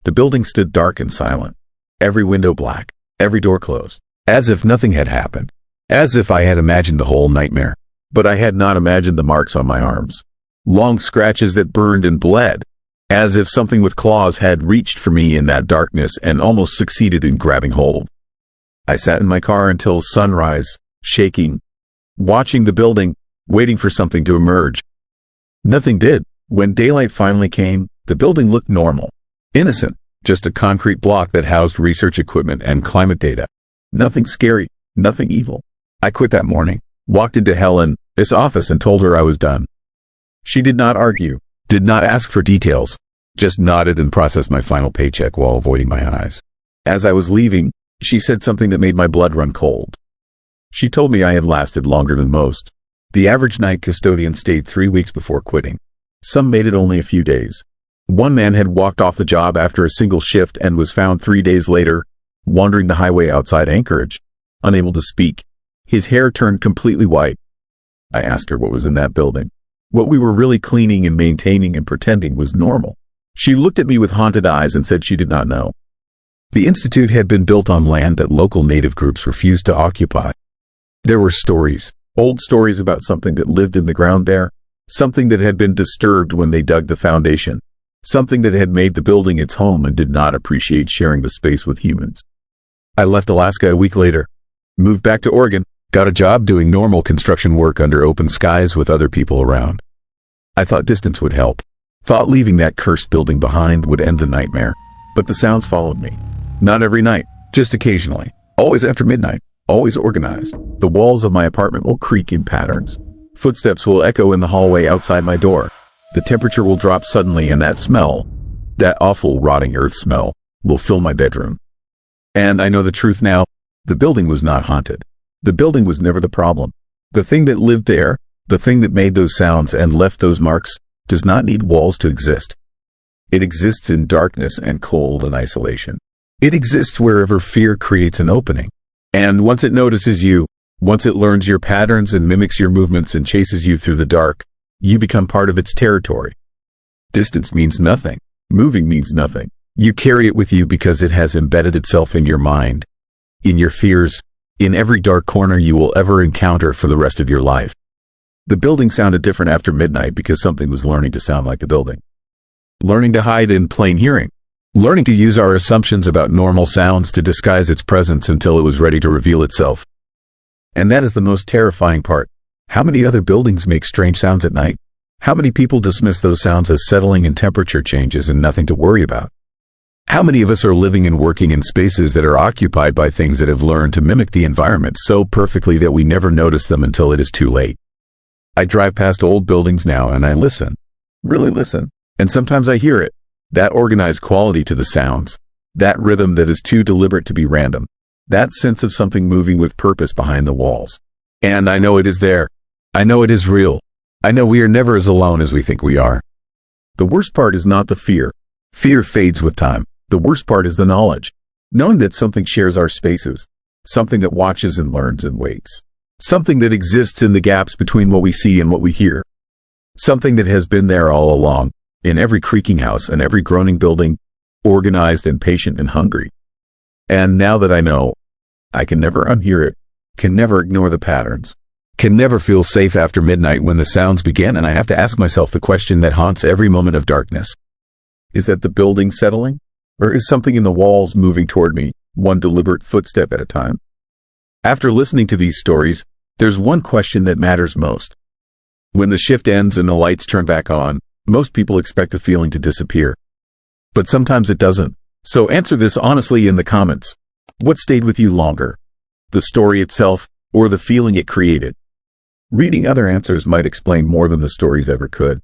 the building stood dark and silent, every window black, every door closed, as if nothing had happened, as if I had imagined the whole nightmare. But I had not imagined the marks on my arms, long scratches that burned and bled, as if something with claws had reached for me in that darkness and almost succeeded in grabbing hold. I sat in my car until sunrise, shaking, watching the building, waiting for something to emerge. Nothing did. When daylight finally came, the building looked normal, innocent, just a concrete block that housed research equipment and climate data. Nothing scary, nothing evil. I quit that morning, walked into Helen's office and told her I was done. She did not argue, did not ask for details, just nodded and processed my final paycheck while avoiding my eyes. As I was leaving, she said something that made my blood run cold. She told me I had lasted longer than most. The average night custodian stayed 3 weeks before quitting. Some made it only a few days. One man had walked off the job after a single shift and was found 3 days later, wandering the highway outside Anchorage, unable to speak, his hair turned completely white. I asked her what was in that building. What we were really cleaning and maintaining and pretending was normal. She looked at me with haunted eyes and said she did not know. The institute had been built on land that local native groups refused to occupy. There were stories, old stories about something that lived in the ground there, something that had been disturbed when they dug the foundation, something that had made the building its home and did not appreciate sharing the space with humans. I left Alaska a week later, moved back to Oregon, got a job doing normal construction work under open skies with other people around. I thought distance would help, thought leaving that cursed building behind would end the nightmare, but the sounds followed me. Not every night, just occasionally, always after midnight, always organized. The walls of my apartment will creak in patterns. Footsteps will echo in the hallway outside my door. The temperature will drop suddenly and that smell, that awful rotting earth smell, will fill my bedroom. And I know the truth now, the building was not haunted. The building was never the problem. The thing that lived there, the thing that made those sounds and left those marks, does not need walls to exist. It exists in darkness and cold and isolation. It exists wherever fear creates an opening. And once it notices you, once it learns your patterns and mimics your movements and chases you through the dark, you become part of its territory. Distance means nothing. Moving means nothing. You carry it with you because it has embedded itself in your mind, in your fears, in every dark corner you will ever encounter for the rest of your life. The building sounded different after midnight because something was learning to sound like the building. Learning to hide in plain hearing. Learning to use our assumptions about normal sounds to disguise its presence until it was ready to reveal itself. And that is the most terrifying part. How many other buildings make strange sounds at night? How many people dismiss those sounds as settling in temperature changes and nothing to worry about? How many of us are living and working in spaces that are occupied by things that have learned to mimic the environment so perfectly that we never notice them until it is too late? I drive past old buildings now and I listen. Really listen. And sometimes I hear it. That organized quality to the sounds. That rhythm that is too deliberate to be random. That sense of something moving with purpose behind the walls. And I know it is there. I know it is real. I know we are never as alone as we think we are. The worst part is not the fear. Fear fades with time. The worst part is the knowledge. Knowing that something shares our spaces. Something that watches and learns and waits. Something that exists in the gaps between what we see and what we hear. Something that has been there all along, in every creaking house and every groaning building, organized and patient and hungry. And now that I know, I can never unhear it, can never ignore the patterns, can never feel safe after midnight when the sounds begin and I have to ask myself the question that haunts every moment of darkness. Is that the building settling? Or is something in the walls moving toward me, one deliberate footstep at a time? After listening to these stories, there's one question that matters most. When the shift ends and the lights turn back on, most people expect the feeling to disappear. But sometimes it doesn't. So answer this honestly in the comments. What stayed with you longer? The story itself, or the feeling it created? Reading other answers might explain more than the stories ever could.